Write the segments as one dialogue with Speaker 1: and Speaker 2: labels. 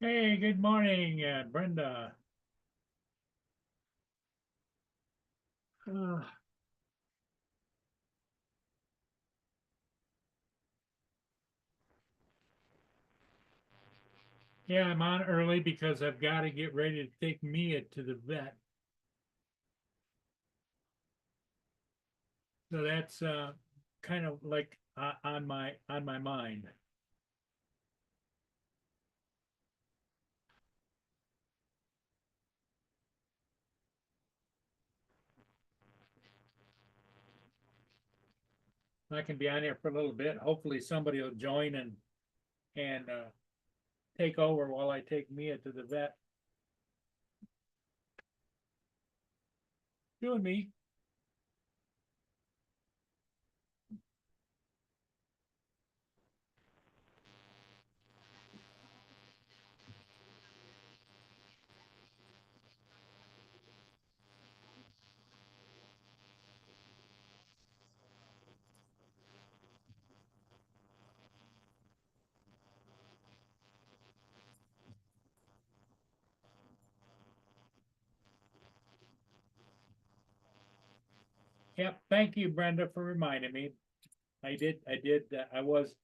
Speaker 1: Hey, good morning, Brenda. Uh, yeah, I'm on early because I've got to get ready to take Mia to the vet. So that's kind of like on my mind. I can be on here for a little bit. Hopefully, somebody will join and take over while I take Mia to the vet. You and me. Yep. Thank you, Brenda, for reminding me. I did. I did. I was.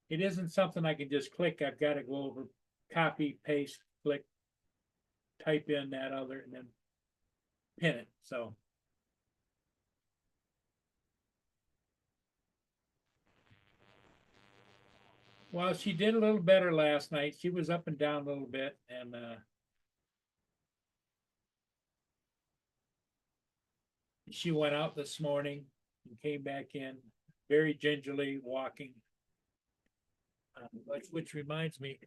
Speaker 1: It isn't something I can just click. I've got to go over, copy, paste, click, type in that other, and then pin it. So, well, she did a little better last night. She was up and down a little bit, and she went out this morning and came back in very gingerly walking. Which reminds me,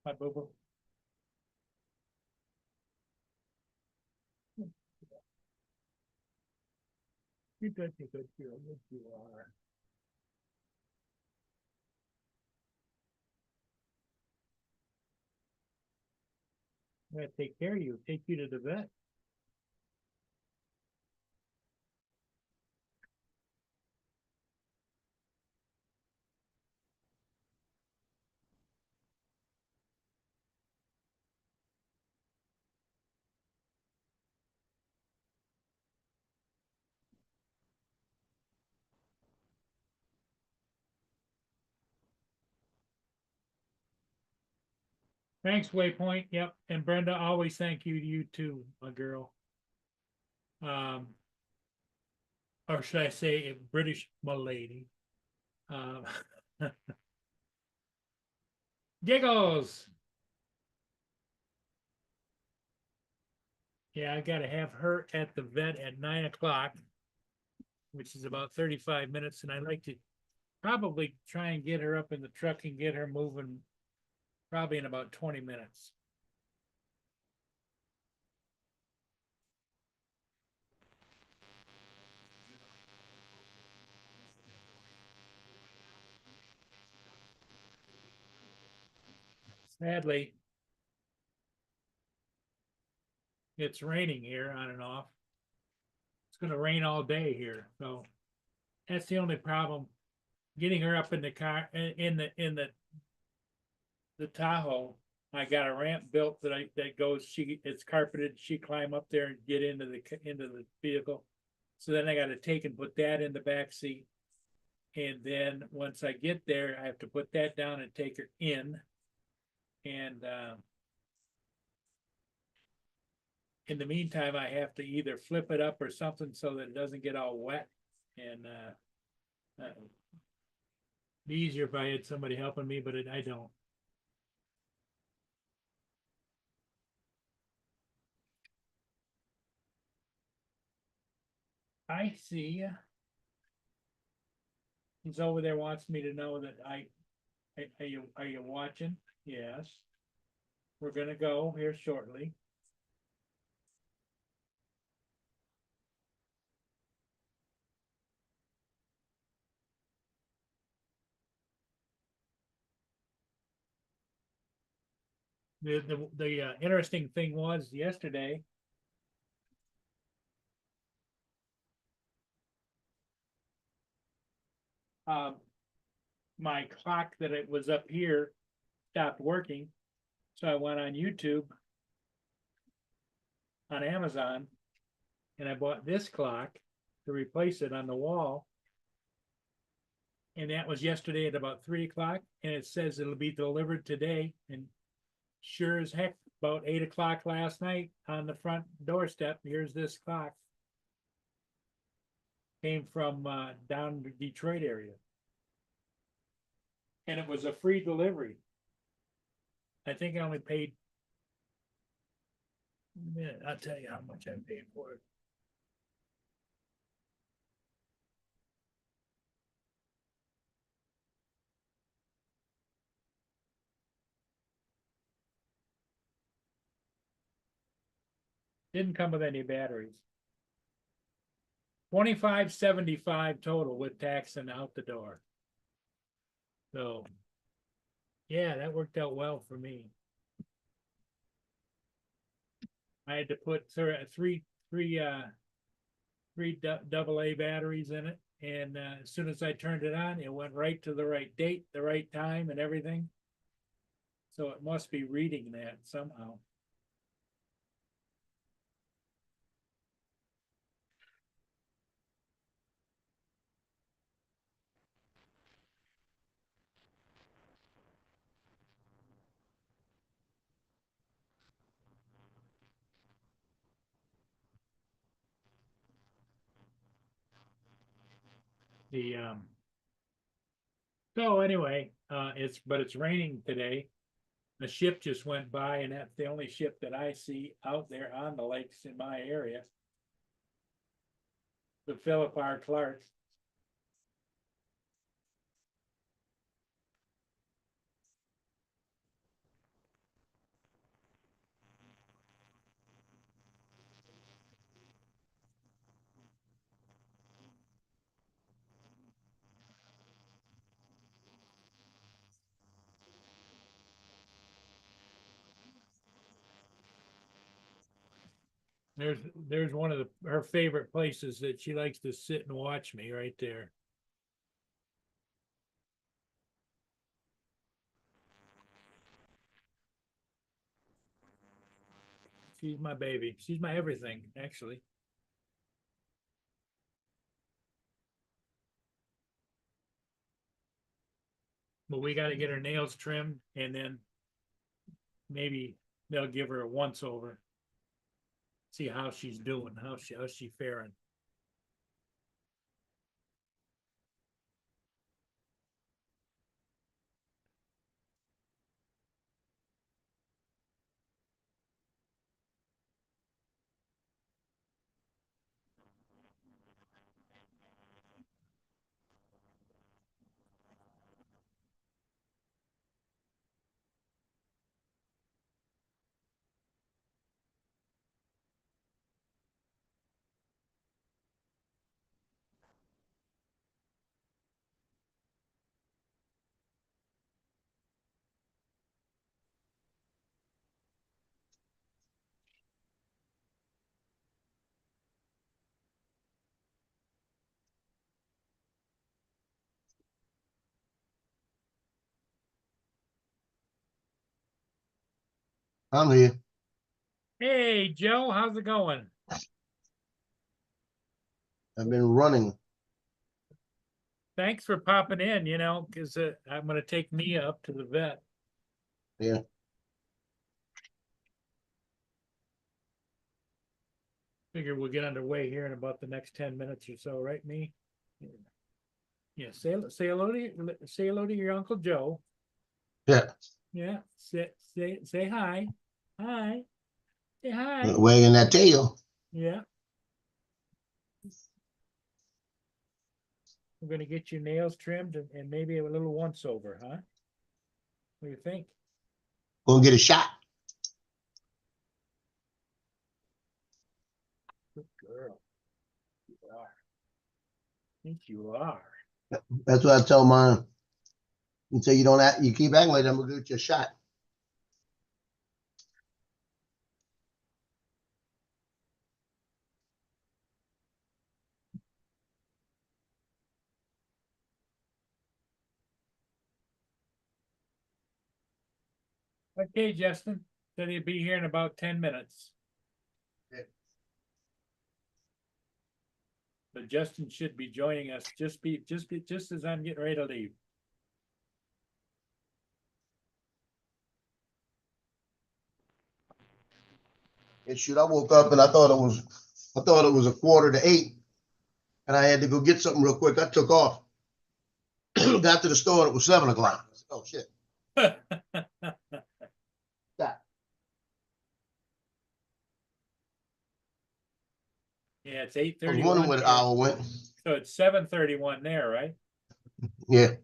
Speaker 1: my boo boo. You're good, you're good, girl. Yes, you are. I'm gonna take care of you, take you to the vet. Thanks, Waypoint. Yep. And Brenda, always thank you too, my girl. Um, or should I say a British milady. Um, Giggles. Yeah, I gotta have her at the vet at 9 o'clock, which is about 35 minutes, and I'd like to probably try and get her up in the truck and get her moving probably in about 20 minutes. Sadly, it's raining here on and off. It's gonna rain all day here, so that's the only problem. Getting her up in the car in the Tahoe. I got a ramp built that goes. It's carpeted. She climb up there and get into the vehicle. So then I got to take and put that in the back seat. And then once I get there, I have to put that down and take her in. And in the meantime, I have to either flip it up or something so that it doesn't get all wet. And Be easier if I had somebody helping me, but I don't. I see. He's over there, wants me to know that are you watching? Yes. We're gonna go here shortly. The interesting thing was yesterday. My clock that it was up here stopped working. So I went on YouTube on Amazon and I bought this clock to replace it on the wall. And that was yesterday at about 3 o'clock, and it says it'll be delivered today. And sure as heck, about 8 o'clock last night on the front doorstep, here's this clock. Came from down the Detroit area. And it was a free delivery. I think I only paid, I'll tell you how much I paid for it. Didn't come with any batteries. $25.75 total with tax and out the door. So, yeah, that worked out well for me. I had to put three double A batteries in it, and as soon as I turned it on, it went right to the right date, the right time, and everything. So it must be reading that somehow. The So anyway, it's raining today. The ship just went by, and that's the only ship that I see out there on the lakes in my area. The Philip R. Clark. There's one of her favorite places that she likes to sit and watch me right there. She's my baby. She's my everything, actually. But we got to get her nails trimmed, and then maybe they'll give her a once over. See how she's doing, how's she faring.
Speaker 2: I'm here.
Speaker 1: Hey, Joe, how's it going?
Speaker 2: I've been running.
Speaker 1: Thanks for popping in, because I'm going to take Mia up to the vet.
Speaker 2: Yeah.
Speaker 1: Figure we'll get underway here in about the next 10 minutes or so, right, me? Yeah, say hello say hello to your Uncle Joe.
Speaker 2: Yeah,
Speaker 1: Yeah, say hi. Hi. Say hi.
Speaker 2: wagging that tail.
Speaker 1: Yeah. We're gonna get your nails trimmed and maybe a little once over, huh? What do you think?
Speaker 2: Gonna get a shot.
Speaker 1: Good girl. You are. I think you are.
Speaker 2: That's what I tell mine. Until you don't act, you keep acting like that, I'm gonna get you a shot.
Speaker 1: Okay, Justin, said he'd be here in about 10 minutes.
Speaker 2: Okay.
Speaker 1: But Justin should be joining us just as I'm getting ready to leave.
Speaker 2: And shoot, I woke up and I thought it was a quarter to 8, and I had to go get something real quick. I took off. Got to the store and it was 7 o'clock. Oh shit. Stop.
Speaker 1: Yeah, it's
Speaker 2: I was wondering
Speaker 1: 8:31
Speaker 2: where the
Speaker 1: here.
Speaker 2: hour went.
Speaker 1: So it's 7:31 there, right?
Speaker 2: Yeah.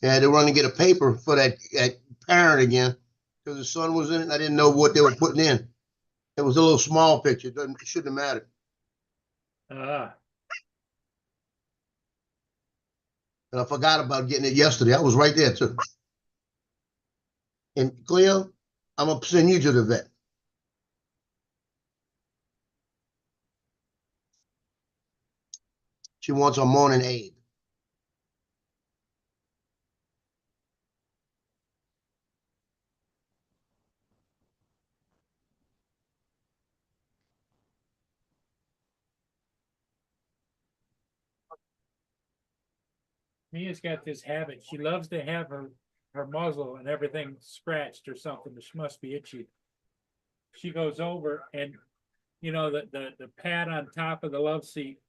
Speaker 2: Yeah, they were running to get a paper for that parent again because the son was in it and I didn't know what they were putting in. It was a little small picture. It shouldn't have mattered.
Speaker 1: Ah,
Speaker 2: And I forgot about getting it yesterday. I was right there too. And Cleo, I'm gonna send you to the vet. She wants a morning aid.
Speaker 1: Mia's got this habit. She loves to have her muzzle and everything scratched or something. She must be itchy. She goes over and the pad on top of the love seat.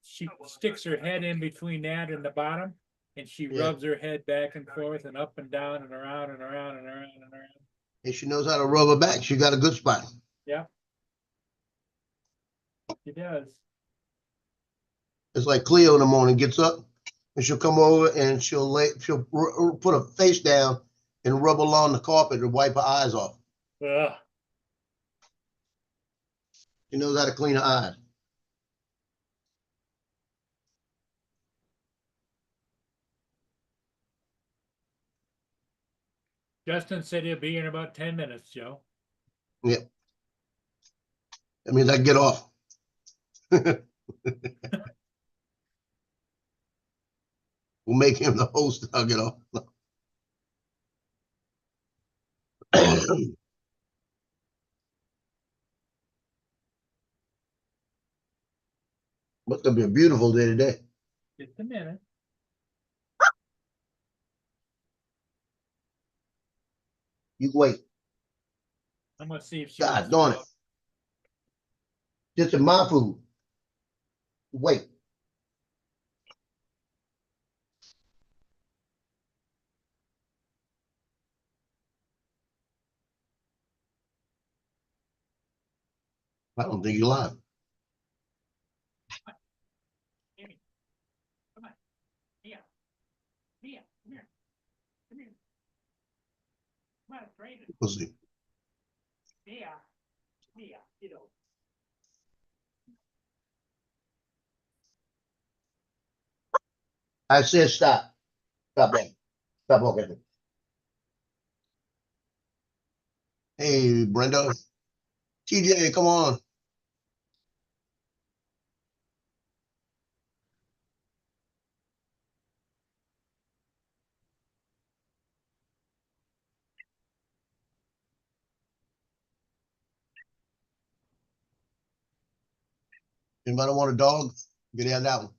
Speaker 1: She sticks her head in between that and the bottom, and she
Speaker 2: Yeah.
Speaker 1: rubs her head back and forth and up and down and around and around and around and around.
Speaker 2: And she knows how to rub her back. She got a good spot.
Speaker 1: Yeah, she does.
Speaker 2: It's like Cleo in the morning gets up and she'll come over and she'll put her face down and rub along the carpet to wipe her eyes off.
Speaker 1: Ugh.
Speaker 2: She knows how to clean her eyes.
Speaker 1: Justin said he'll be here in about 10 minutes, Joe.
Speaker 2: Yeah. That means I can get off. We'll make him the host. I'll get off. Must have been a beautiful day today.
Speaker 1: Just a minute.
Speaker 2: You wait.
Speaker 1: I'm gonna see if she
Speaker 2: God
Speaker 1: wants to
Speaker 2: darn
Speaker 1: go.
Speaker 2: it. This is my food. Wait. I don't think you're lying.
Speaker 1: Amy, come on. Mia, Mia, come here. Come here. Come on, train it.
Speaker 2: We'll see.
Speaker 1: Mia, Mia, get over.
Speaker 2: I said stop. Stop walking. Stop walking. Hey, Brenda. TJ, come on. Anybody want a dog? Get out that one.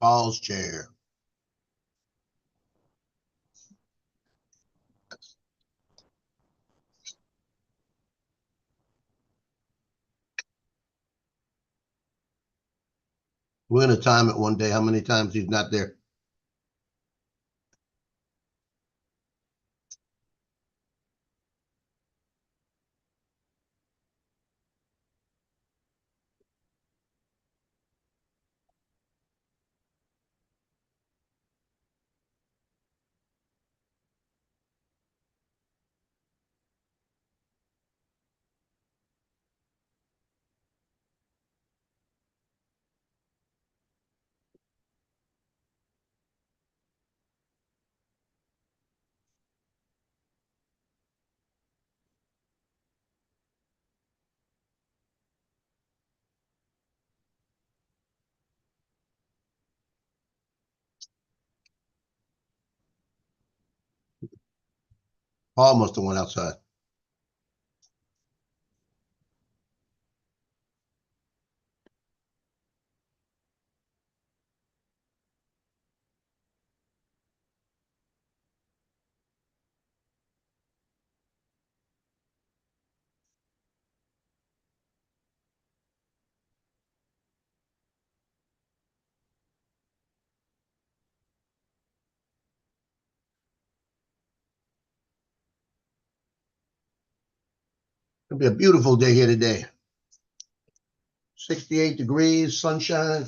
Speaker 2: Paul's chair. We're gonna time it one day, how many times he's not there. Paul must have went outside. It'll be a beautiful day here today. 68 degrees, sunshine.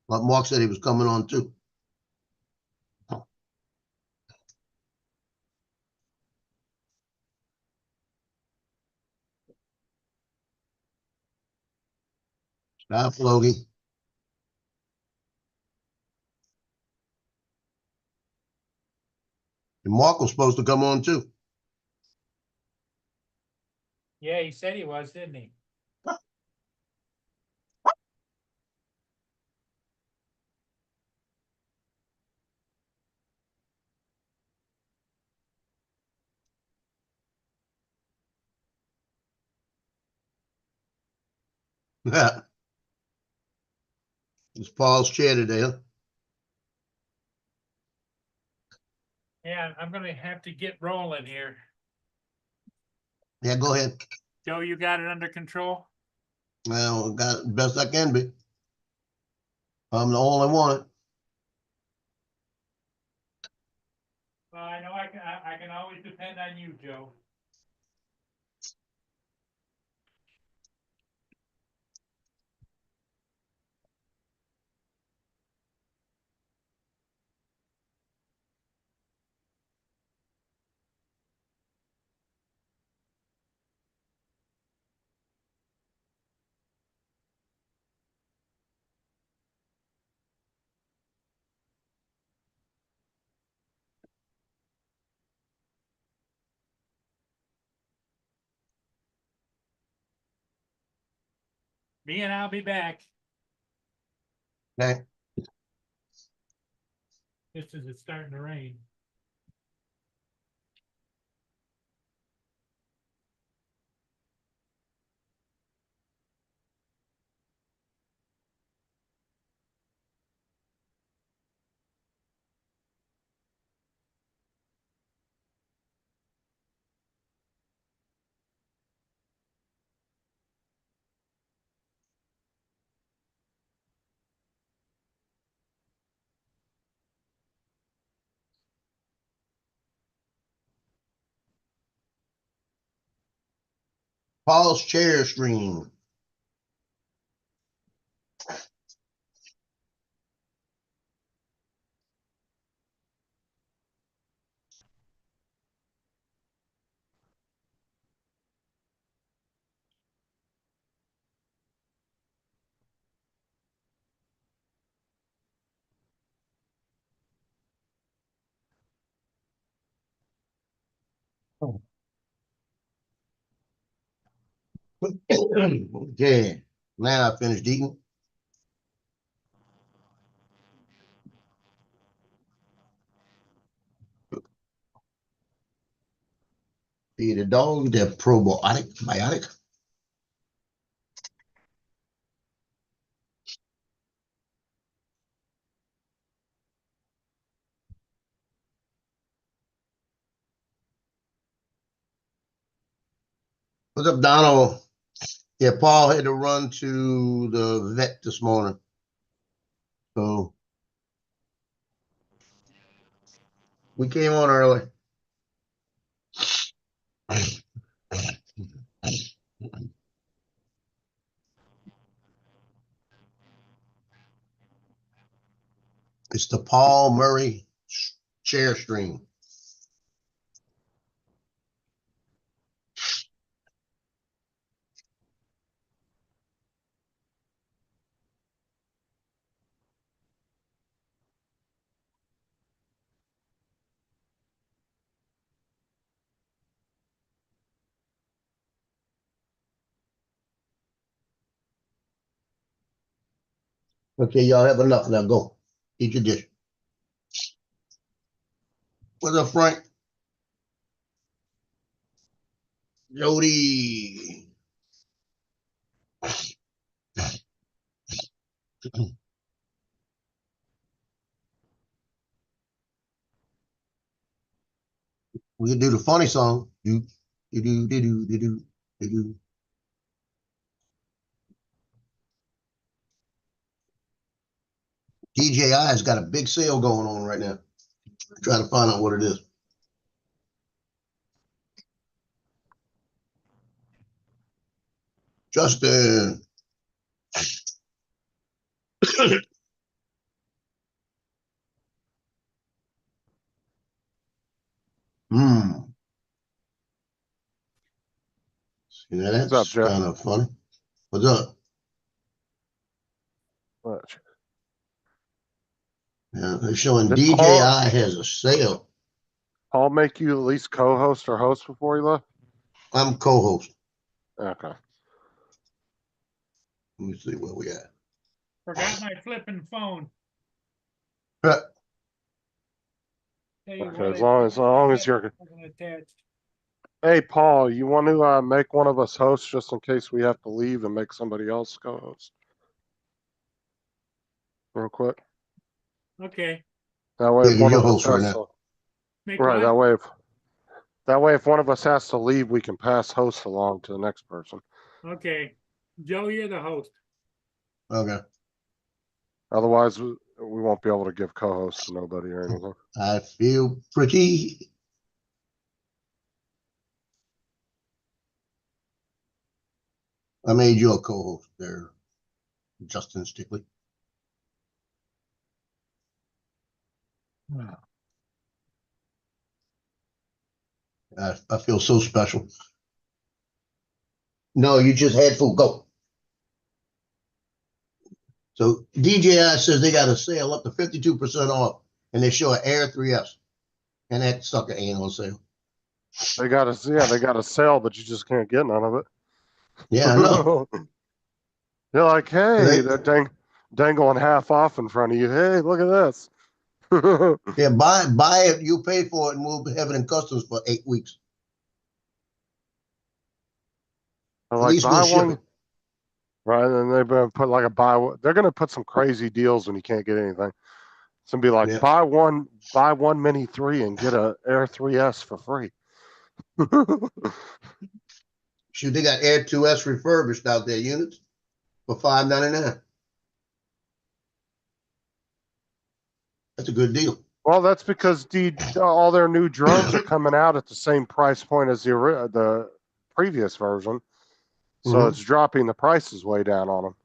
Speaker 2: But Mark said he was coming on too. Stop, Logie. And Mark was supposed to come on too.
Speaker 1: Yeah, he said he was, didn't he?
Speaker 2: It's Paul's chair today, huh?
Speaker 1: Yeah, I'm gonna have to get rolling here.
Speaker 2: Yeah, go ahead.
Speaker 1: Joe, you got it under control?
Speaker 2: Well, got it best I can be. I'm the only one.
Speaker 1: Well, I know I can always depend on you, Joe. Me and I'll be back,
Speaker 2: Okay.
Speaker 1: just as it's starting to rain.
Speaker 2: Paul's chair stream. Okay, now I finished eating. Feed the dog their probiotic. What's up, Donald? Yeah, Paul had to run to the vet this morning. So we came on early. It's the Paul Murray chair stream. Okay, y'all have enough. Now go. Eat your dish. What's up, Frank? Jody. We can do the funny song. Do, do, do, do, do, do, do, do. DJI has got a big sale going on right now. Trying to find out what it is. Justin. Hmm. See,
Speaker 3: What's up,
Speaker 2: that's
Speaker 3: Jeff?
Speaker 2: kind of funny. What's up?
Speaker 3: What?
Speaker 2: Yeah, they're showing
Speaker 3: Did
Speaker 2: DJI
Speaker 3: Paul
Speaker 2: has a sale.
Speaker 3: make you at least co-host or host before he left?
Speaker 2: I'm co-host.
Speaker 3: Okay.
Speaker 2: Let me see where we at.
Speaker 1: Forgot my flipping phone.
Speaker 2: Huh.
Speaker 1: Tell you
Speaker 3: Okay,
Speaker 1: what,
Speaker 3: as long as you're.
Speaker 1: wasn't attached.
Speaker 3: Hey, Paul, you want to make one of us hosts just in case we have to leave and make somebody else co-host? Real quick.
Speaker 1: Okay,
Speaker 3: That way,
Speaker 2: Yeah,
Speaker 3: if
Speaker 2: 'cause
Speaker 3: one
Speaker 2: you're
Speaker 3: of us
Speaker 2: host right
Speaker 3: has
Speaker 2: now.
Speaker 3: to,
Speaker 1: make
Speaker 3: right,
Speaker 1: what?
Speaker 3: that way, if one of us has to leave, we can pass host along to the next person.
Speaker 1: Okay, Joe, you're the host.
Speaker 2: Okay.
Speaker 3: Otherwise, we won't be able to give co-host to nobody or anything.
Speaker 2: I feel pretty. I made you a co-host there, Justin Stickley. I feel so special. No, you just had food. Go. So DJI says they got a sale up to 52% off, and they show an Air 3S, and that sucker ain't on sale.
Speaker 3: They got a sale, but you just can't get none of it.
Speaker 2: Yeah, I know.
Speaker 3: You're like, hey,
Speaker 2: They,
Speaker 3: they're dangling half off in front of you. Hey, look at this.
Speaker 2: yeah, buy it. You pay for it, and we'll have it in customs for 8 weeks.
Speaker 3: They're
Speaker 2: At
Speaker 3: like,
Speaker 2: least we'll
Speaker 3: buy
Speaker 2: ship
Speaker 3: one,
Speaker 2: it.
Speaker 3: right? And they're gonna put like a buy one. They're gonna put some crazy deals when you can't get anything. It's gonna be like,
Speaker 2: Yeah.
Speaker 3: buy one Mini 3 and get a Air 3S for free.
Speaker 2: Shoot, they got Air 2S refurbished out there units for $5.99. That's a good deal.
Speaker 3: Well, that's because all their new drones are coming out at the same price point as the previous version. So
Speaker 2: Mhm.
Speaker 3: it's dropping the prices way down on them.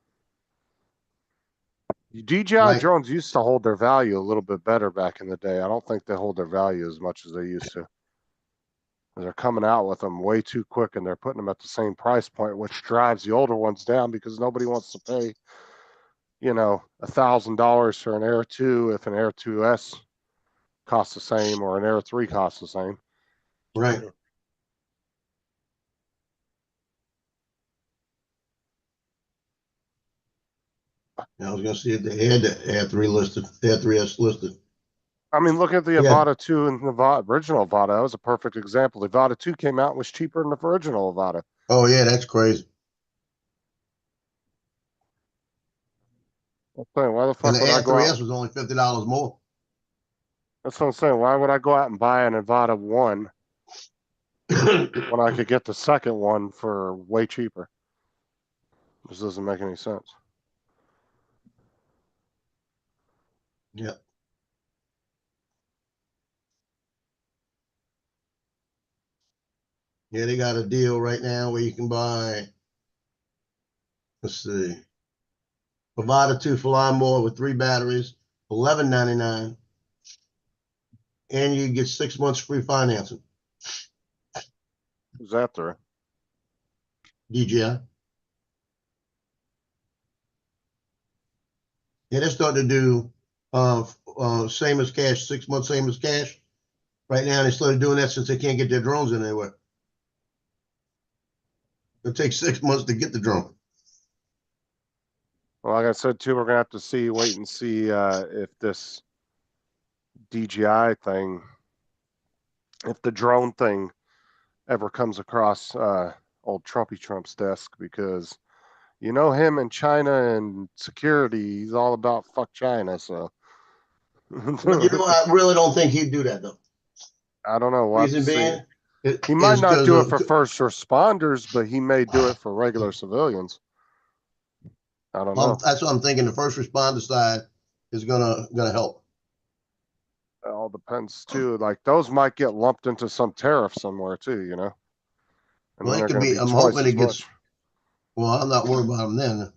Speaker 3: DJI
Speaker 2: Right.
Speaker 3: drones used to hold their value a little bit better back in the day. I don't think they hold their value as much as they used to. They're coming out with them way too quick and they're putting them at the same price point, which drives the older ones down because nobody wants to pay, $1,000 for an Air 2 if an Air 2S costs the same or an Air 3 costs the same.
Speaker 2: Right. I was gonna see if they had the Air 3 listed, Air 3S listed.
Speaker 3: I mean, look at the
Speaker 2: Yeah.
Speaker 3: Avata 2 and the original Avata. That was a perfect example. The Avata 2 came out and was cheaper than the original Avata.
Speaker 2: Oh yeah, that's crazy.
Speaker 3: I'm saying, why the
Speaker 2: And
Speaker 3: fuck
Speaker 2: the
Speaker 3: would I
Speaker 2: Air
Speaker 3: go out?
Speaker 2: 3S was only $50 more.
Speaker 3: That's what I'm saying. Why would I go out and buy an Avata 1 when I could get the second one for way cheaper? This doesn't make any sense.
Speaker 2: Yeah. Yeah, they got a deal right now where you can buy, let's see, Avata 2 for lawnmower with 3 batteries, $11.99, and you get 6 months free financing.
Speaker 3: Who's that there?
Speaker 2: DJI. Yeah, they're starting to do same as cash, 6 months same as cash. Right now, they started doing that since they can't get their drones in anywhere. It takes 6 months to get the drone.
Speaker 3: Well, like I said too, we're gonna have to wait and see if this DJI thing, if the drone thing ever comes across old Trump's desk, because him and China and security, he's all about fuck China. So
Speaker 2: But I really don't think he'd do that though.
Speaker 3: I don't know. We'll have to
Speaker 2: Reason
Speaker 3: see.
Speaker 2: being,
Speaker 3: He might
Speaker 2: is
Speaker 3: not
Speaker 2: because
Speaker 3: do it for first responders, but he may do it for regular civilians. I don't know.
Speaker 2: that's what I'm thinking. The first responder side is gonna help.
Speaker 3: It all depends too. Like those might get lumped into some tariff somewhere too, and
Speaker 2: Well,
Speaker 3: then
Speaker 2: it
Speaker 3: they're
Speaker 2: could
Speaker 3: going to
Speaker 2: be.
Speaker 3: be
Speaker 2: I'm
Speaker 3: twice
Speaker 2: hoping
Speaker 3: as
Speaker 2: it gets.
Speaker 3: much.
Speaker 2: Well, I'm not worried about them then.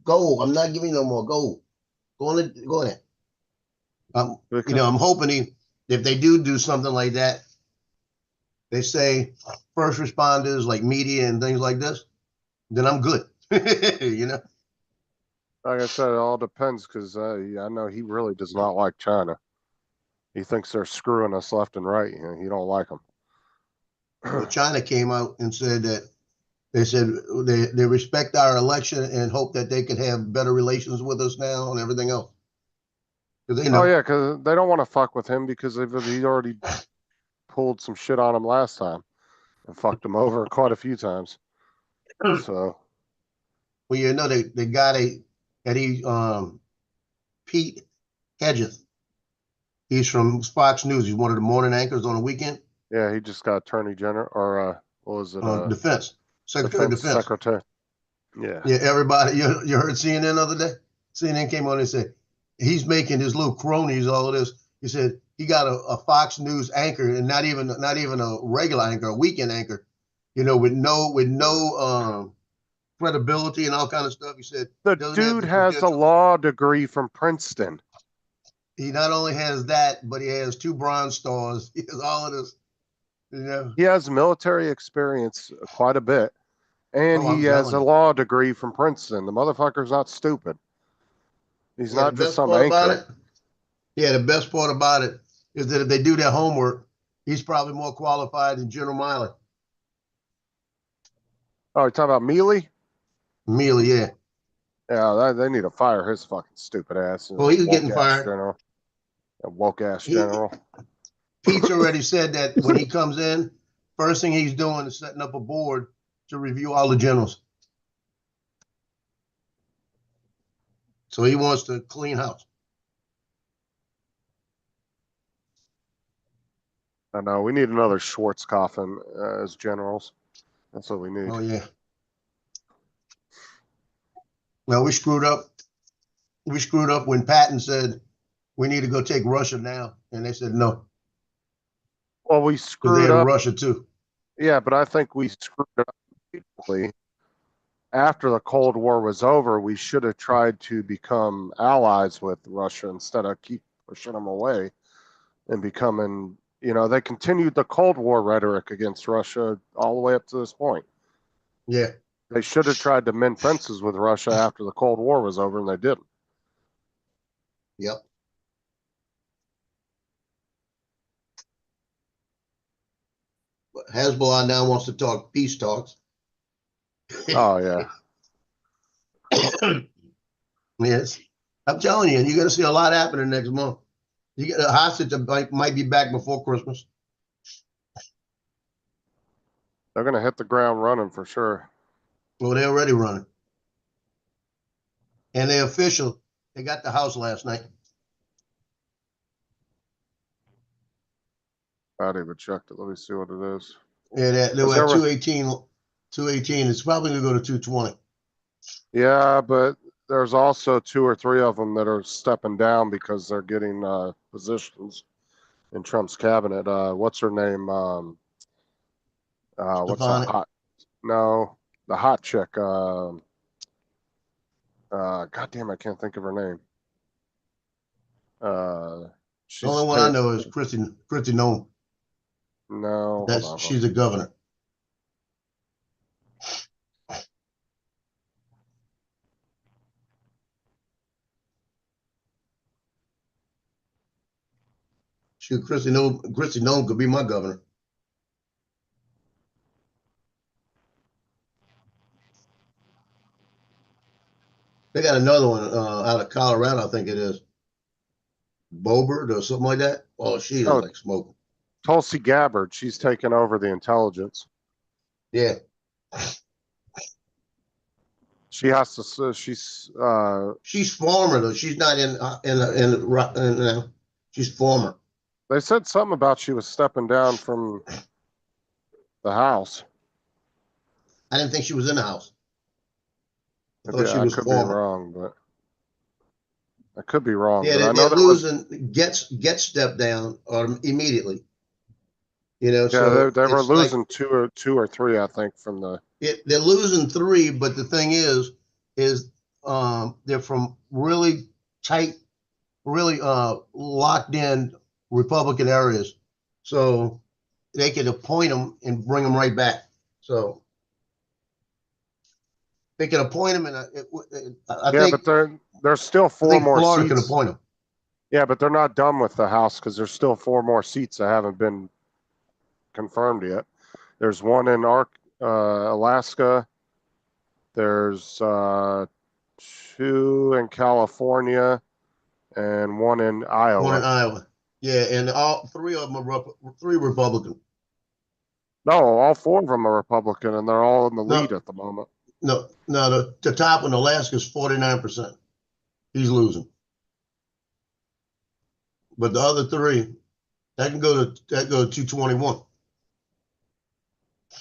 Speaker 2: Gold. I'm not giving you no more gold. Go ahead.
Speaker 3: Because,
Speaker 2: I'm hoping if they do something like that, they say first responders like media and things like this, then I'm good.
Speaker 3: like I said, it all depends. Because I know he really does not like China. He thinks they're screwing us left and right. He don't like them.
Speaker 2: Well, China came out and said that they said they respect our election and hope that they can have better relations with us now and everything else. Because they
Speaker 3: Oh
Speaker 2: know.
Speaker 3: yeah, because they don't want to fuck with him because he already pulled some shit on him last time and fucked him over quite a few times. So
Speaker 2: Well, they got Pete Hedges. He's from Fox News. He's one of the morning anchors on the weekend.
Speaker 3: yeah, he just got Attorney General or what was it?
Speaker 2: Defense Secretary of
Speaker 3: Defense
Speaker 2: Defense.
Speaker 3: Secretary. Yeah.
Speaker 2: Yeah, everybody. You heard CNN the other day. CNN came on and said he's making his little cronies all of this. He said he got a Fox News anchor and not even a regular anchor, a weekend anchor. With no credibility and all kind of stuff. He said
Speaker 3: The
Speaker 2: doesn't have
Speaker 3: dude
Speaker 2: the
Speaker 3: has a
Speaker 2: credentials.
Speaker 3: law degree from Princeton.
Speaker 2: He not only has that, but he has 2 Bronze Stars. He has all of this.
Speaker 3: He has military experience quite a bit, and
Speaker 2: Oh, I'm
Speaker 3: he has
Speaker 2: telling
Speaker 3: a
Speaker 2: you.
Speaker 3: law degree from Princeton. The motherfucker's not stupid. He's
Speaker 2: Yeah, the
Speaker 3: not just
Speaker 2: best
Speaker 3: some
Speaker 2: part about
Speaker 3: anchor.
Speaker 2: it. Yeah, the best part about it is that if they do their homework, he's probably more qualified than General Miley.
Speaker 3: Oh, you're talking about Mealy?
Speaker 2: Mealy, yeah.
Speaker 3: Yeah, they need to fire his fucking stupid ass.
Speaker 2: Well, he's getting
Speaker 3: Woke ass
Speaker 2: fired.
Speaker 3: general. A woke ass
Speaker 2: He,
Speaker 3: general.
Speaker 2: Pete's already said that when he comes in, first thing he's doing is setting up a board to review all the generals. So he wants to clean house.
Speaker 3: I know. We need another Schwarzkopf as generals. That's what we need.
Speaker 2: Oh yeah. Well, we screwed up. We screwed up when Patton said we need to go take Russia now, and they said no
Speaker 3: Well, we
Speaker 2: because they
Speaker 3: screwed
Speaker 2: had
Speaker 3: up.
Speaker 2: Russia too.
Speaker 3: Yeah, but I think we screwed up. after the Cold War was over, we should have tried to become allies with Russia instead of keep pushing them away and becoming, they continued the Cold War rhetoric against Russia all the way up to this point.
Speaker 2: Yeah.
Speaker 3: They should have tried to mend fences with Russia after the Cold War was over, and they didn't.
Speaker 2: Yep. But Hezbollah now wants to talk peace talks.
Speaker 3: Oh, yeah.
Speaker 2: Yes. I'm telling you, you're going to see a lot happening next month. You get a hostage that might be back before Christmas.
Speaker 3: They're going to hit the ground running for sure.
Speaker 2: Well, they're already running. And they're official. They got the house last night.
Speaker 3: I didn't even check it. Let me see what it is.
Speaker 2: Yeah, they
Speaker 3: Was
Speaker 2: were at
Speaker 3: there-
Speaker 2: 218. It's probably going to go to 220.
Speaker 3: Yeah, but there's also 2 or 3 of them that are stepping down because they're getting positions in Trump's cabinet. What's her name? What's the
Speaker 2: Stefanik.
Speaker 3: hot? No, the hot chick. Goddamn, I can't think of her name.
Speaker 2: The
Speaker 3: She's
Speaker 2: only one I know is Christy Nome.
Speaker 3: No, hold on.
Speaker 2: She's the governor. Shoot, Christy Nome could be my governor. They got another one out of Colorado, I think it is. Bobert or something like that. Oh, she is like smoking.
Speaker 3: Tulsi Gabbard. She's taken over the intelligence.
Speaker 2: Yeah.
Speaker 3: She has to. She's
Speaker 2: former though. She's not in she's former.
Speaker 3: They said something about she was stepping down from the House.
Speaker 2: I didn't think she was in the House. I thought
Speaker 3: Yeah,
Speaker 2: she was
Speaker 3: I could
Speaker 2: former.
Speaker 3: be wrong, but I could be wrong.
Speaker 2: Yeah,
Speaker 3: but I
Speaker 2: they're
Speaker 3: know
Speaker 2: losing. Get stepped down immediately.
Speaker 3: Yeah,
Speaker 2: so
Speaker 3: they were
Speaker 2: it's like
Speaker 3: losing two or three, I think, from the.
Speaker 2: they're losing 3, but the thing is they're from really tight, really locked in Republican areas, so they could appoint them and bring them right back. So they can appoint them, and I think.
Speaker 3: But there's still
Speaker 2: I
Speaker 3: 4
Speaker 2: think
Speaker 3: more
Speaker 2: Florida
Speaker 3: seats.
Speaker 2: can appoint them.
Speaker 3: Yeah, but they're not done with the House because there's still 4 more seats that haven't been confirmed yet. There's one in Alaska. There's 2 in California and 1 in Iowa.
Speaker 2: One in Iowa. Yeah, and all 3 of them are 3 Republican.
Speaker 3: No, all 4 of them are Republican, and they're all in the lead at the moment.
Speaker 2: No, the top one, Alaska, is 49%. He's losing. But the other 3, that can go to 221.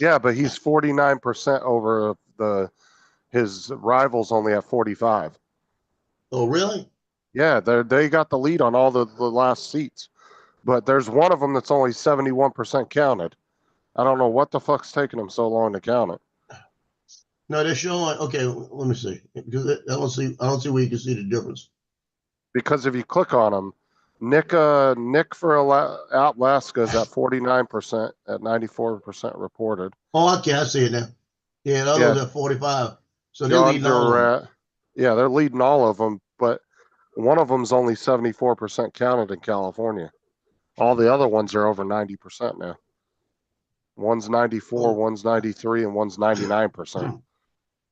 Speaker 3: Yeah, but he's 49% over his rivals only at 45.
Speaker 2: Oh, really?
Speaker 3: Yeah, they got the lead on all the last seats. But there's one of them that's only 71% counted. I don't know what the fuck's taking them so long to count it.
Speaker 2: No, they're showing. Okay, let me see. Because I don't see where you can see the difference.
Speaker 3: Because if you click on them, Nick for Alaska is at 49% at 94% reported.
Speaker 2: Oh, okay, I see it now. Yeah, the other one's at 45. So they're leading all of them.
Speaker 3: Yeah, they're leading all of them, but one of them's only 74% counted in California. All the other ones are over 90% now. One's 94, one's 93, and one's 99%.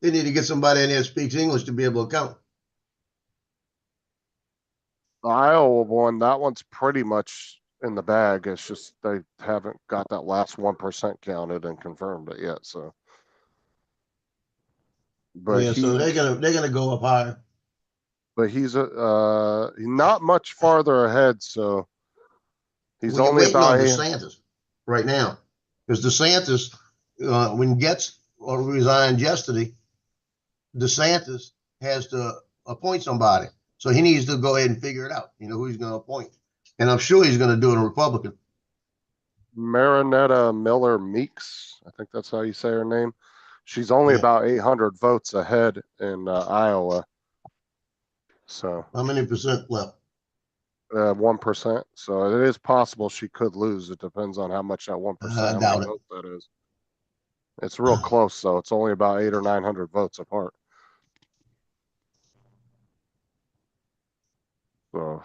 Speaker 2: They need to get somebody in there that speaks English to be able to count.
Speaker 3: The Iowa one, that one's pretty much in the bag. It's just they haven't got that last 1% counted and confirmed it yet. So, but
Speaker 2: yeah, so they're gonna go up higher.
Speaker 3: But he's not much farther ahead, so he's only
Speaker 2: waiting
Speaker 3: about
Speaker 2: on DeSantis right now, because DeSantis, when Getz resigned yesterday, DeSantis has to appoint somebody, so he needs to go ahead and figure it out. Who he's going to appoint, and I'm sure he's going to do it a Republican.
Speaker 3: Marinetta Miller Meeks. I think that's how you say her name. She's only
Speaker 2: Yeah.
Speaker 3: about 800 votes ahead in Iowa. So
Speaker 2: How many percent left?
Speaker 3: 1%. So it is possible she could lose. It depends on how much that 1%,
Speaker 2: I
Speaker 3: how
Speaker 2: doubt
Speaker 3: many
Speaker 2: it.
Speaker 3: votes that is. It's real close though. It's only about 800 or 900 votes apart. So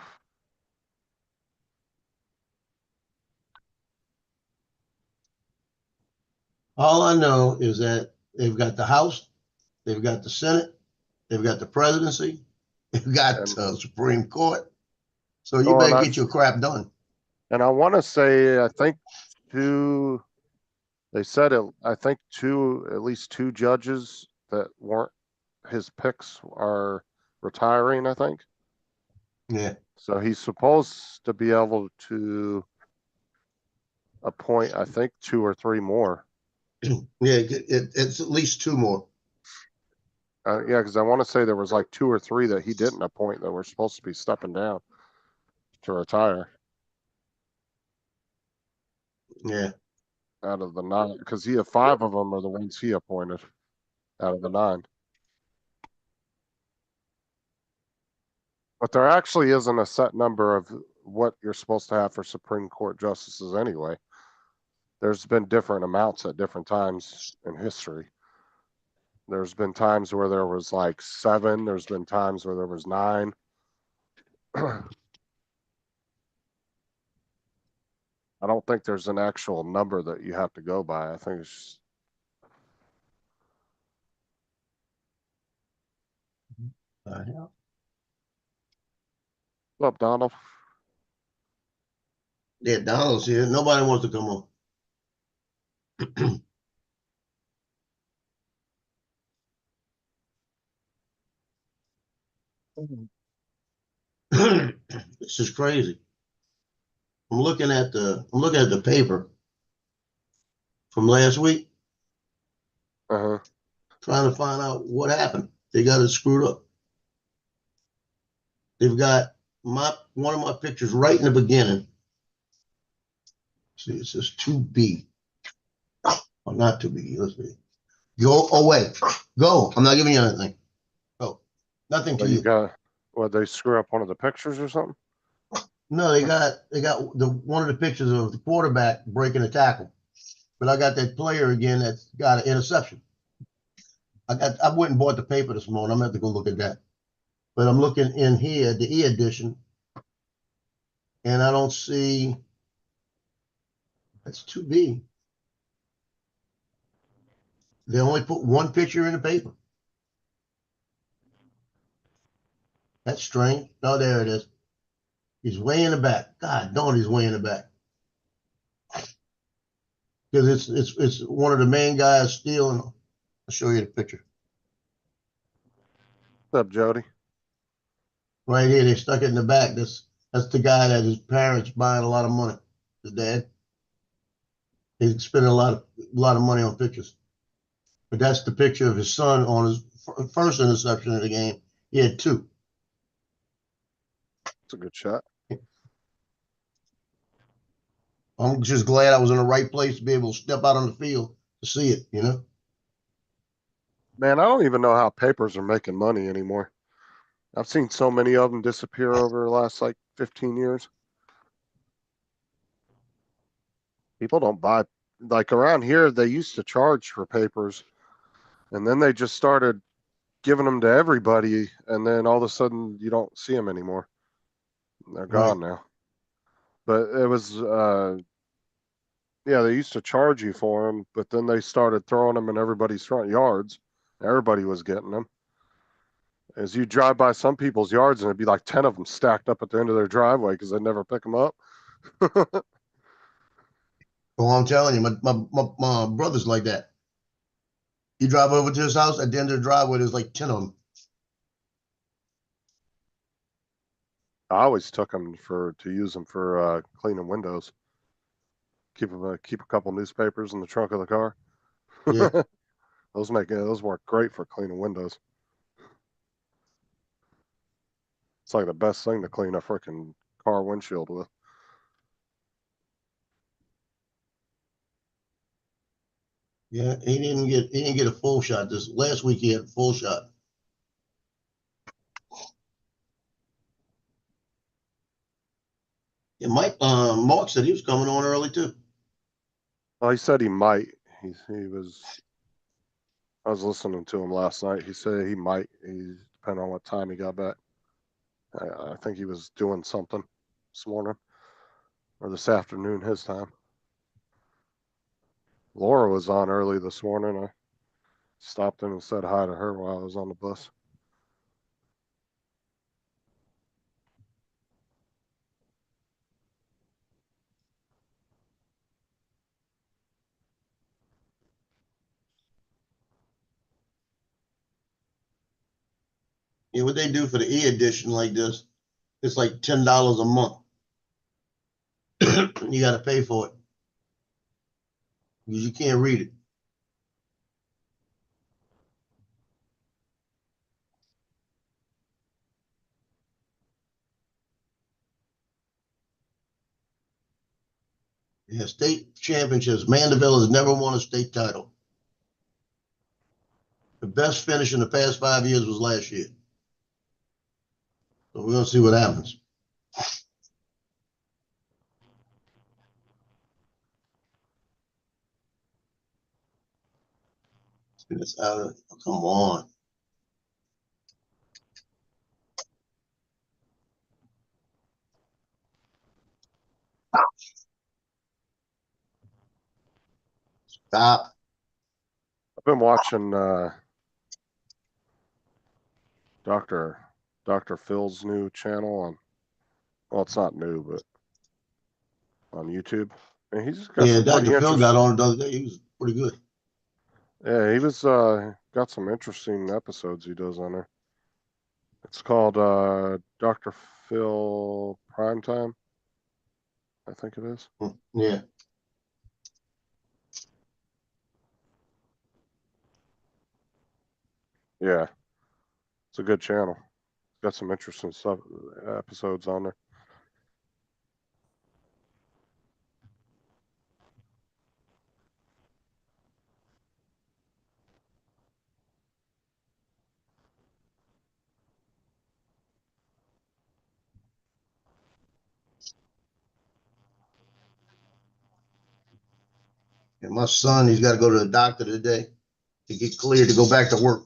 Speaker 2: All I know is that they've got the House, they've got the Senate, they've got the presidency, they've got
Speaker 3: and
Speaker 2: the Supreme Court. So you
Speaker 3: oh,
Speaker 2: better get your crap done.
Speaker 3: and I want to say I think two. They said it. I think at least two judges that weren't his picks are retiring. I think
Speaker 2: Yeah,
Speaker 3: so. He's supposed to be able to appoint. I think 2 or 3 more.
Speaker 2: yeah, it's at least two more.
Speaker 3: Yeah, because I want to say there was like 2 or 3 that he didn't appoint that were supposed to be stepping down to retire
Speaker 2: Yeah,
Speaker 3: out of the 9. Because he had 5 of them are the ones he appointed out of the 9. But there actually isn't a set number of what you're supposed to have for Supreme Court justices anyway. There's been different amounts at different times in history. There's been times where there was like 7. There's been times where there was 9. I don't think there's an actual number that you have to go by. I think it's just,
Speaker 2: yeah.
Speaker 3: what's up, Donald?
Speaker 2: Yeah, Donald's here. Nobody wants to come on. This is crazy. I'm looking at the paper from last week,
Speaker 3: Uh-huh.
Speaker 2: trying to find out what happened. They got it screwed up. They've got one of my pictures right in the beginning. See, it says 2B. Oh, not 2B. Let's see. Go away. Go. I'm not giving you anything. Go. Nothing to
Speaker 3: But you
Speaker 2: you.
Speaker 3: got, what, they screw up one of the pictures or something?
Speaker 2: No, they got one of the pictures of the quarterback breaking a tackle. But I got that player again that's got an interception. I went and bought the paper this morning. I'm gonna have to go look at that. But I'm looking in here, the e-edition, and I don't see that's 2B. They only put one picture in the paper. That's strange. Oh, there it is. He's way in the back. God, don't he's way in the back. Because it's one of the main guys stealing. I'll show you the picture.
Speaker 3: What's up, Jody?
Speaker 2: Right here, they stuck it in the back. That's the guy that his parents buying a lot of money. The dad. He's spending a lot of money on pictures. But that's the picture of his son on his first interception of the game. He had 2.
Speaker 3: It's a good shot.
Speaker 2: I'm just glad I was in the right place to be able to step out on the field to see it, you know?
Speaker 3: Man, I don't even know how papers are making money anymore. I've seen so many of them disappear over the last like 15 years. People don't buy, like around here, they used to charge for papers and then they just started giving them to everybody. And then all of a sudden you don't see them anymore. They're
Speaker 2: Right.
Speaker 3: gone now. But it was, yeah, they used to charge you for them, but then they started throwing them in everybody's front yards. Everybody was getting them. As you drive by some people's yards, and it'd be like 10 of them stacked up at the end of their driveway because they never pick them up.
Speaker 2: Well, I'm telling you, my brother's like that. You drive over to his house, at the end of the driveway, there's like 10 of them.
Speaker 3: I always took them to use them for cleaning windows. Keep a couple newspapers in the trunk of the car.
Speaker 2: Yeah.
Speaker 3: Those work great for cleaning windows. It's like the best thing to clean a freaking car windshield with.
Speaker 2: Yeah, he didn't get a full shot. This last week he had a full shot. And Mark said he was coming on early too.
Speaker 3: Well, he said he might. I was listening to him last night. He said he might. Depending on what time he got back. I think he was doing something this morning or this afternoon, his time. Laura was on early this morning. I stopped in and said hi to her while I was on the bus.
Speaker 2: Yeah, what they do for the e-edition like this, it's like $10 a month. You got to pay for it because you can't read it. Yeah, state championships. Mandeville has never won a state title. The best finish in the past 5 years was last year. So we're gonna see what happens. It's out of, come on. Stop.
Speaker 3: I've been watching Dr. Phil's new channel on. Well, it's not new, but on YouTube, and he's got
Speaker 2: Yeah,
Speaker 3: some pretty
Speaker 2: Dr. Phil got
Speaker 3: interesting.
Speaker 2: on the other day. He was pretty good.
Speaker 3: Yeah, he was got some interesting episodes he does on there. It's called Dr. Phil Primetime, I think it is.
Speaker 2: Yeah.
Speaker 3: Yeah, it's a good channel. Got some interesting stuff episodes on there.
Speaker 2: And my son, he's got to go to the doctor today to get cleared to go back to work.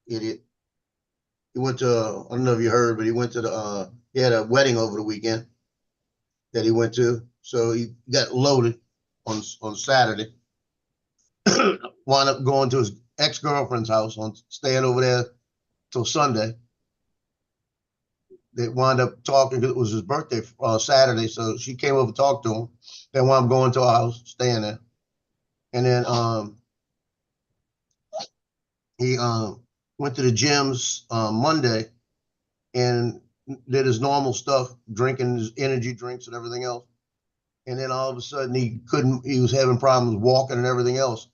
Speaker 2: Idiot. He went to, I don't know if you heard, but he went to he had a wedding over the weekend that he went to. So he got loaded on Saturday. Wound up going to his ex-girlfriend's house staying over there till Sunday. They wound up talking because it was his birthday Saturday. So she came over to talk to him. Then wound up going to our house, staying there. And then he went to the gyms Monday and did his normal stuff, drinking his energy drinks and everything else. And then all of a sudden he was having problems walking and everything else.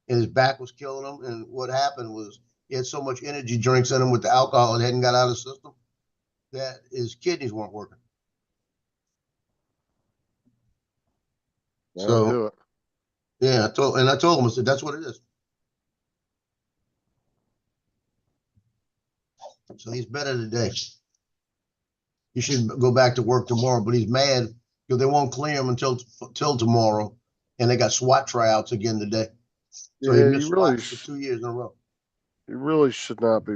Speaker 2: And his back was killing him. And what happened was he had so much energy drinks in him with the alcohol, it hadn't got out of the system, that his kidneys weren't working.
Speaker 3: That'll do
Speaker 2: So
Speaker 3: it.
Speaker 2: yeah, I told him, I said, that's what it is. So he's better today. He should go back to work tomorrow, but he's mad because they won't clear him until tomorrow. And they got SWAT tryouts again today. So he
Speaker 3: Yeah,
Speaker 2: missed SWAT for 2 years in a row.
Speaker 3: you really should not be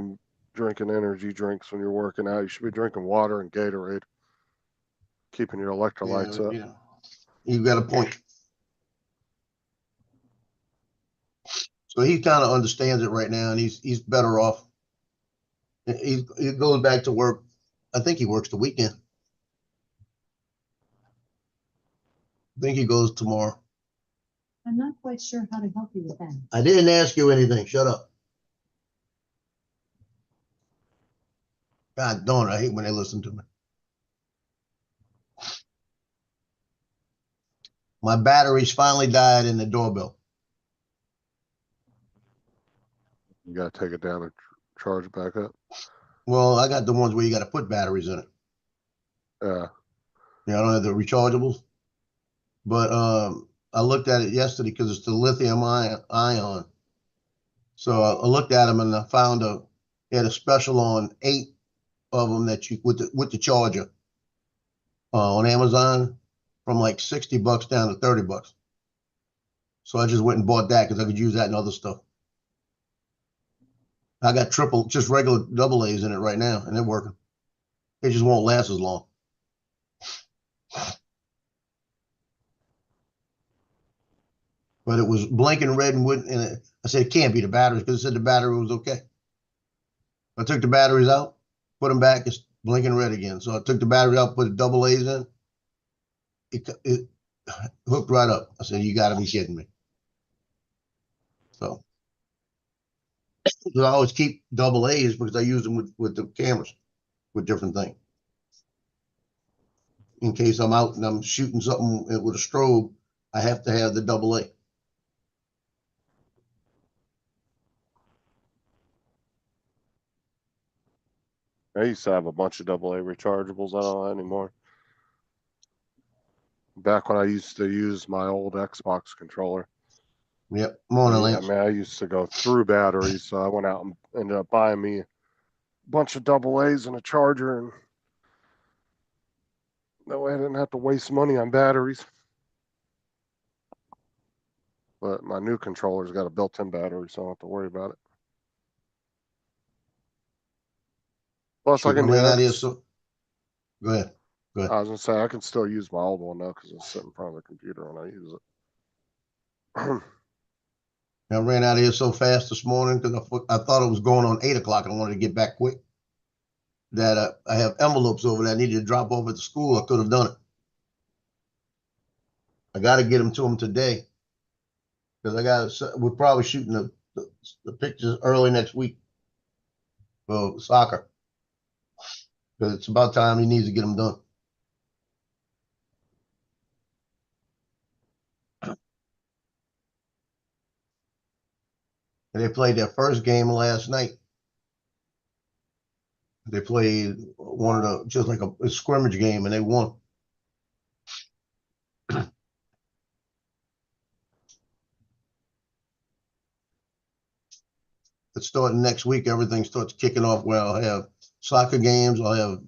Speaker 3: drinking energy drinks when you're working out. You should be drinking water and Gatorade, keeping your electrolytes up.
Speaker 2: Yeah, you've got a point. So he kind of understands it right now, and he's better off. He goes back to work. I think he works the weekend. I think he goes tomorrow.
Speaker 4: I'm not quite sure how to help you with that.
Speaker 2: I didn't ask you anything. Shut up. God darn, I hate when they listen to me. My batteries finally died in the doorbell.
Speaker 3: You got to take it down and charge it back up.
Speaker 2: Well, I got the ones where you got to put batteries in it.
Speaker 3: Yeah.
Speaker 2: Yeah, I don't have the rechargeables. But I looked at it yesterday because it's the lithium ion. So I looked at them and I found they had a special on 8 of them that you with the charger on Amazon from like $60 down to $30. So I just went and bought that because I could use that in other stuff. I got just regular double A's in it right now, and they're working. It just won't last as long. But it was blinking red and wouldn't. And I said it can't be the batteries because it said the battery was okay. I took the batteries out, put them back. It's blinking red again. So I took the battery out, put the double A's in. It hooked right up. I said, "You got to be kidding me!" So I always keep double A's because I use them with the cameras with different things. In case I'm out and I'm shooting something with a strobe, I have to have the double A.
Speaker 3: I used to have a bunch of AA rechargeables. I don't have anymore. Back when I used to use my old Xbox controller.
Speaker 2: Yep. Morning,
Speaker 3: I
Speaker 2: Lance.
Speaker 3: mean, I used to go through batteries, so I went out and ended up buying me a bunch of AA's and a charger, and that way I didn't have to waste money on batteries. But my new controller's got a built-in battery, so I don't have to worry about it. Plus,
Speaker 2: Shoot, I ran out of here. So go ahead. Go ahead.
Speaker 3: I was gonna say I can still use my old one though because it's sitting in front of the computer when I use it.
Speaker 2: I ran out of here so fast this morning because I thought it was going on 8 o'clock and I wanted to get back quick. That I have envelopes over that I needed to drop off at the school. I could have done it. I got to get them to them today because we're probably shooting the pictures early next week for soccer because it's about time he needs to get them done. And they played their first game last night. They played one of just like a scrimmage game, and they won. It's starting next week. Everything starts kicking off where I'll have soccer games. I'll have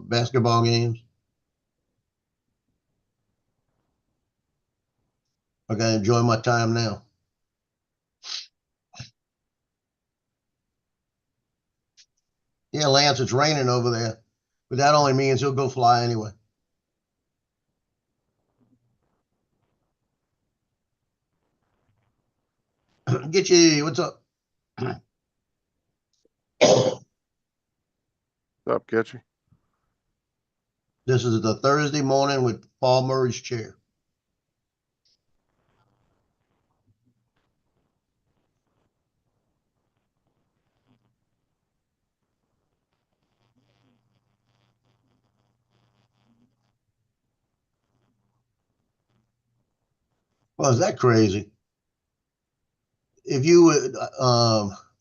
Speaker 2: basketball games. I got to enjoy my time now. Yeah, Lance, it's raining over there, but that only means he'll go fly anyway. Get you. What's up?
Speaker 3: What's up, Getchy?
Speaker 2: This is the Thursday morning with Paul Murray's chair. Well, is that crazy? If you were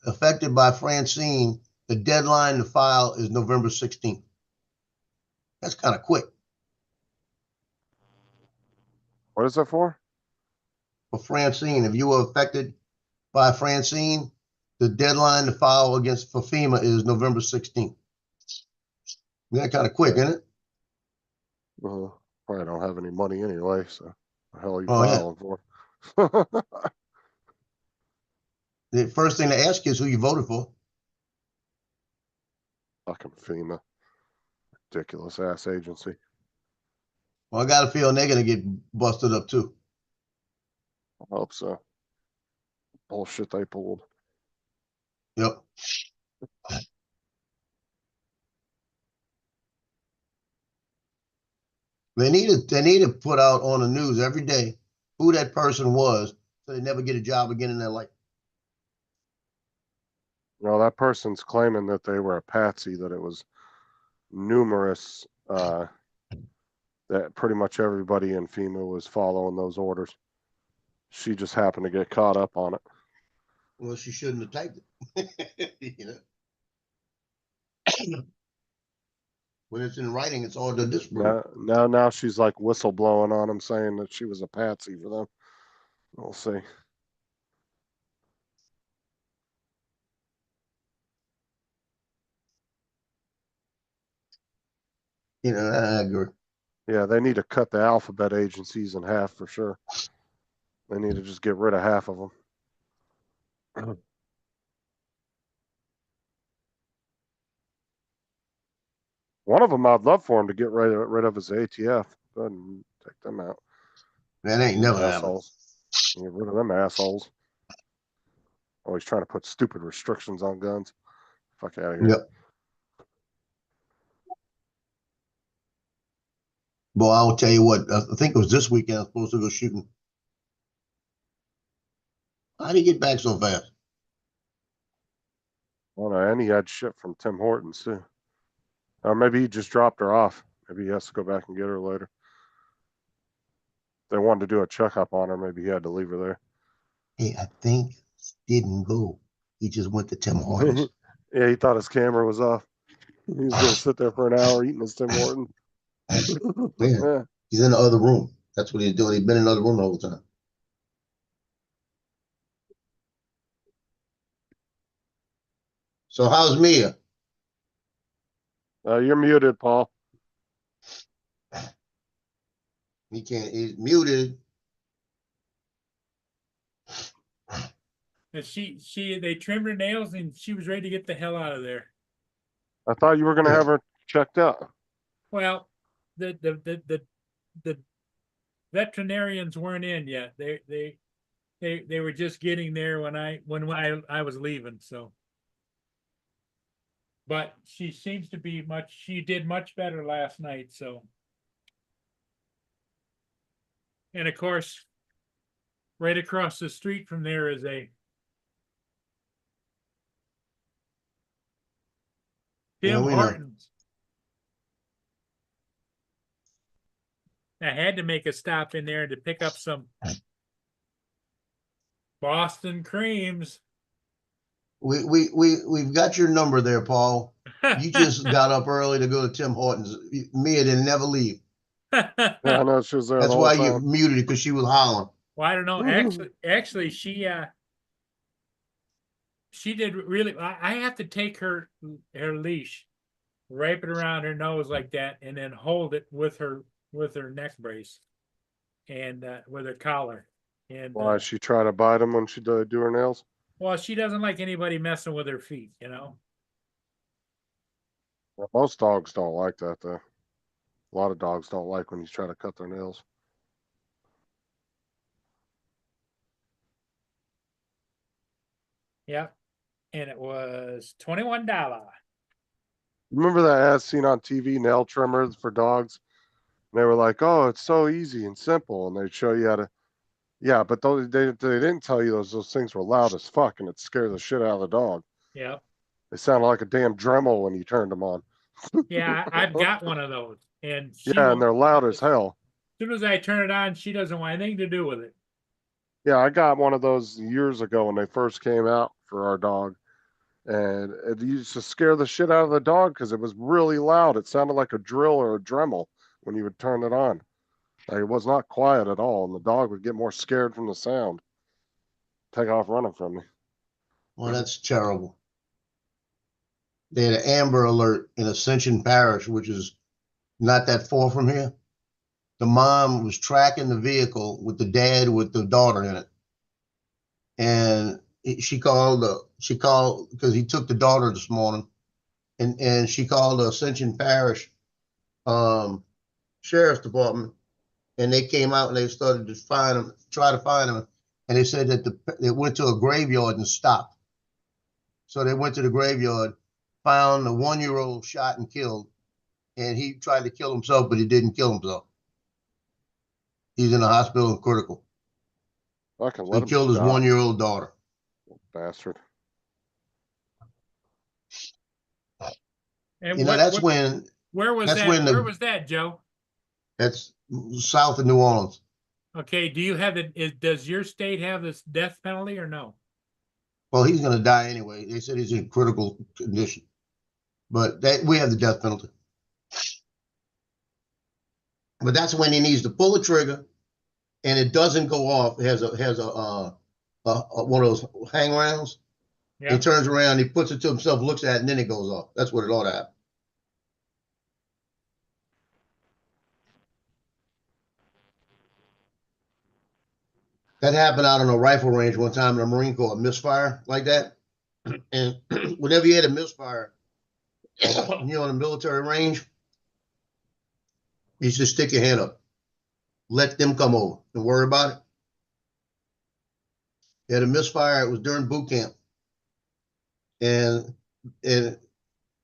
Speaker 2: affected by Francine, the deadline to file is November 16th. That's kind of quick.
Speaker 3: What is that for?
Speaker 2: For Francine, if you were affected by Francine, the deadline to file for FEMA is November 16th. That kind of quick, isn't it?
Speaker 3: Probably don't have any money anyway, so the hell are you
Speaker 2: Oh, yeah.
Speaker 3: filing for?
Speaker 2: The first thing to ask is who you voted for.
Speaker 3: Fucking FEMA. Ridiculous ass agency.
Speaker 2: Well, I got a feeling they're going to get busted up too.
Speaker 3: I hope so. Bullshit they pulled.
Speaker 2: Yep. They need to put out on the news every day who that person was so they never get a job again in their life.
Speaker 3: Well, that person's claiming that they were a patsy, that it was numerous, that pretty much everybody in FEMA was following those orders. She just happened to get caught up on it.
Speaker 2: Well, she shouldn't have typed it. You know? When it's in writing, it's all to disprove.
Speaker 3: Now she's like whistleblowing on him, saying that she was a patsy for them. We'll see.
Speaker 2: You know, I agree.
Speaker 3: Yeah, they need to cut the alphabet agencies in half for sure. They need to just get rid of half of them. One of them, I'd love for him to get rid of his ATF. Go ahead and take them out.
Speaker 2: That ain't never happened.
Speaker 3: Assholes. Get rid of them assholes. Always trying to put stupid restrictions on guns. Fuck out of here.
Speaker 2: Yep. Boy, I'll tell you what, I think it was this weekend I was supposed to go shooting. How did he get back so fast?
Speaker 3: Well, no, and he had shit from Tim Hortons too. Or maybe he just dropped her off. Maybe he has to go back and get her later. They wanted to do a checkup on her. Maybe he had to leave her there.
Speaker 2: Hey, I think he didn't go. He just went to Tim Hortons.
Speaker 3: Yeah, he thought his camera was off. He was gonna sit there for an hour eating his Tim Hortons. Yeah.
Speaker 2: He's in the other room. That's what he's doing. He's been in the other room the whole time. So how's Mia?
Speaker 3: You're muted, Paul.
Speaker 2: He can't, he's muted.
Speaker 1: And they trimmed her nails and she was ready to get the hell out of there.
Speaker 3: I thought you were gonna have her checked out.
Speaker 1: Well, the veterinarians weren't in yet. They were just getting there when I was leaving, so. But she seems to be she did much better last night, so. And of course, right across the street from there is a Tim Hortons. I had to make a stop in there to pick up some Boston creams.
Speaker 2: We've got your number there, Paul. You just got up early to go to Tim Hortons. Mia didn't never leave.
Speaker 3: Yeah, I know she was there.
Speaker 2: That's
Speaker 3: the
Speaker 2: why
Speaker 3: whole
Speaker 2: you
Speaker 3: time.
Speaker 2: muted it, because she was hollering.
Speaker 1: Well, I don't know. Actually, she did really. I have to take her leash, wrap it around her nose like that, and then hold it with her neck brace, and with her collar. And
Speaker 3: Why she try to bite him when she do her nails?
Speaker 1: well, she doesn't like anybody messing with her feet, you know.
Speaker 3: Well, most dogs don't like that though. A lot of dogs don't like when you try to cut their nails.
Speaker 1: Yep. And it was $21.
Speaker 3: Remember that ad seen on TV, nail trimmers for dogs? And they were like, "Oh, it's so easy and simple," and they'd show you how to. Yeah, but they didn't tell you those things were loud as fuck, and it scared the shit out of the dog.
Speaker 1: Yeah.
Speaker 3: They sounded like a damn Dremel when you turned them on.
Speaker 1: Yeah, I've got one of those, and
Speaker 3: Yeah, and they're loud as hell.
Speaker 1: As soon as I turn it on, she doesn't want anything to do with it.
Speaker 3: Yeah, I got one of those years ago when they first came out for our dog. And it used to scare the shit out of the dog because it was really loud. It sounded like a drill or a Dremel when you would turn it on. Like, it was not quiet at all, and the dog would get more scared from the sound. Take off running from me.
Speaker 2: Well, that's terrible. They had an Amber Alert in Ascension Parish, which is not that far from here. The mom was tracking the vehicle with the dad with the daughter in it. And she called because he took the daughter this morning, and she called the Ascension Parish Sheriff's Department, and they came out and they started to try to find him, and they said that they went to a graveyard and stopped. So they went to the graveyard, found the 1-year-old shot and killed, and he tried to kill himself, but he didn't kill himself. He's in the hospital and critical.
Speaker 3: He
Speaker 2: killed his 1-year-old daughter.
Speaker 3: Bastard.
Speaker 1: And
Speaker 2: you know,
Speaker 1: where was that, Joe?
Speaker 2: That's south of New Orleans.
Speaker 1: Okay, do you have does your state have this death penalty or no?
Speaker 2: Well, he's going to die anyway. They said he's in critical condition, but we have the death penalty. But that's when he needs to pull the trigger and it doesn't go off. It has one of those hang rounds.
Speaker 1: Yeah,
Speaker 2: He turns around, he puts it to himself, looks at it, and then it goes off. That's what it ought to happen. That happened out on a rifle range one time in the Marine Corps, a misfire like that. And whenever you had a misfire, on the military range, you just stick your hand up. Let them come over. Don't worry about it. He had a misfire. It was during boot camp. And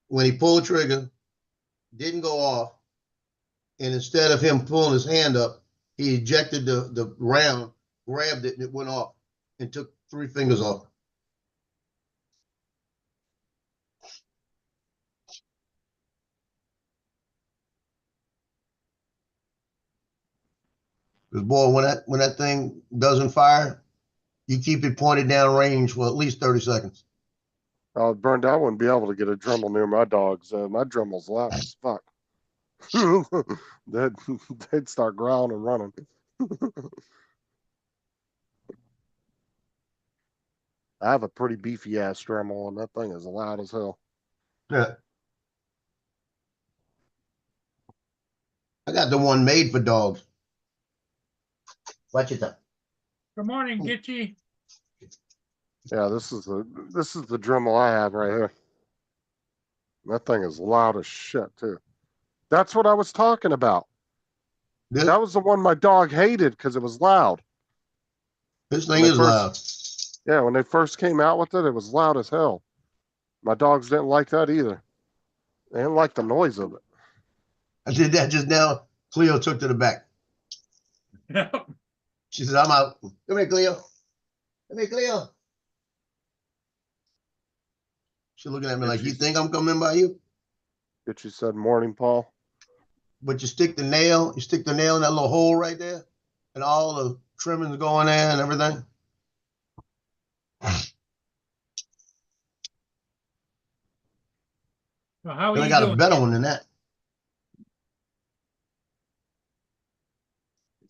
Speaker 2: when he pulled the trigger, didn't go off. And instead of him pulling his hand up, he ejected the round, grabbed it, and it went off and took 3 fingers off. Because boy, when that thing doesn't fire, you keep it pointed down range for at least 30 seconds.
Speaker 3: Burned, I wouldn't be able to get a Dremel near my dogs. My Dremel's loud as fuck. They'd start growling and running. I have a pretty beefy ass Dremel, and that thing is loud as hell.
Speaker 2: Yeah. I got the one made for dogs. Watch it up.
Speaker 1: good morning, Gitchy.
Speaker 3: Yeah, this is the Dremel I have right here. That thing is loud as shit too. That's what I was talking about.
Speaker 2: This,
Speaker 3: That was the one my dog hated because it was loud.
Speaker 2: this thing
Speaker 3: When
Speaker 2: is
Speaker 3: they
Speaker 2: loud.
Speaker 3: Yeah, when they first came out with it, it was loud as hell. My dogs didn't like that either. They didn't like the noise of it.
Speaker 2: I did that just now. Cleo took to the back. She said, I'm out. Come here, Cleo. Come here, Cleo. She's looking at me like, you think I'm coming by you?
Speaker 3: But you said morning, Paul.
Speaker 2: But you stick the nail in that little hole right there, and all the trimmings go in there and everything.
Speaker 1: So how are
Speaker 2: Then I
Speaker 1: you
Speaker 2: got a
Speaker 1: doing?
Speaker 2: better one than that.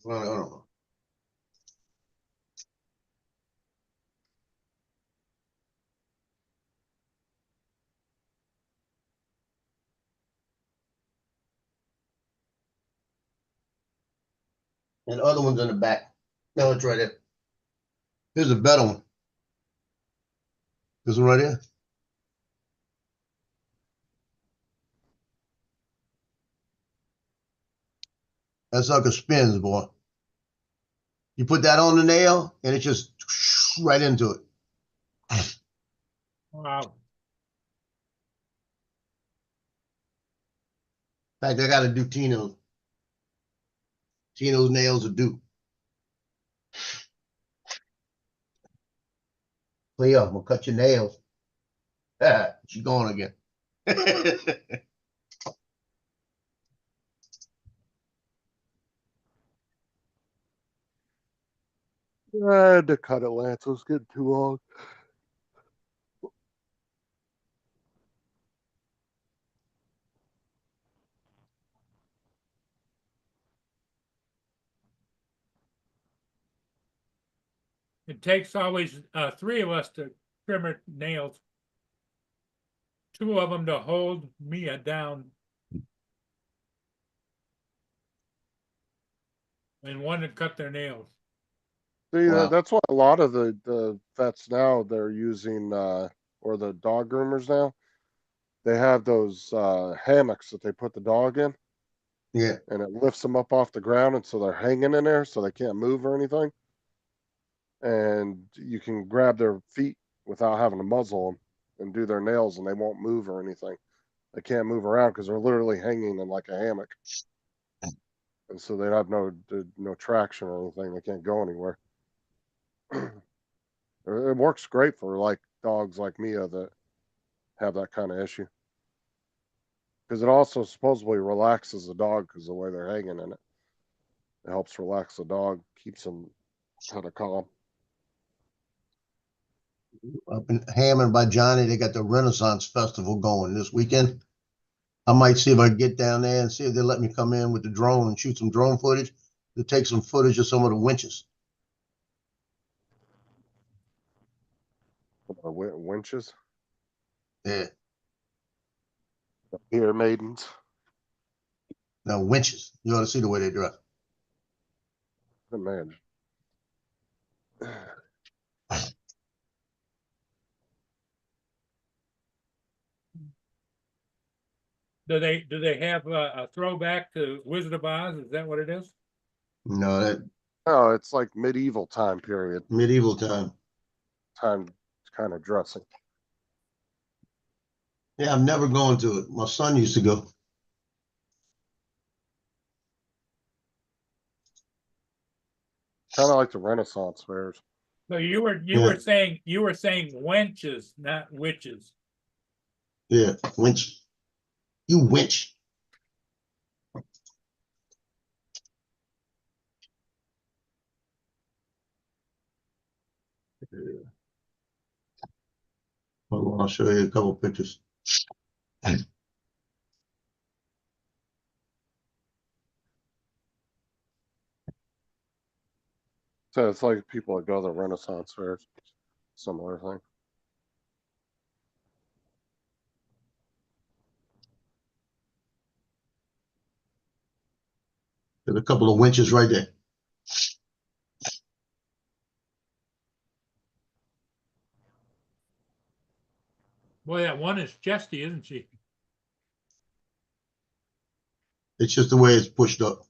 Speaker 2: I don't know. And the other one's in the back. No, it's right there. Here's a better one. This one right here. That sucker spins, boy. You put that on the nail, and it just right into it.
Speaker 1: Wow.
Speaker 2: In fact, I got to do Tino's. Tino's nails are due. Cleo, I'm gonna cut your nails. She's gone again.
Speaker 3: I had to cut it, Lance. It was getting too long.
Speaker 1: It takes always 3 of us to trim her nails. 2 of them to hold Mia down. And 1 to cut their nails.
Speaker 3: See,
Speaker 2: Wow.
Speaker 3: that's why a lot of the vets now, they're using, or the dog groomers now, they have those hammocks that they put the dog in,
Speaker 2: Yeah.
Speaker 3: and it lifts them up off the ground, and so they're hanging in there so they can't move or anything. And you can grab their feet without having to muzzle them and do their nails, and they won't move or anything. They can't move around because they're literally hanging in like a hammock. And so they have no traction or anything. They can't go anywhere. It works great for like dogs like Mia that have that kind of issue. Because it also supposedly relaxes the dog because the way they're hanging in it. It helps relax the dog, keeps them kind of calm.
Speaker 2: Up in Hammond by Johnny, they got the Renaissance Festival going this weekend. I might see if I can get down there and see if they let me come in with the drone and shoot some drone footage to take some footage of some of the winches.
Speaker 3: Winches,
Speaker 2: Yeah,
Speaker 3: the pier maidens.
Speaker 2: no winches. You ought to see the way they dress.
Speaker 3: Imagine.
Speaker 1: Do they have a throwback to Wizard of Oz? Is that what it is?
Speaker 2: No, that
Speaker 3: Oh, it's like medieval time period,
Speaker 2: medieval time.
Speaker 3: time kind of dressing.
Speaker 2: Yeah, I've never gone to it. My son used to go.
Speaker 3: Kind of like the Renaissance fairs.
Speaker 1: No, you were
Speaker 2: Yeah.
Speaker 1: saying wenches, not witches.
Speaker 2: Yeah, winch. You winch. Hold on, I'll show you a couple pictures.
Speaker 3: So it's like people that go to the Renaissance fairs, similar thing.
Speaker 2: There's a couple of winches right there.
Speaker 1: Boy, that one is chesty, isn't she?
Speaker 2: It's just the way it's pushed up.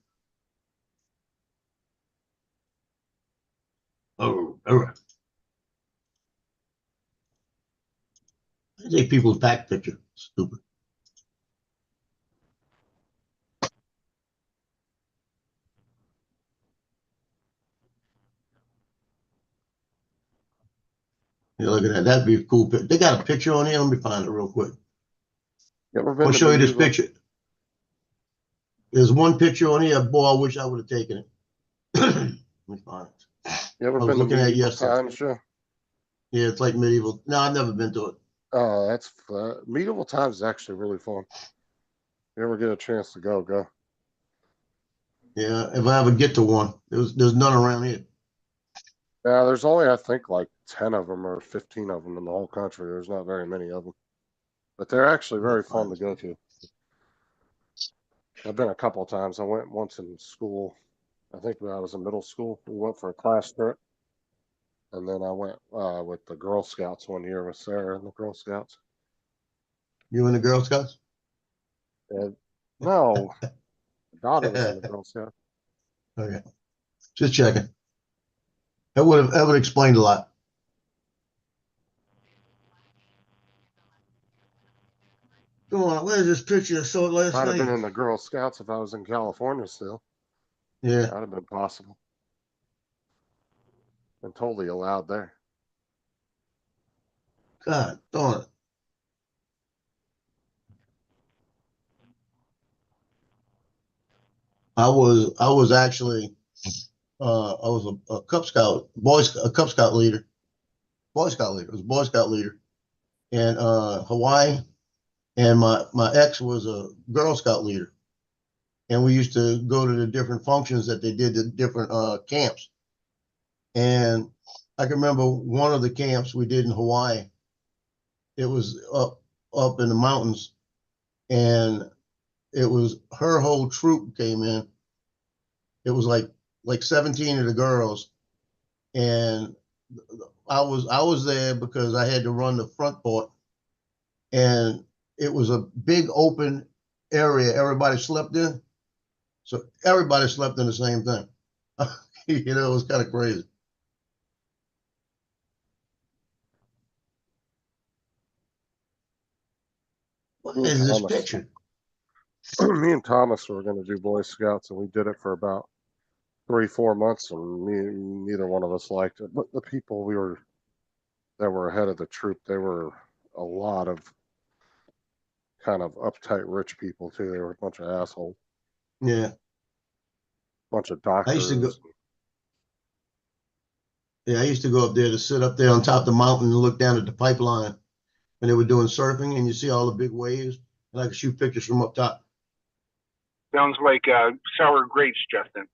Speaker 2: Oh, all right. I take people's back picture. Stupid. Yeah, look at that. That'd be a cool picture. They got a picture on here. Let me find it real quick.
Speaker 3: You ever been
Speaker 2: I'll
Speaker 3: to
Speaker 2: show you this
Speaker 3: medieval?
Speaker 2: picture. There's one picture on here. Boy, I wish I would have taken it. Let me find it.
Speaker 3: You ever
Speaker 2: I was
Speaker 3: been to
Speaker 2: looking at it
Speaker 3: medieval
Speaker 2: yesterday.
Speaker 3: times? Yeah.
Speaker 2: Yeah, it's like medieval. No, I've never been to it.
Speaker 3: Oh, that's fun. Medieval times is actually really fun. You ever get a chance to go, go.
Speaker 2: Yeah, if I ever get to one, there's none around here.
Speaker 3: Yeah, there's only I think like 10 of them or 15 of them in the whole country. There's not very many of them, but they're actually very fun to go to. I've been a couple of times. I went once in school. I think when I was in middle school, we went for a class trip, and then I went with the Girl Scouts one year with Sarah and the Girl Scouts.
Speaker 2: You in the Girl Scouts?
Speaker 3: And no, my daughter was in the Girl Scouts.
Speaker 2: Okay, just checking. That would explain a lot. Come on, where's this picture I saw it last
Speaker 3: Might have been
Speaker 2: night?
Speaker 3: in the Girl Scouts if I was in California still.
Speaker 2: Yeah,
Speaker 3: That'd have been possible. And totally allowed there.
Speaker 2: God darn it. I was actually I was a Cub Scout, a Cub Scout leader. Boy Scout leader. I was a Boy Scout leader in Hawaii, and my ex was a Girl Scout leader. And we used to go to the different functions that they did at different camps. And I can remember one of the camps we did in Hawaii. It was up in the mountains, and it was her whole troop came in. It was like 17 of the girls, and I was there because I had to run the front port, and it was a big open area everybody slept in. So everybody slept in the same thing. You know, it was kind of crazy. What is this
Speaker 3: Thomas.
Speaker 2: picture?
Speaker 3: Me and Thomas were going to do Boy Scouts, and we did it for about 3-4 months, and neither one of us liked it. But the people that were ahead of the troop, they were a lot of kind of uptight rich people too. They were a bunch of assholes,
Speaker 2: Yeah,
Speaker 3: bunch of
Speaker 2: I used to go.
Speaker 3: doctors.
Speaker 2: Yeah, I used to go up there to sit up there on top of the mountain and look down at the pipeline when they were doing surfing, and you see all the big waves. and I can shoot pictures from up top.
Speaker 5: Sounds like sour grapes, Justin.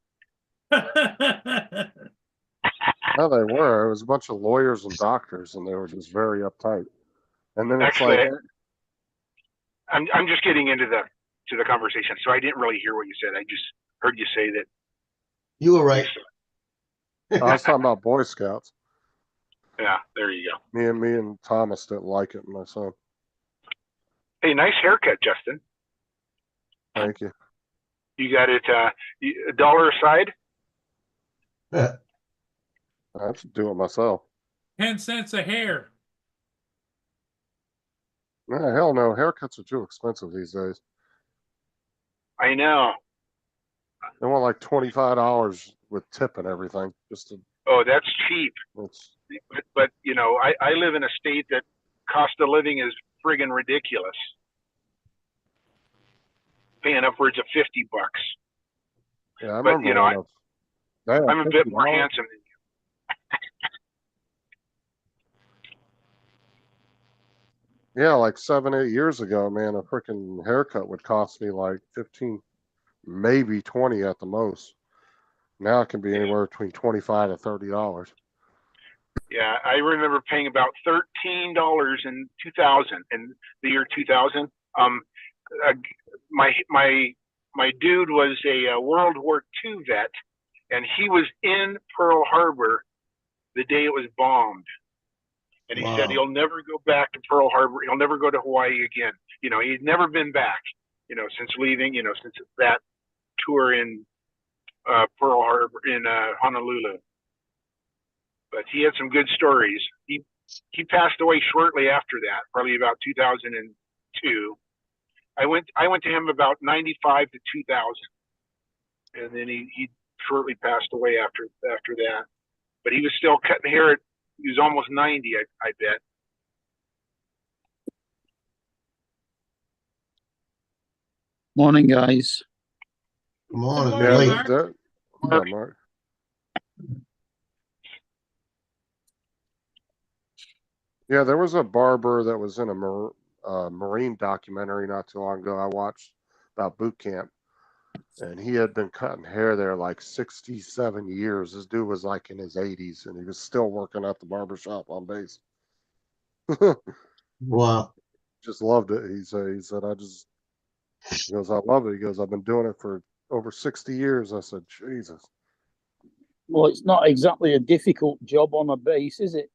Speaker 3: No, they were. It was a bunch of lawyers and doctors, and they were just very uptight. And then it's
Speaker 5: Actually,
Speaker 3: like,
Speaker 5: I'm just getting into the conversation, so I didn't really hear what you said. I just heard you say that.
Speaker 2: You were right.
Speaker 3: I was talking about Boy Scouts.
Speaker 5: Yeah, there you go.
Speaker 3: Me and Thomas didn't like it, and my son.
Speaker 5: Hey, nice haircut, Justin.
Speaker 3: Thank you.
Speaker 5: You got it $1 a side?
Speaker 3: I have to do it myself.
Speaker 1: 10 cents a hair.
Speaker 3: Nah, hell no. Haircuts are too expensive these days.
Speaker 5: I know.
Speaker 3: They want like $25 with tip and everything. Just to,
Speaker 5: Oh, that's cheap.
Speaker 3: it's,
Speaker 5: But you know, I live in a state that cost of living is friggin' ridiculous. Paying upwards of $50.
Speaker 3: yeah, I
Speaker 5: But,
Speaker 3: remember
Speaker 5: you know,
Speaker 3: when I-
Speaker 5: I'm a bit more
Speaker 3: $50.
Speaker 5: handsome than you.
Speaker 3: Yeah, like 7, 8 years ago, man, a freaking haircut would cost me like 15, maybe 20 at the most. Now it can be anywhere between $25 to $30.
Speaker 5: Yeah, I remember paying about $13 in 2000, in the year 2000. My dude was a World War II vet, and he was in Pearl Harbor the day it was bombed. And he said
Speaker 2: Wow.
Speaker 5: he'll never go back to Pearl Harbor. He'll never go to Hawaii again. You know, he'd never been back. You know, since leaving. You know, since that tour in Pearl Harbor in Honolulu. But he had some good stories. He passed away shortly after that, probably about 2002. I went to him about 95 to 2000, and then he shortly passed away after that. But he was still cutting hair. He was almost 90, I bet.
Speaker 6: Morning, guys.
Speaker 2: Come on,
Speaker 1: Good
Speaker 2: it's
Speaker 1: morning,
Speaker 2: late.
Speaker 1: Mark.
Speaker 3: Yeah, Mark. Yeah, there was a barber that was in a Marine documentary not too long ago I watched about boot camp. And he had been cutting hair there like 67 years. This dude was like in his 80s, and he was still working at the barber shop on base.
Speaker 2: Wow.
Speaker 3: Just loved it. He said, he goes, I love it. He goes, I've been doing it for over 60 years. I said, Jesus.
Speaker 6: Well, it's not exactly a difficult job on a base, is it?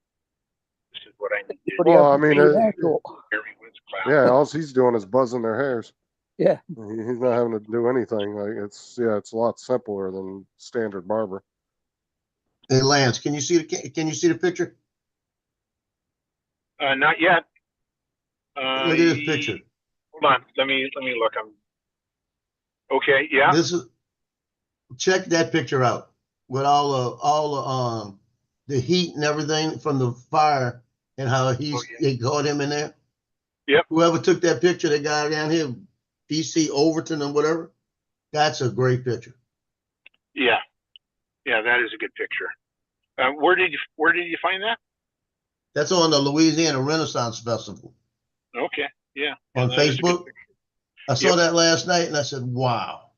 Speaker 5: This is what I needed.
Speaker 6: But he
Speaker 3: Well,
Speaker 6: has
Speaker 3: I mean,
Speaker 6: to be haircut.
Speaker 5: Everyone's class.
Speaker 3: Yeah, all he's doing is buzzing their hairs.
Speaker 6: Yeah.
Speaker 3: He's not having to do anything. Like it's a lot simpler than standard barber.
Speaker 2: Hey, Lance, can you see the picture?
Speaker 5: Not yet.
Speaker 2: Look at this picture.
Speaker 5: Hold on. Let me look. Okay. Yeah.
Speaker 2: Check that picture out with all the heat and everything from the fire and how they caught him in there.
Speaker 5: Yep.
Speaker 2: Whoever took that picture, the guy down here, DC Overton or whatever, that's a great picture.
Speaker 5: Yeah. Yeah, that is a good picture. Where did you find that?
Speaker 2: That's on the Louisiana Renaissance Festival
Speaker 5: Okay. Yeah.
Speaker 2: on
Speaker 5: That is a good
Speaker 2: Facebook.
Speaker 5: picture.
Speaker 2: I saw that last night and I said, wow.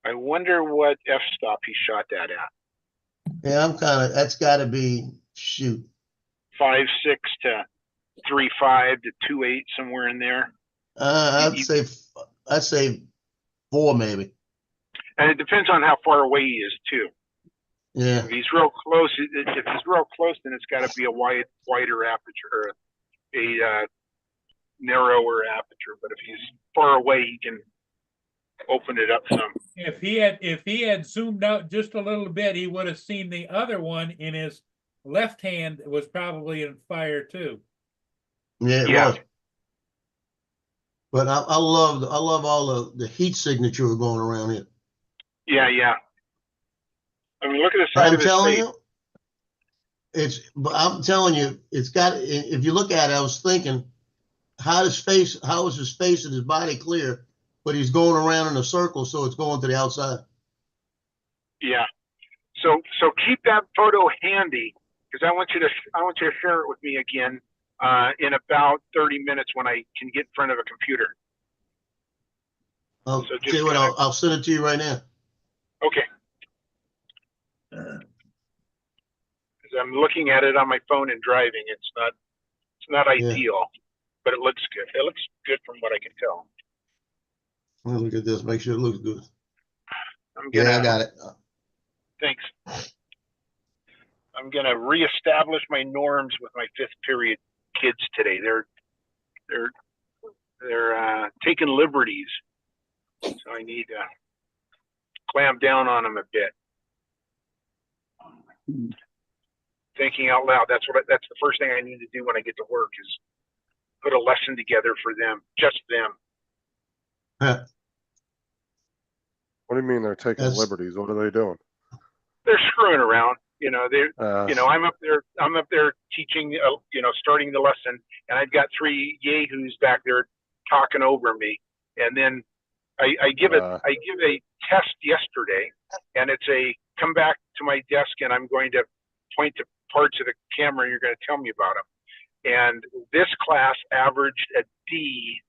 Speaker 5: I wonder what f-stop he shot that at.
Speaker 2: Yeah, that's got to be, shoot.
Speaker 5: 5.6 to 3.5 to 2.8, somewhere in there.
Speaker 2: I'd say 4 maybe.
Speaker 5: And it depends on how far away he is too.
Speaker 2: Yeah.
Speaker 5: If he's real close, if he's real close, then it's got to be a wider aperture, or a narrower aperture. But if he's far away, he can open it up some.
Speaker 1: If he had zoomed out just a little bit, he would have seen the other one in his left hand was probably in fire too.
Speaker 2: Yeah, it
Speaker 5: Yeah.
Speaker 2: was. But I love all the heat signature going around here.
Speaker 5: Yeah, yeah. I mean, look at the side
Speaker 2: I'm
Speaker 5: of his
Speaker 2: telling
Speaker 5: face.
Speaker 2: you, I'm telling you, it's got. If you look at it, I was thinking, how is his face and his body clear, but he's going around in a circle, so it's going to the outside.
Speaker 5: Yeah. So keep that photo handy, because I want you to share it with me again in about 30 minutes when I can get in front of a computer.
Speaker 2: I'll
Speaker 5: So just
Speaker 2: tell you what,
Speaker 5: kinda-
Speaker 2: I'll send it to you right now.
Speaker 5: Okay. 'Cause I'm looking at it on my phone and driving. It's not
Speaker 2: Yeah.
Speaker 5: ideal, but it looks good. It looks good from what I can tell.
Speaker 2: Let me look at this, make sure it looks good.
Speaker 5: I'm
Speaker 2: Yeah,
Speaker 5: gonna,
Speaker 2: I got it.
Speaker 5: thanks. I'm gonna reestablish my norms with my 5th period kids today. They're taking liberties, so I need to clamp down on them a bit.
Speaker 6: Hmm.
Speaker 5: Thinking out loud. That's the first thing I need to do when I get to work is put a lesson together for them, just them.
Speaker 3: What do you mean they're taking
Speaker 2: That's-
Speaker 3: liberties? What are they doing?
Speaker 5: They're screwing around. You know, I'm up there teaching, starting the lesson, and I've got 3 yahoos back there talking over me. And then I give a test yesterday, and it's come back to my desk, and I'm going to point to parts of the camera, and you're going to tell me about them. And this class averaged a D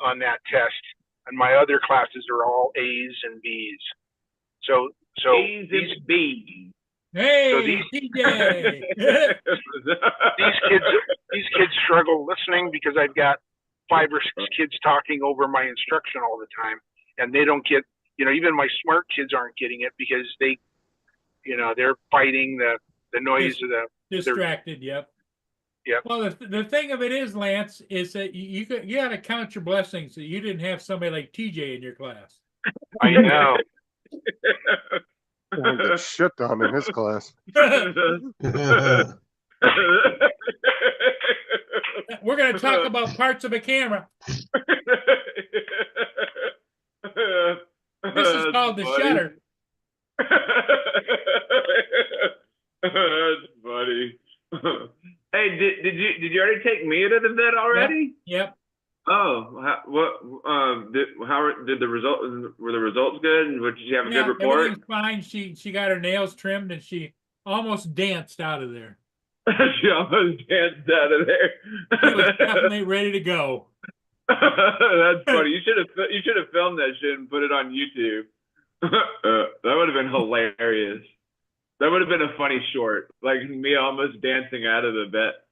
Speaker 5: on that test, and my other classes are all A's and B's. So
Speaker 7: A's
Speaker 5: these
Speaker 7: and B's.
Speaker 1: Hey,
Speaker 5: So these-
Speaker 1: TJ.
Speaker 5: these kids struggle listening because I've got 5 or 6 kids talking over my instruction all the time, and they don't get, even my smart kids aren't getting it because they're fighting the noise of the.
Speaker 1: Distracted, yep.
Speaker 5: Yep.
Speaker 1: Well, the thing of it is, Lance, is that you got to count your blessings that you didn't have somebody like TJ in your class.
Speaker 5: I know.
Speaker 3: He won't get shit done in his class.
Speaker 1: We're going to talk about parts of a camera. This is called the shutter.
Speaker 7: That's funny. Hey, did you already take Mia to the vet already?
Speaker 1: Yep.
Speaker 7: Oh, did the were the results good? And did she have a good report?
Speaker 1: Everything's fine. She got her nails trimmed and she almost danced out of there.
Speaker 7: She almost danced out of there.
Speaker 1: She was definitely ready to go.
Speaker 7: That's funny. You should have filmed that shit and put it on YouTube. That would have been hilarious. That would have been a funny short, like me almost dancing out of the vet.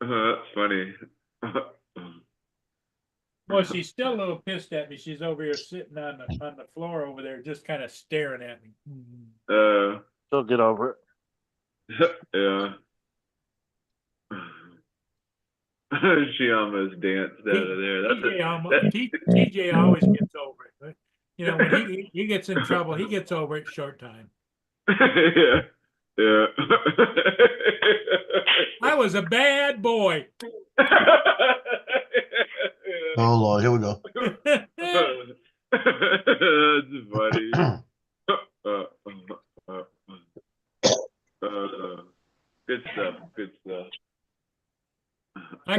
Speaker 7: That's funny.
Speaker 1: Well, she's still a little pissed at me. She's over here sitting on the floor over there, just kind of staring at me.
Speaker 3: She'll get over it.
Speaker 7: Yeah. She almost danced out of there.
Speaker 1: TJ always gets over it. But, when he gets in trouble, he gets over it short time.
Speaker 7: Yeah. Yeah.
Speaker 1: I was a bad boy.
Speaker 2: Oh Lord, here we go.
Speaker 7: That's funny. Good stuff. Good stuff.
Speaker 1: I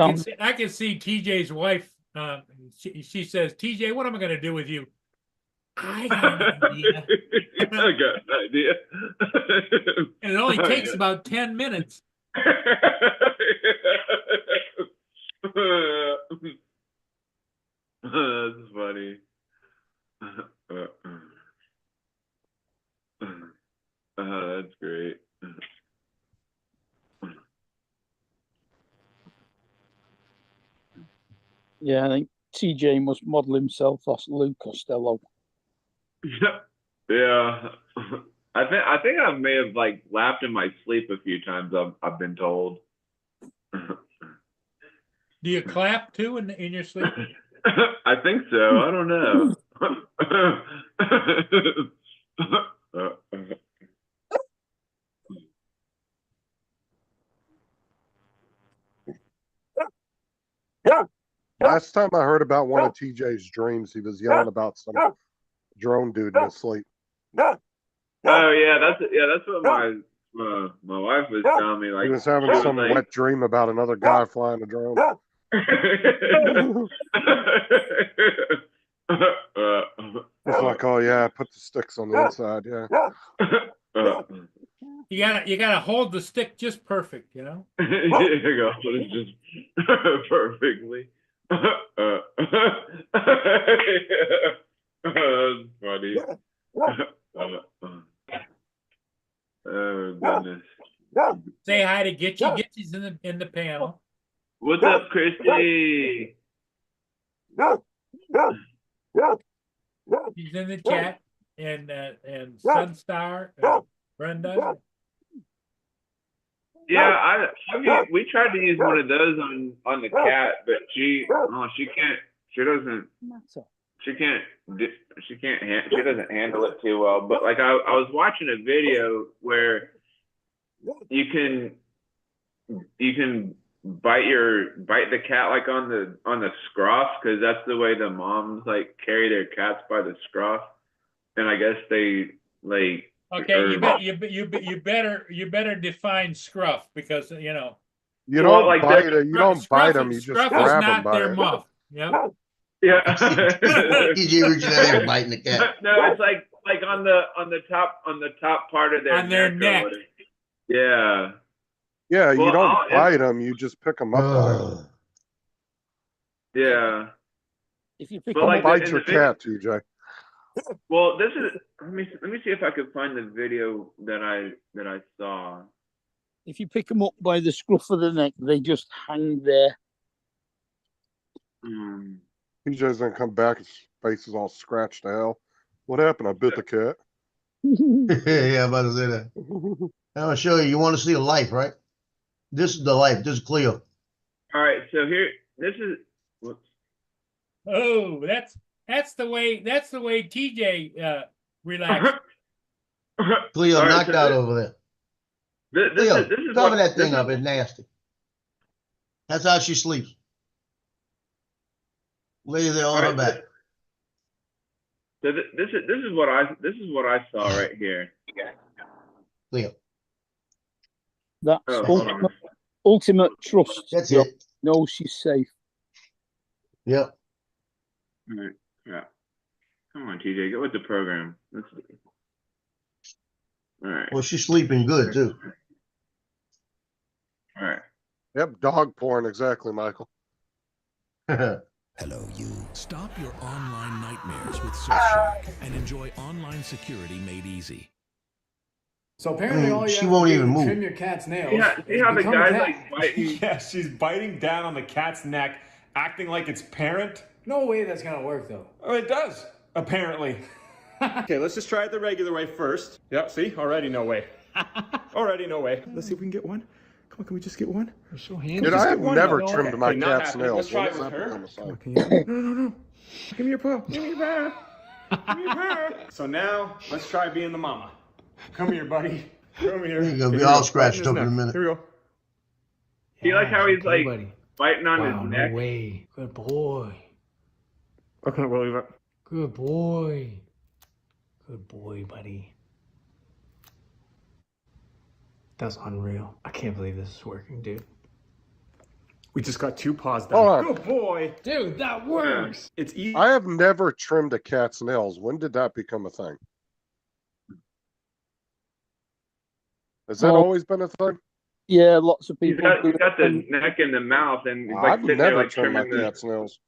Speaker 1: can see TJ's wife. She says, "TJ, what am I going to do with you?" I got an idea.
Speaker 7: I got an idea.
Speaker 1: And it only takes about 10 minutes.
Speaker 7: That's funny. That's great.
Speaker 6: Yeah, I think TJ must model himself off Lou Costello.
Speaker 7: Yeah. I think I may have laughed in my sleep a few times. I've been told.
Speaker 1: Do you clap too in your sleep?
Speaker 7: I think so. I don't know.
Speaker 3: Last time I heard about one of TJ's dreams, he was yelling about some drone dude in his sleep.
Speaker 7: Oh yeah, that's what my wife was telling me.
Speaker 3: He was having some wet dream about another guy flying a drone. It's like, oh yeah, put the sticks on the inside, yeah.
Speaker 1: You gotta hold the stick just perfect,
Speaker 7: There you go. It's just perfectly. That's funny. Oh goodness.
Speaker 1: Say hi to Gitchy. Gitchy's in the panel.
Speaker 7: What's up, Christy?
Speaker 1: He's in the chat, and Sunstar, Brenda.
Speaker 7: Yeah, we tried to use one of those on the cat, but she doesn't handle it too well. But like I was watching a video where you can bite the cat like on the scruff, because that's the way the moms like carry their cats, by the scruff, and I guess they like.
Speaker 1: Okay, you better define scruff, because
Speaker 3: you
Speaker 7: Well,
Speaker 3: don't
Speaker 7: like
Speaker 3: bite
Speaker 7: the-
Speaker 3: it. You don't bite them. You just
Speaker 1: scruff is
Speaker 3: grab them
Speaker 1: not
Speaker 3: by
Speaker 1: their
Speaker 3: it.
Speaker 1: muff. Yep.
Speaker 7: Yeah.
Speaker 2: TJ reaching out here biting the cat.
Speaker 7: No, it's like on the top part of their
Speaker 1: On their
Speaker 7: or
Speaker 1: neck.
Speaker 7: whatever. Yeah.
Speaker 3: Yeah, you
Speaker 7: Well,
Speaker 3: don't bite them. You just pick them up by it.
Speaker 2: Ugh.
Speaker 7: Yeah.
Speaker 6: If you pick
Speaker 7: But
Speaker 6: them
Speaker 7: like
Speaker 6: up,
Speaker 3: Bite
Speaker 7: in
Speaker 3: your
Speaker 7: the video-
Speaker 3: cat, TJ.
Speaker 7: Well, this is. Let me see if I could find the video that I saw.
Speaker 6: if you pick them up by the scruff of the neck, they just hang there.
Speaker 3: TJ's gonna come back. His face is all scratched to hell. What happened? I bit the cat.
Speaker 2: Yeah, I'm about to say that. I'm gonna show you. You want to see the life, right? This is the life. This is Cleo.
Speaker 7: All right, so here, this is. Whoops.
Speaker 1: Oh, that's the way TJ relaxed.
Speaker 2: Cleo
Speaker 7: All right,
Speaker 2: knocked
Speaker 7: so
Speaker 2: out
Speaker 7: this-
Speaker 2: over there.
Speaker 7: This
Speaker 2: Cleo,
Speaker 7: is
Speaker 2: cover
Speaker 7: what-
Speaker 2: that
Speaker 7: this
Speaker 2: thing
Speaker 7: is-
Speaker 2: up. It's nasty. That's how she sleeps. Lay there on
Speaker 7: All
Speaker 2: her
Speaker 7: right,
Speaker 2: back.
Speaker 7: So this is what I saw right here.
Speaker 2: Cleo.
Speaker 6: That's
Speaker 7: Oh, hold on.
Speaker 6: ultimate trust.
Speaker 2: That's
Speaker 6: Yep.
Speaker 2: it.
Speaker 6: No, she's safe.
Speaker 2: Yep.
Speaker 7: All right, yeah. Come on, TJ, get with the program. Let's see. All right,
Speaker 2: Well, she's sleeping good too.
Speaker 7: all right.
Speaker 3: Yep, dog porn. Exactly, Michael.
Speaker 8: Hello, you. Stop your online nightmares with Surfshark and enjoy online security made easy.
Speaker 9: So apparently, all you
Speaker 2: she
Speaker 9: have
Speaker 2: won't
Speaker 9: to do
Speaker 2: even
Speaker 9: to
Speaker 2: move.
Speaker 9: trim your cat's nails.
Speaker 7: Yeah, see
Speaker 9: is
Speaker 7: how the
Speaker 9: become a
Speaker 7: guy's
Speaker 9: cat.
Speaker 7: like biting.
Speaker 10: Yeah, she's biting down on the cat's neck, acting like its parent.
Speaker 9: No way that's gonna work though.
Speaker 10: Oh, it does, apparently. Okay, let's just try it the regular way first. Yep, see? Already no way. Already no way. Let's see if we can get one. Come on, can we just get one?
Speaker 9: You're so handy.
Speaker 3: Dude, I have
Speaker 10: one
Speaker 3: never
Speaker 10: though.
Speaker 3: trimmed
Speaker 10: Okay,
Speaker 3: my
Speaker 10: not
Speaker 3: cat's
Speaker 10: happening. Let's
Speaker 3: nails.
Speaker 10: try
Speaker 3: When
Speaker 10: it
Speaker 3: does
Speaker 10: with
Speaker 3: that
Speaker 10: her.
Speaker 3: become a sign?
Speaker 9: Can you? No. Give me your paw. Give me your paw.
Speaker 10: Give me her. So now, let's try being the mama. Come here, buddy. Come here.
Speaker 2: You're gonna
Speaker 10: Here
Speaker 2: be
Speaker 10: we
Speaker 2: all
Speaker 10: go.
Speaker 2: scratched
Speaker 10: Right in
Speaker 2: up in a
Speaker 10: his neck.
Speaker 2: minute.
Speaker 10: Here we go.
Speaker 7: See, like how he's like
Speaker 9: buddy.
Speaker 7: biting on
Speaker 9: Wow,
Speaker 7: his
Speaker 9: no
Speaker 7: neck.
Speaker 9: way. Good boy.
Speaker 10: Okay, we'll leave it.
Speaker 9: Good boy. Good boy, buddy. That's unreal. I can't believe this is working, dude.
Speaker 10: We just got 2 paws
Speaker 3: Hold
Speaker 10: done.
Speaker 3: on.
Speaker 10: Good boy.
Speaker 9: Dude, that works.
Speaker 10: It's easy.
Speaker 3: I have never trimmed a cat's nails. When did that become a thing? Has that
Speaker 6: Well-
Speaker 3: always been a thing?
Speaker 6: Yeah, lots of
Speaker 7: He's
Speaker 6: people. do
Speaker 7: got
Speaker 6: it.
Speaker 7: the neck and the mouth, and he's like
Speaker 3: I've
Speaker 7: sitting there
Speaker 3: never
Speaker 7: like
Speaker 3: trimmed my
Speaker 7: trimming the.
Speaker 3: cat's nails.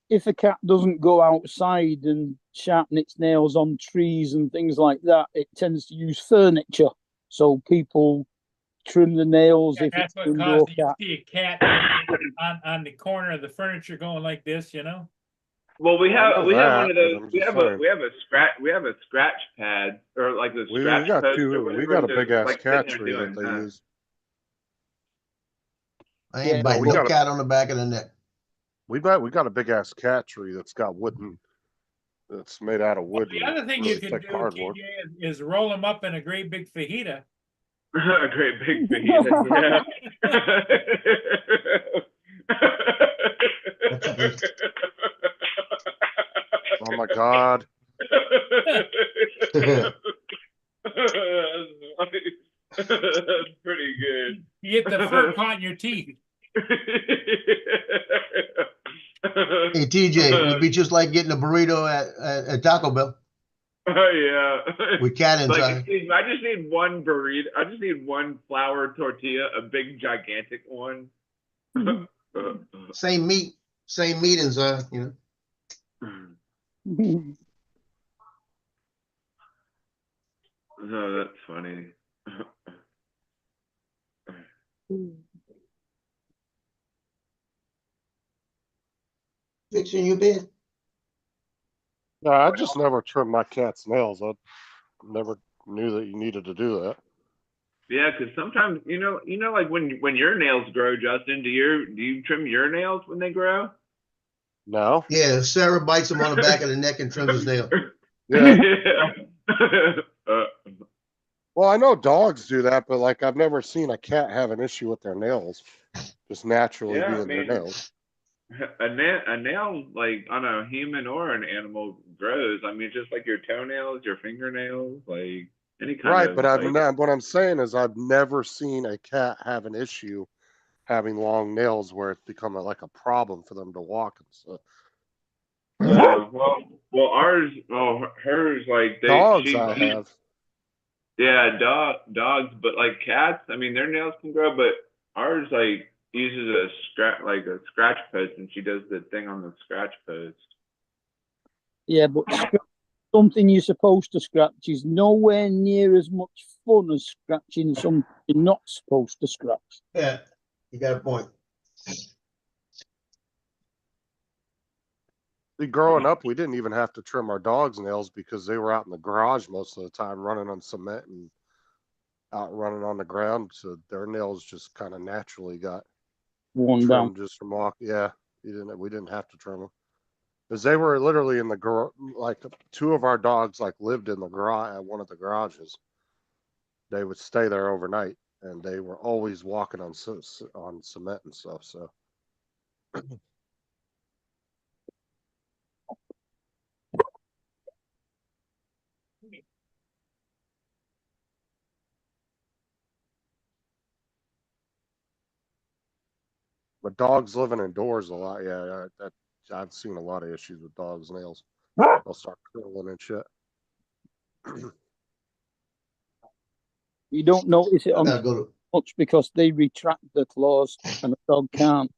Speaker 6: If a cat doesn't go outside and sharpen its nails on trees and things like that, it tends to use furniture. So people trim the nails if
Speaker 1: That's
Speaker 6: it's
Speaker 1: what
Speaker 6: an indoor
Speaker 1: caused you
Speaker 6: cat.
Speaker 1: to see a cat on the corner of the furniture going like this, you know?
Speaker 7: Well, we have
Speaker 3: know
Speaker 7: one
Speaker 3: that,
Speaker 7: of
Speaker 3: but
Speaker 7: those.
Speaker 3: I'm
Speaker 7: We
Speaker 3: just
Speaker 7: have
Speaker 3: saying.
Speaker 7: a scratch pad, or like the
Speaker 3: We
Speaker 7: scratch
Speaker 3: got
Speaker 7: post or
Speaker 3: two. We
Speaker 7: whatever,
Speaker 3: got a
Speaker 7: to,
Speaker 3: big ass
Speaker 7: like,
Speaker 3: cat
Speaker 7: sitting
Speaker 3: tree
Speaker 7: there
Speaker 3: that
Speaker 7: doing
Speaker 3: they
Speaker 7: that.
Speaker 3: use.
Speaker 2: I ain't
Speaker 6: Yeah,
Speaker 2: biting
Speaker 3: we
Speaker 2: no
Speaker 3: got a-
Speaker 2: cat on the back of the neck.
Speaker 3: We got a big ass cat tree that's got wooden. That's made out of wood.
Speaker 1: The
Speaker 3: and
Speaker 1: other thing
Speaker 3: really
Speaker 1: you can
Speaker 3: thick
Speaker 1: do,
Speaker 3: cardboard.
Speaker 1: TJ, is roll them up in a great big fajita.
Speaker 7: A great big fajita.
Speaker 3: Oh my god!
Speaker 7: That's pretty good.
Speaker 1: You get the fur caught in your teeth.
Speaker 2: Hey TJ, it'd be just like getting a burrito at Taco Bell.
Speaker 7: Oh yeah.
Speaker 2: with cat
Speaker 7: Like
Speaker 2: inside.
Speaker 7: I just need one burrito. I just need one flour tortilla, a big gigantic one.
Speaker 2: Same meat inside, you know.
Speaker 7: Oh, that's funny.
Speaker 2: Fixing your bed.
Speaker 3: No, I just never trimmed my cat's nails. I never knew that you needed to do that.
Speaker 7: Yeah, because sometimes like when your nails grow, Justin, do you trim your nails when they grow?
Speaker 3: No.
Speaker 2: Yeah, Sarah bites him on the back of the neck and trims his nail.
Speaker 3: Yeah.
Speaker 7: Uh,
Speaker 3: Well, I know dogs do that, but like I've never seen a cat have an issue with their nails, just naturally
Speaker 7: yeah, I
Speaker 3: being their
Speaker 7: mean,
Speaker 3: nails.
Speaker 7: a nail like on a human or an animal grows. I mean, just like your toenails, your fingernails, like any kind
Speaker 3: Right,
Speaker 7: of
Speaker 3: but I've
Speaker 7: like.
Speaker 3: not, what I'm saying is I've never seen a cat have an issue having long nails where it's become like a problem for them to walk and stuff.
Speaker 7: Well, ours, hers, like
Speaker 3: Dogs I have.
Speaker 7: yeah, dogs, but like cats, I mean, their nails can grow, but ours like uses a scratch post, and she does the thing on the scratch post.
Speaker 6: Yeah, but something you're supposed to scratch is nowhere near as much fun as scratching something you're not supposed to scratch.
Speaker 2: Yeah, you got a point.
Speaker 3: See, growing up, we didn't even have to trim our dogs' nails because they were out in the garage most of the time, running on cement and out running on the ground. So their nails just kind of naturally got
Speaker 6: Worn down.
Speaker 3: trimmed just from walk. Yeah, we didn't have to trim them because they were literally in the garage. Like two of our dogs like lived in the garage at one of the garages. They would stay there overnight, and they were always walking on cement and stuff. So. But dogs living indoors a lot, yeah, I've seen a lot of issues with dogs' nails. They'll start curling and shit.
Speaker 6: You don't notice it
Speaker 2: I
Speaker 6: on
Speaker 2: gotta go to.
Speaker 6: much because they retract the claws and the dog can't.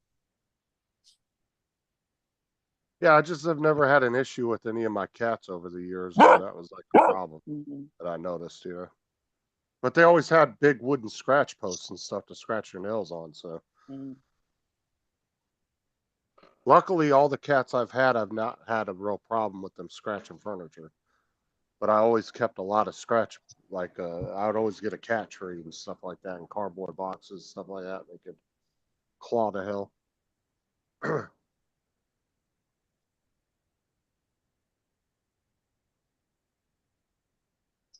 Speaker 3: Yeah, I just have never had an issue with any of my cats over the years where that was like a problem that I noticed, you know. But they always had big wooden scratch posts and stuff to scratch your nails on, so. Luckily, all the cats I've had, I've not had a real problem with them scratching furniture. But I always kept a lot of scratch, like I would always get a cat tree and stuff like that in cardboard boxes, stuff like that. They could claw to hell.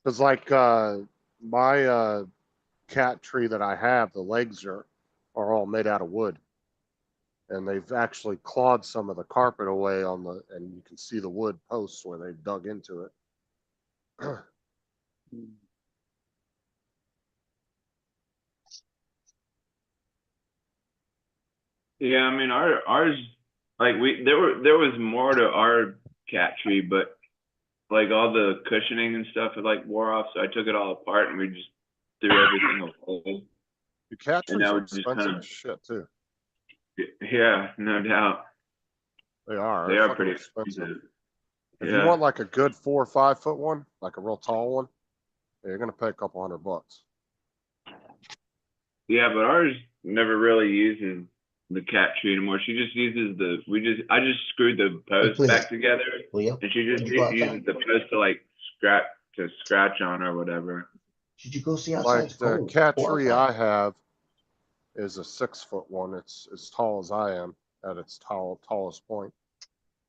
Speaker 3: Because like my cat tree that I have, the legs are all made out of wood. And they've actually clawed some of the carpet away and you can see the wood posts where they've dug into it.
Speaker 7: Yeah, I mean ours like there was more to our cat tree, but like all the cushioning and stuff it like wore off, so I took it all apart and we just threw everything away.
Speaker 3: The cat
Speaker 7: And
Speaker 3: trees
Speaker 7: now
Speaker 3: are
Speaker 7: we're just
Speaker 3: expensive as shit too.
Speaker 7: Yeah, no doubt.
Speaker 3: They are.
Speaker 7: They
Speaker 3: They're
Speaker 7: are
Speaker 3: fucking
Speaker 7: pretty
Speaker 3: expensive. If
Speaker 7: Yeah.
Speaker 3: you want like a good 4 or 5 foot one, like a real tall one, you're gonna pay a couple $100.
Speaker 7: Yeah, but ours never really uses the cat tree anymore. She just uses I just screwed the posts back together, and she just uses the post to like scratch on or whatever.
Speaker 2: Did you go see outside?
Speaker 3: Like the cat tree I have is a 6 foot one. It's as tall as I am at its tallest point,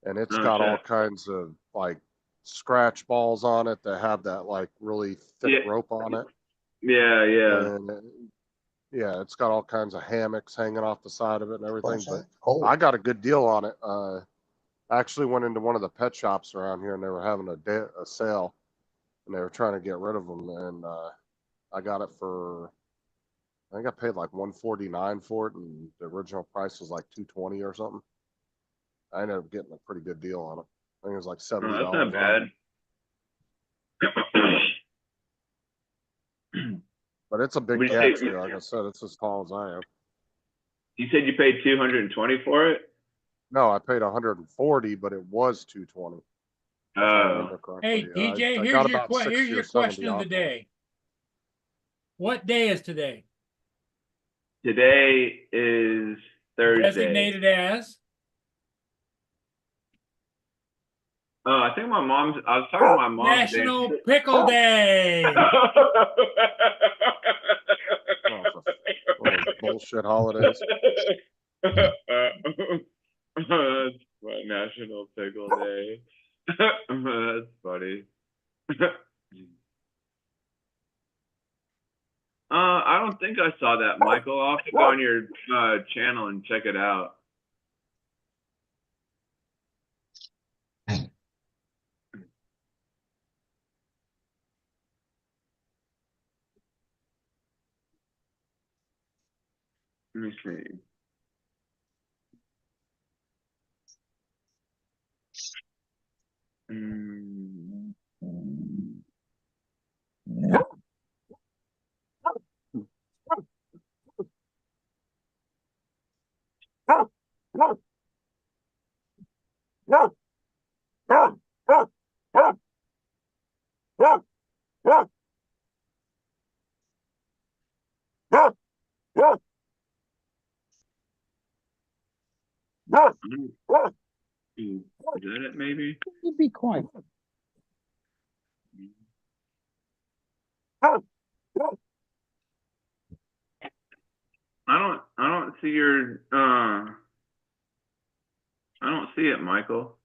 Speaker 3: and it's got all kinds of like scratch balls on it that have that like really thick rope on it.
Speaker 7: Yeah, yeah.
Speaker 3: And yeah, it's got all kinds of hammocks hanging off the side of it and everything. But I got a good deal on it. I actually went into one of the pet shops around here, and they were having a sale, and they were trying to get rid of them. And I got it for, I think I paid like $149 for it, and the original price was like $220 or something. I ended up getting a pretty good deal on it. I think it was like $70.
Speaker 7: That's not bad.
Speaker 3: But it's a big
Speaker 7: Would you
Speaker 3: cat
Speaker 7: say-
Speaker 3: tree. Like I said, it's as tall as I am.
Speaker 7: You said you paid 220 for it?
Speaker 3: No, I paid 140, but it was 220. If I remember correctly.
Speaker 1: Hey, DJ,
Speaker 3: I got
Speaker 1: here's your
Speaker 3: about 60
Speaker 1: here's
Speaker 3: or
Speaker 1: your
Speaker 3: 70
Speaker 1: question of the
Speaker 3: off
Speaker 1: day. What day is today?
Speaker 7: Today is Thursday.
Speaker 1: Designated as?
Speaker 7: I think I was talking to my mom.
Speaker 1: National Pickle Day.
Speaker 3: Oh, one of those bullshit holidays.
Speaker 7: That's my National Pickle Day. That's funny. I don't think I saw that, Michael. I'll have to go on your channel and check it out. Let me see. Is that it, maybe?
Speaker 6: You be quiet.
Speaker 7: I don't see your I don't see it, Michael.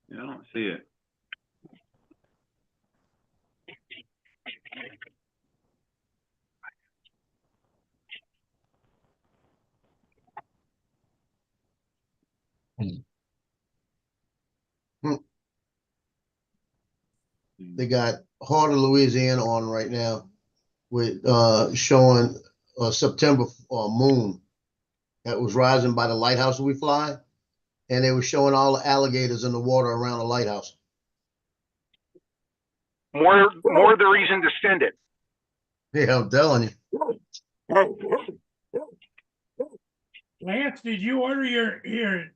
Speaker 7: Yeah, I don't see it.
Speaker 2: They got Heart of Louisiana on right now with showing a September moon that was rising by the lighthouse we fly, and they were showing all the alligators in the water around the lighthouse.
Speaker 5: More the reason to send it.
Speaker 2: Yeah, I'm telling you.
Speaker 1: Lance, did you order your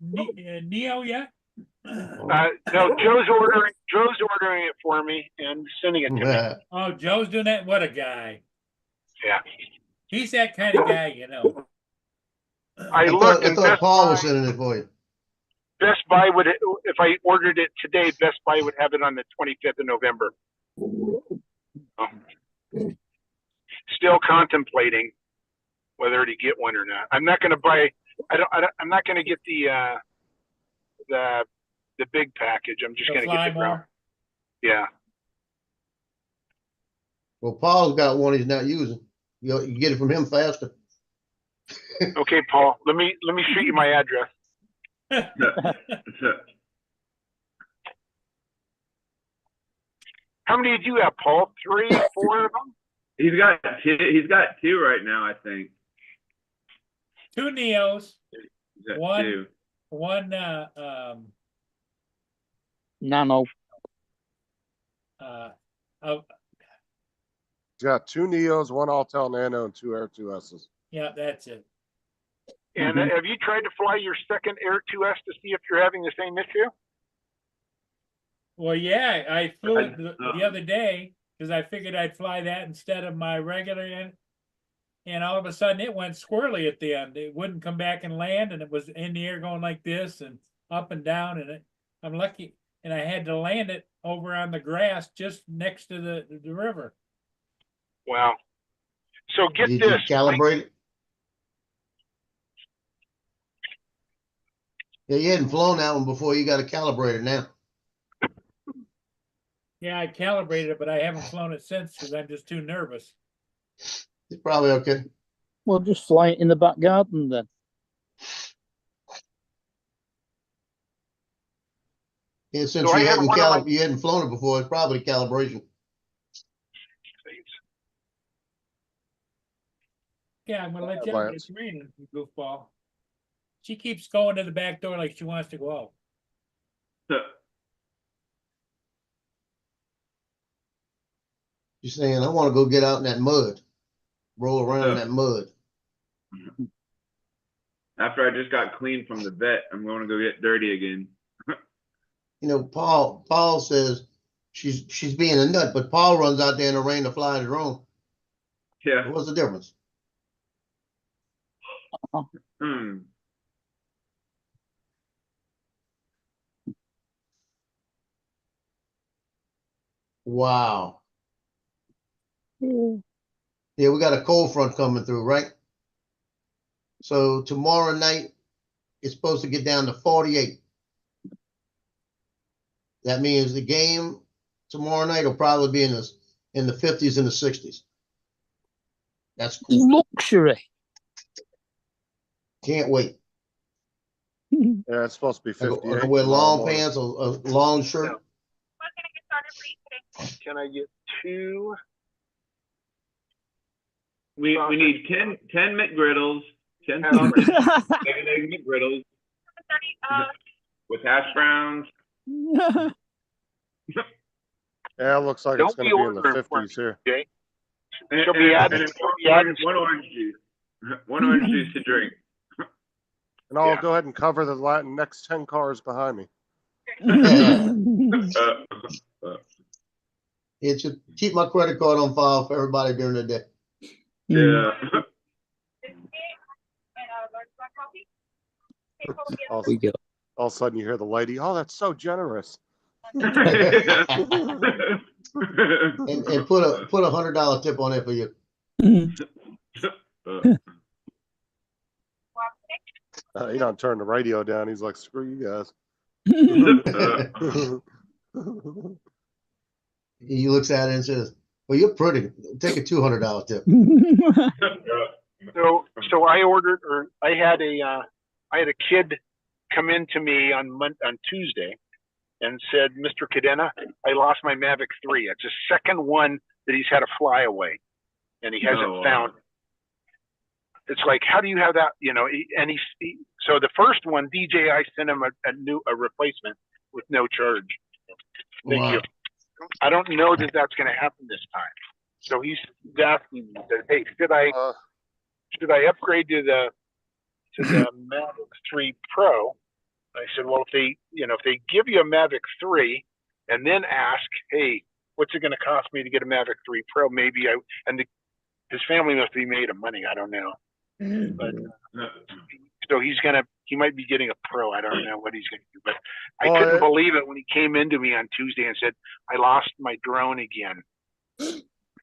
Speaker 1: Neo yet?
Speaker 5: No, Joe's ordering it for me and sending it to me.
Speaker 1: Oh, Joe's doing that? What a guy.
Speaker 5: Yeah.
Speaker 1: He's that kind of guy, you know.
Speaker 5: I looked
Speaker 2: I
Speaker 5: and
Speaker 2: thought Paul was sending it for you.
Speaker 5: Best Buy would, if I ordered it today, Best Buy would have it on the 25th of November. Still contemplating whether to get one or not. I'm not going to buy. I'm not going to get the big package. I'm just going to get the ground. Yeah.
Speaker 2: Well, Paul's got one he's not using. You can get it from him faster.
Speaker 5: Okay, Paul. Let me shoot you my address. How many did you have, Paul? 3, 4 of them?
Speaker 7: He's got two right now, I think.
Speaker 1: 2 Neos.
Speaker 7: Two.
Speaker 1: One
Speaker 6: Nano.
Speaker 3: He's got 2 Neos, 1 Altel Nano, and 2 Air 2Ss.
Speaker 1: Yeah, that's it.
Speaker 5: And have you tried to fly your second Air 2S to see if you're having the same issue?
Speaker 1: Well, yeah, I flew it the other day because I figured I'd fly that instead of my regular, and all of a sudden it went squirrely at the end. It wouldn't come back and land, and it was in the air going like this and up and down. And I'm lucky, and I had to land it over on the grass just next to the river.
Speaker 5: Wow. So get
Speaker 2: Did
Speaker 5: this.
Speaker 2: you calibrate it? Yeah, you hadn't flown that one before. You got to calibrate it now.
Speaker 1: Yeah, I calibrated it, but I haven't flown it since because I'm just too nervous.
Speaker 2: It's probably okay.
Speaker 6: Well, just fly it in the back garden then.
Speaker 2: And since
Speaker 5: So I
Speaker 2: you
Speaker 5: had
Speaker 2: hadn't
Speaker 5: one of my-
Speaker 2: you hadn't flown it before, it's probably calibration.
Speaker 1: Yeah, I'm gonna let
Speaker 3: Yeah,
Speaker 1: you,
Speaker 3: Lance.
Speaker 1: it's raining, you goofball. She keeps going to the back door like she wants to go out.
Speaker 2: She's saying, I want to go get out in that mud, roll around in that mud.
Speaker 7: After I just got clean from the vet, I'm going to go get dirty again.
Speaker 2: You know, Paul says she's being a nut, but Paul runs out there in the rain to fly the drone.
Speaker 7: Yeah.
Speaker 2: What's the difference?
Speaker 7: Hmm.
Speaker 2: Wow.
Speaker 6: Yeah.
Speaker 2: Yeah, we got a cold front coming through, right? So tomorrow night, it's supposed to get down to 48. That means the game tomorrow night will probably be in the 50s and the 60s. That's cool.
Speaker 6: Luxury.
Speaker 2: Can't wait.
Speaker 3: Yeah, it's supposed to be
Speaker 2: I
Speaker 3: 58.
Speaker 2: can wear
Speaker 3: tomorrow
Speaker 2: long
Speaker 3: morning.
Speaker 2: pants, a long shirt.
Speaker 5: No. Can I get 2?
Speaker 7: We need 10 McGriddles, 10 sausage, egg McGriddles with hash browns.
Speaker 3: Yeah, it looks like it's
Speaker 5: Don't
Speaker 3: going
Speaker 5: be
Speaker 3: to be in the
Speaker 5: ordering for
Speaker 3: 50s here.
Speaker 5: Jay.
Speaker 7: And,
Speaker 5: She'll be
Speaker 7: and,
Speaker 5: adding-
Speaker 7: and
Speaker 5: she'll be adding-
Speaker 7: one orange juice. One orange juice to drink.
Speaker 3: And I'll
Speaker 5: Yeah.
Speaker 3: go ahead and cover the next 10 cars behind me.
Speaker 2: It should keep my credit card on file for everybody during the day.
Speaker 7: Yeah.
Speaker 3: All,
Speaker 6: We go.
Speaker 3: all of a sudden you hear the lady, oh, that's so generous.
Speaker 2: And put a $100 tip on it for you.
Speaker 3: He don't turn the radio down. He's like, screw you guys.
Speaker 2: He looks at it and says, well, you're pretty. Take a $200 tip.
Speaker 5: So I ordered, or I had a kid come in to me on Tuesday and said, Mr. Cadena, I lost my Mavic 3. It's the second one that he's had a fly away, and he hasn't
Speaker 7: Oh, wow.
Speaker 5: found. It's like, how do you have that? You know, so the first one, DJI sent him a replacement with no charge. Thank
Speaker 2: Wow.
Speaker 5: you. I don't know that that's going to happen this time. So he's asking me, hey, should I upgrade to the Mavic 3 Pro? I said, well, if they give you a Mavic 3 and then ask, hey, what's it going to cost me to get a Mavic 3 Pro? Maybe his family must be made of money. I don't know. But so he might be getting a Pro. I don't know what he's going to do, but I couldn't believe it when he came into me on Tuesday and said, I lost my drone again.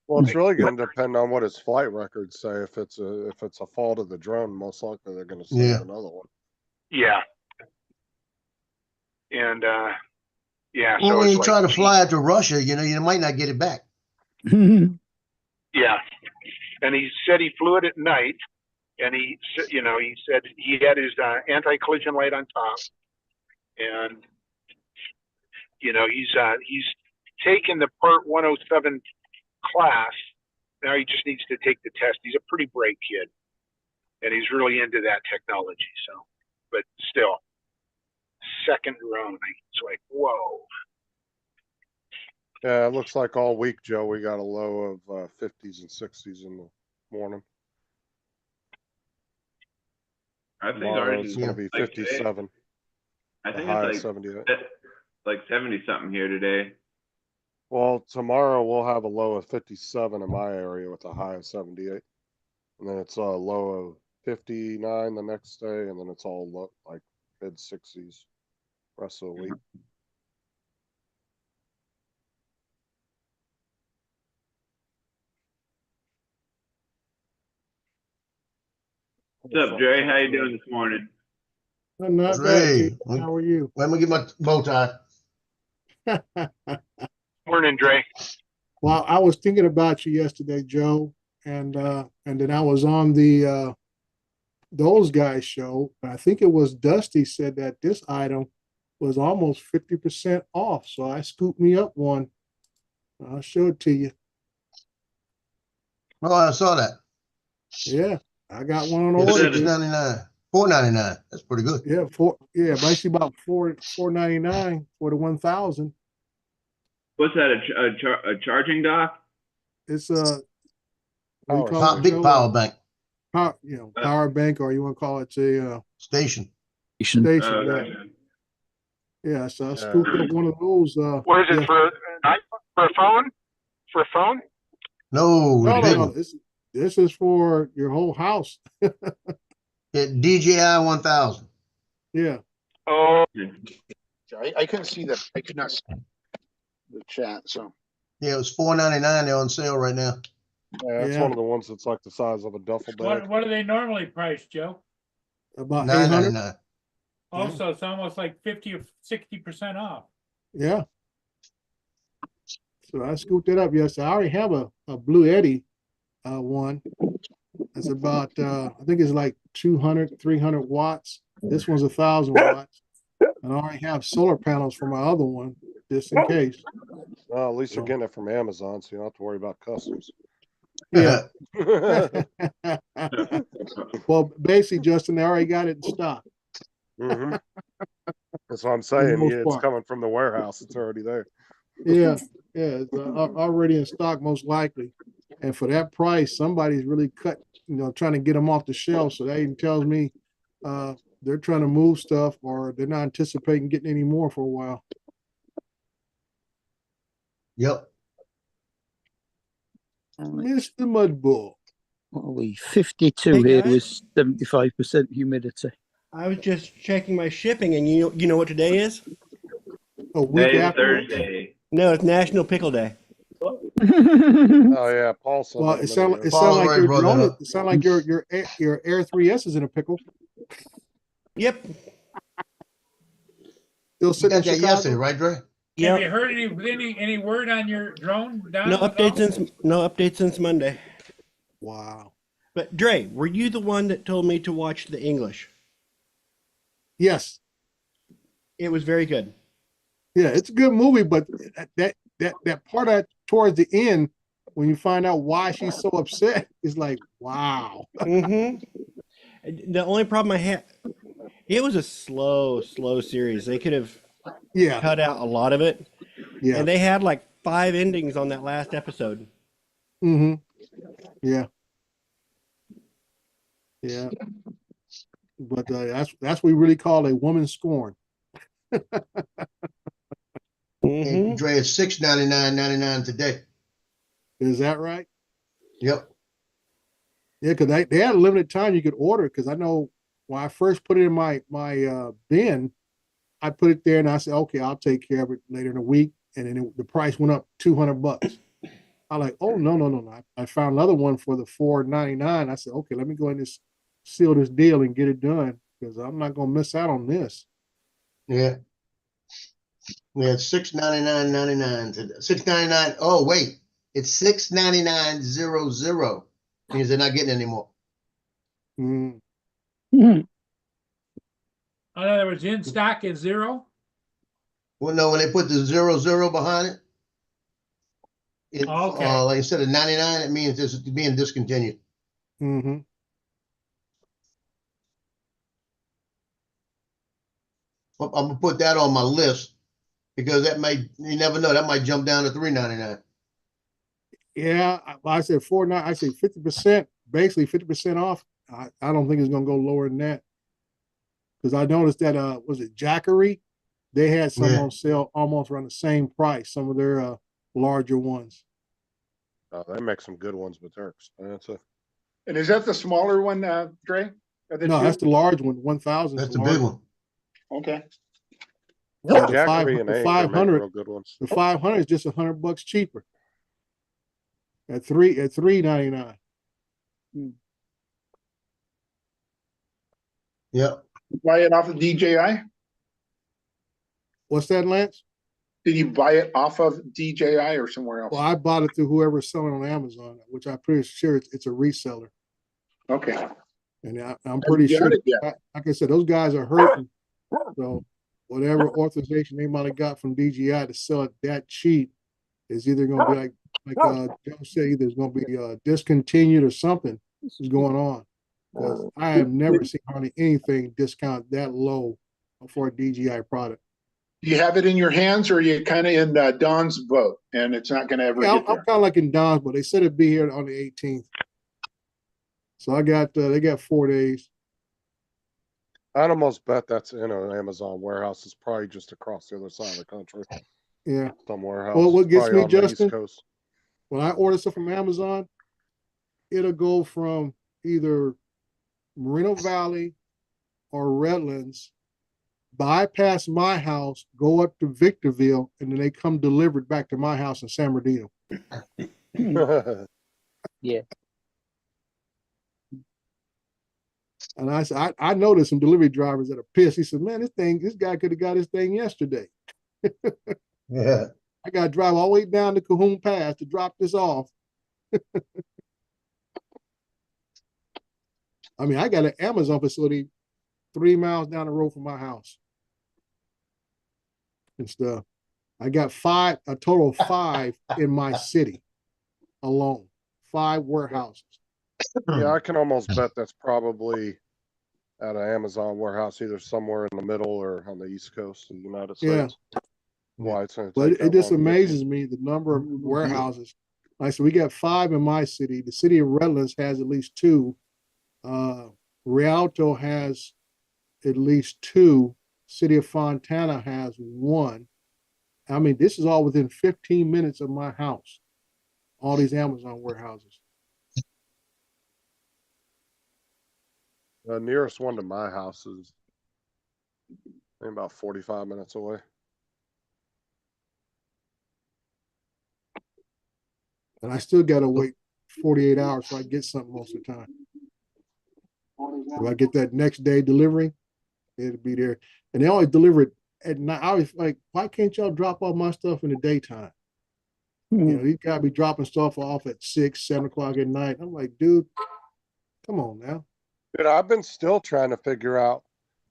Speaker 3: Well, it's really going to depend on what his flight records say. If it's a fault of the drone, most likely they're going to send another one.
Speaker 5: Yeah. And yeah.
Speaker 2: Well,
Speaker 5: so
Speaker 2: when
Speaker 5: it's
Speaker 2: you
Speaker 5: like,
Speaker 2: try to fly it to Russia, you might not get it back.
Speaker 5: yeah. And he said he flew it at night, and he said he had his anti-collision light on top, and he's taken the Part 107 class. Now he just needs to take the test. He's a pretty bright kid, and he's really into that technology. So, but still, second drone, it's like, whoa.
Speaker 3: Yeah, it looks like all week, Joe, we got a low of 50s and 60s in the morning.
Speaker 7: I think
Speaker 3: Tomorrow
Speaker 7: ours
Speaker 3: it's
Speaker 7: is
Speaker 3: going to be
Speaker 7: like
Speaker 3: 57.
Speaker 7: I
Speaker 3: The
Speaker 7: think
Speaker 3: high
Speaker 7: it's
Speaker 3: is 78.
Speaker 7: like 70 something here today.
Speaker 3: Well, tomorrow we'll have a low of 57 in my area with a high of 78. And then it's a low of 59 the next day, and then it's all low, like mid 60s rest of the week.
Speaker 7: What's up, Jerry? How you doing this morning?
Speaker 9: Not bad.
Speaker 2: Hey,
Speaker 9: Keith. How are you?
Speaker 2: let me get my bow tie.
Speaker 5: Morning, Dre.
Speaker 9: Well, I was thinking about you yesterday, Joe, and then I was on the those guys show. I think it was Dusty said that this item was almost 50% off. So I scooped me up one. I'll show it to you.
Speaker 2: Oh, I saw that.
Speaker 9: Yeah, I got one on
Speaker 2: Yeah,
Speaker 9: order.
Speaker 7: Six
Speaker 9: dude.
Speaker 2: $6.99, $4.99. That's pretty good.
Speaker 9: Yeah, basically about $4.99 for the 1,000.
Speaker 7: What's that? A charging dock?
Speaker 9: It's what do you
Speaker 3: Power
Speaker 9: call it,
Speaker 2: Big
Speaker 9: Joe?
Speaker 2: power bank
Speaker 9: Power bank, or you want to call it a
Speaker 2: station.
Speaker 9: station. Yeah,
Speaker 7: Gotcha.
Speaker 9: yeah. So I
Speaker 3: Yeah.
Speaker 9: scooped up one of those.
Speaker 5: What is it
Speaker 9: yeah.
Speaker 5: for a phone? For a phone?
Speaker 2: No,
Speaker 9: No,
Speaker 2: the big
Speaker 9: no.
Speaker 2: one.
Speaker 9: This is for your whole house.
Speaker 2: DJI 1000.
Speaker 9: Yeah.
Speaker 5: Oh,
Speaker 11: I couldn't see that. I could not see the chat. So
Speaker 2: Yeah, it was $4.99. They're on sale right now.
Speaker 3: Yeah, it's
Speaker 9: Yeah.
Speaker 3: one of the ones that's like the size of a duffel bag.
Speaker 1: What do they normally price, Joe?
Speaker 9: About 800.
Speaker 2: $9.99.
Speaker 1: Also, it's almost like 50 or 60% off.
Speaker 9: Yeah. So I scooped it up. Yes, I already have a Blue Eddy one. It's about I think it's like 200, 300 watts. This one's 1,000 watts. And I already have solar panels for my other one, just in case.
Speaker 3: Well, at least you're getting it from Amazon, so you don't have to worry about customs.
Speaker 9: Yeah. Well, basically, Justin, they already got it in stock.
Speaker 3: Mhm. That's what I'm saying.
Speaker 9: most
Speaker 3: Yeah, it's
Speaker 9: part.
Speaker 3: coming from the warehouse. It's already there.
Speaker 9: Yeah, it's already in stock, most likely. And for that price, somebody's really trying to get them off the shelf. So that even tells me they're trying to move stuff, or they're not anticipating getting any more for a while.
Speaker 2: Yep.
Speaker 9: Mr. Mudbull.
Speaker 6: What are we? 52
Speaker 12: Hey,
Speaker 6: here
Speaker 12: guys.
Speaker 6: with 75% humidity.
Speaker 12: I was just checking my shipping, and you know what today is?
Speaker 9: A week
Speaker 7: Today is
Speaker 9: after.
Speaker 7: Thursday.
Speaker 12: No, it's National Pickle Day.
Speaker 3: Oh yeah, Paul said
Speaker 9: Well,
Speaker 3: that a
Speaker 9: it sound
Speaker 3: minute ago.
Speaker 2: Paul
Speaker 9: like
Speaker 2: already
Speaker 9: your
Speaker 2: brought that
Speaker 9: drone.
Speaker 2: up.
Speaker 9: It sound like your Air 3S is in a pickle.
Speaker 12: Yep.
Speaker 9: Still
Speaker 2: You
Speaker 9: sitting in
Speaker 2: got that
Speaker 9: Chicago.
Speaker 2: yesterday, right, Dre?
Speaker 1: Have you
Speaker 12: Yep.
Speaker 1: heard any word on your drone? Don,
Speaker 12: No
Speaker 1: at all?
Speaker 12: updates since Monday.
Speaker 9: Wow.
Speaker 12: But Dre, were you the one that told me to watch the English?
Speaker 9: Yes.
Speaker 12: It was very good.
Speaker 9: Yeah, it's a good movie, but that part towards the end, when you find out why she's so upset, is like, wow.
Speaker 12: Mm-hmm. The only problem I had, it was a slow series. They could have
Speaker 9: Yeah.
Speaker 12: cut out a lot of it.
Speaker 9: Yeah.
Speaker 12: And they had like 5 endings on that last episode.
Speaker 9: Mm-hmm. Yeah. Yeah. But that's what we really call a woman scorn.
Speaker 2: And Dre, it's $6.99.99 today.
Speaker 9: Is that right?
Speaker 2: Yep.
Speaker 9: Yeah, because they had a limited time you could order. Because I know when I first put it in my bin, I put it there and I said, okay, I'll take care of it later in the week. And then the price went up $200. I'm like, oh no. I found another one for the $4.99. I said, okay, let me go ahead and just seal this deal and get it done, because I'm not gonna miss out on this.
Speaker 2: Yeah. Yeah, it's $6.99.99 today. $6.99. Oh, wait. It's $6.99.00. Means they're not getting any more.
Speaker 9: Mm.
Speaker 1: In other words, in stock is 0.
Speaker 2: Well, no, when they put the 00 behind it,
Speaker 1: Okay.
Speaker 2: like instead of 99, it means it's being discontinued.
Speaker 9: Mm-hmm.
Speaker 2: I'm gonna put that on my list, because you never know, that might jump down to $3.99.
Speaker 9: Yeah, I said $4.99. I say 50%, basically 50% off. I don't think it's gonna go lower than that, because I noticed that was it Jackery? They had some
Speaker 2: Yeah.
Speaker 9: on sale almost around the same price. Some of their larger ones.
Speaker 3: Oh, they make some good ones, but they're expensive.
Speaker 11: and is that the smaller one, Dre? Of the
Speaker 9: No,
Speaker 11: two?
Speaker 9: that's the large one. 1,000.
Speaker 2: That's the big one.
Speaker 11: Okay.
Speaker 9: Yeah, the
Speaker 3: Jackery and
Speaker 9: the
Speaker 3: Hank, they make
Speaker 9: 500.
Speaker 3: real good ones.
Speaker 9: The 500 is just $100 cheaper. At $3.99.
Speaker 2: Yep.
Speaker 11: Buy it off of DJI?
Speaker 9: What's that, Lance?
Speaker 11: Did you buy it off of DJI or somewhere else?
Speaker 9: Well, I bought it through whoever's selling on Amazon, which I'm pretty sure it's a reseller.
Speaker 11: Okay.
Speaker 9: And I'm pretty
Speaker 11: got
Speaker 9: sure,
Speaker 11: it yet.
Speaker 9: like I said, those guys are hurting. So whatever authorization they might have got from DGI to sell it that cheap is either gonna be like Joe said, either it's gonna be discontinued or something is going on. Because I have never seen hardly anything discount that low for a DGI product.
Speaker 11: Do you have it in your hands, or are you kind of in Don's boat and it's not going to ever
Speaker 9: Yeah,
Speaker 11: get
Speaker 9: I'm
Speaker 11: there?
Speaker 9: kind of like in Don's, but they said it'd be here on the 18th. So I got they got 4 days.
Speaker 3: I'd almost bet that's in an Amazon warehouse. It's probably just across the other side of the country.
Speaker 9: Yeah.
Speaker 3: Some warehouse.
Speaker 9: Well, what gets
Speaker 3: probably
Speaker 9: me,
Speaker 3: on the
Speaker 9: Justin,
Speaker 3: East Coast.
Speaker 9: when I order stuff from Amazon, it'll go from either Moreno Valley or Redlands, bypass my house, go up to Victorville, and then they come delivered back to my house in San Bernardino.
Speaker 6: Yeah.
Speaker 9: And I said, I know there's some delivery drivers that are pissed. He said, man, this guy could have got his thing yesterday.
Speaker 2: Yeah.
Speaker 9: I got to drive all the way down to Cahoon Pass to drop this off. I mean, I got an Amazon facility 3 miles down the road from my house and stuff. I got a total of 5 in my city alone, 5 warehouses.
Speaker 3: Yeah, I can almost bet that's probably at an Amazon warehouse, either somewhere in the middle or on the East Coast of the United States.
Speaker 9: Yeah.
Speaker 3: Why it's gonna
Speaker 9: But
Speaker 3: take
Speaker 9: it
Speaker 3: that
Speaker 9: just
Speaker 3: long to get
Speaker 9: amazes me the number of warehouses. Like I said, we got 5 in my city. The city of Redlands has at least 2. Rialto has at least 2. City of Fontana has 1. I mean, this is all within 15 minutes of my house. All these Amazon warehouses.
Speaker 3: The nearest one to my house is about 45 minutes away.
Speaker 9: And I still got to wait 48 hours so I get something most of the time. If I get that next day delivery, it'll be there. And they always deliver it at night. I was like, why can't y'all drop off my stuff in the daytime? You know, you gotta be dropping stuff off at 6, 7 o'clock at night. I'm like, dude, come on now.
Speaker 3: Dude, I've been still trying to figure out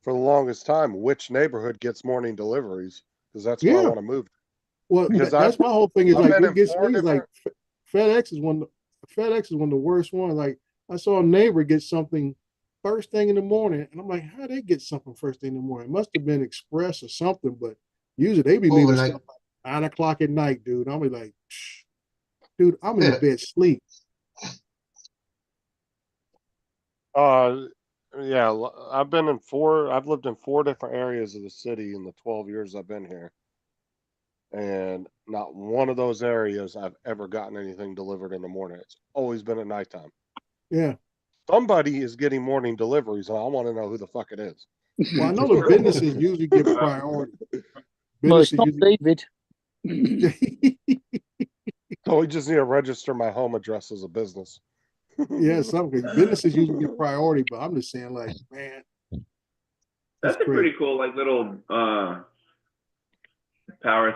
Speaker 3: for the longest time which neighborhood gets morning deliveries, because that's where I
Speaker 9: Yeah.
Speaker 3: want to move.
Speaker 9: Well,
Speaker 3: Because
Speaker 9: that's my whole thing is
Speaker 3: I've
Speaker 9: like,
Speaker 3: been
Speaker 9: what
Speaker 3: in
Speaker 9: gets
Speaker 3: 4
Speaker 9: me is like FedEx is one of the worst ones. Like I saw a neighbor get something first thing in the morning, and I'm like, how they get something first thing in the morning? It must have been express or something, but usually they be leaving
Speaker 2: Overnight.
Speaker 9: stuff at 9 o'clock at night, dude. I'll be like, dude, I'm in the bed sleep.
Speaker 3: Yeah, I've lived in 4 different areas of the city in the 12 years I've been here. And not one of those areas I've ever gotten anything delivered in the morning. It's always been at nighttime.
Speaker 9: Yeah.
Speaker 3: Somebody is getting morning deliveries, and I want to know who the fuck it is.
Speaker 9: Well, I know the businesses usually get priority.
Speaker 6: Well, it's
Speaker 9: Businesses
Speaker 6: not
Speaker 9: usually-
Speaker 6: David.
Speaker 3: So we just need to register my home address as a business.
Speaker 9: Yeah, something. Businesses usually get priority, but I'm just saying, like, man,
Speaker 7: That's a
Speaker 9: crazy.
Speaker 7: pretty cool, like little power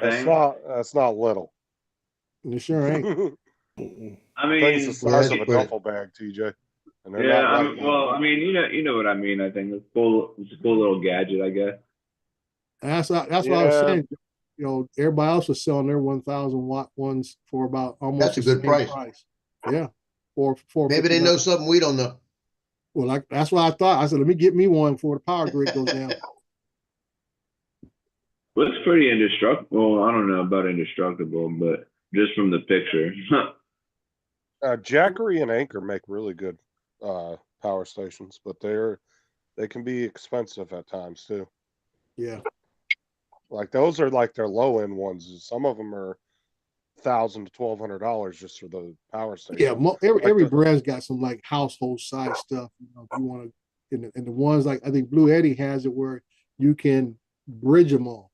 Speaker 3: That's
Speaker 7: thing.
Speaker 3: not little.
Speaker 9: It sure ain't.
Speaker 7: I mean,
Speaker 3: Thing's the size of a
Speaker 2: but-
Speaker 3: duffel bag, TJ. And they're
Speaker 7: yeah.
Speaker 3: not light.
Speaker 7: Well, I mean, you know what I mean. I think it's cool. It's a cool little gadget, I guess.
Speaker 9: And that's what I was
Speaker 3: Yeah.
Speaker 9: saying. You know, everybody else was selling their 1,000 watt ones for about almost
Speaker 2: That's a
Speaker 9: the
Speaker 2: good
Speaker 9: same
Speaker 2: price.
Speaker 9: Yeah, for
Speaker 2: Maybe they know something we don't know.
Speaker 9: Well, like that's what I thought. I said, let me get me one before the power grid goes down.
Speaker 7: Well, it's pretty indestructible. I don't know about indestructible, but just from the picture.
Speaker 3: Jackery and Anchor make really good power stations, but they can be expensive at times too.
Speaker 9: Yeah,
Speaker 3: Like those are like their low end ones. Some of them are $1,000 to $1,200 just for the power station.
Speaker 9: yeah. Every
Speaker 3: the-
Speaker 9: brand's got some like household size stuff. You know, if you want to, and the ones like I think Blue Eddy has it where you can bridge them all,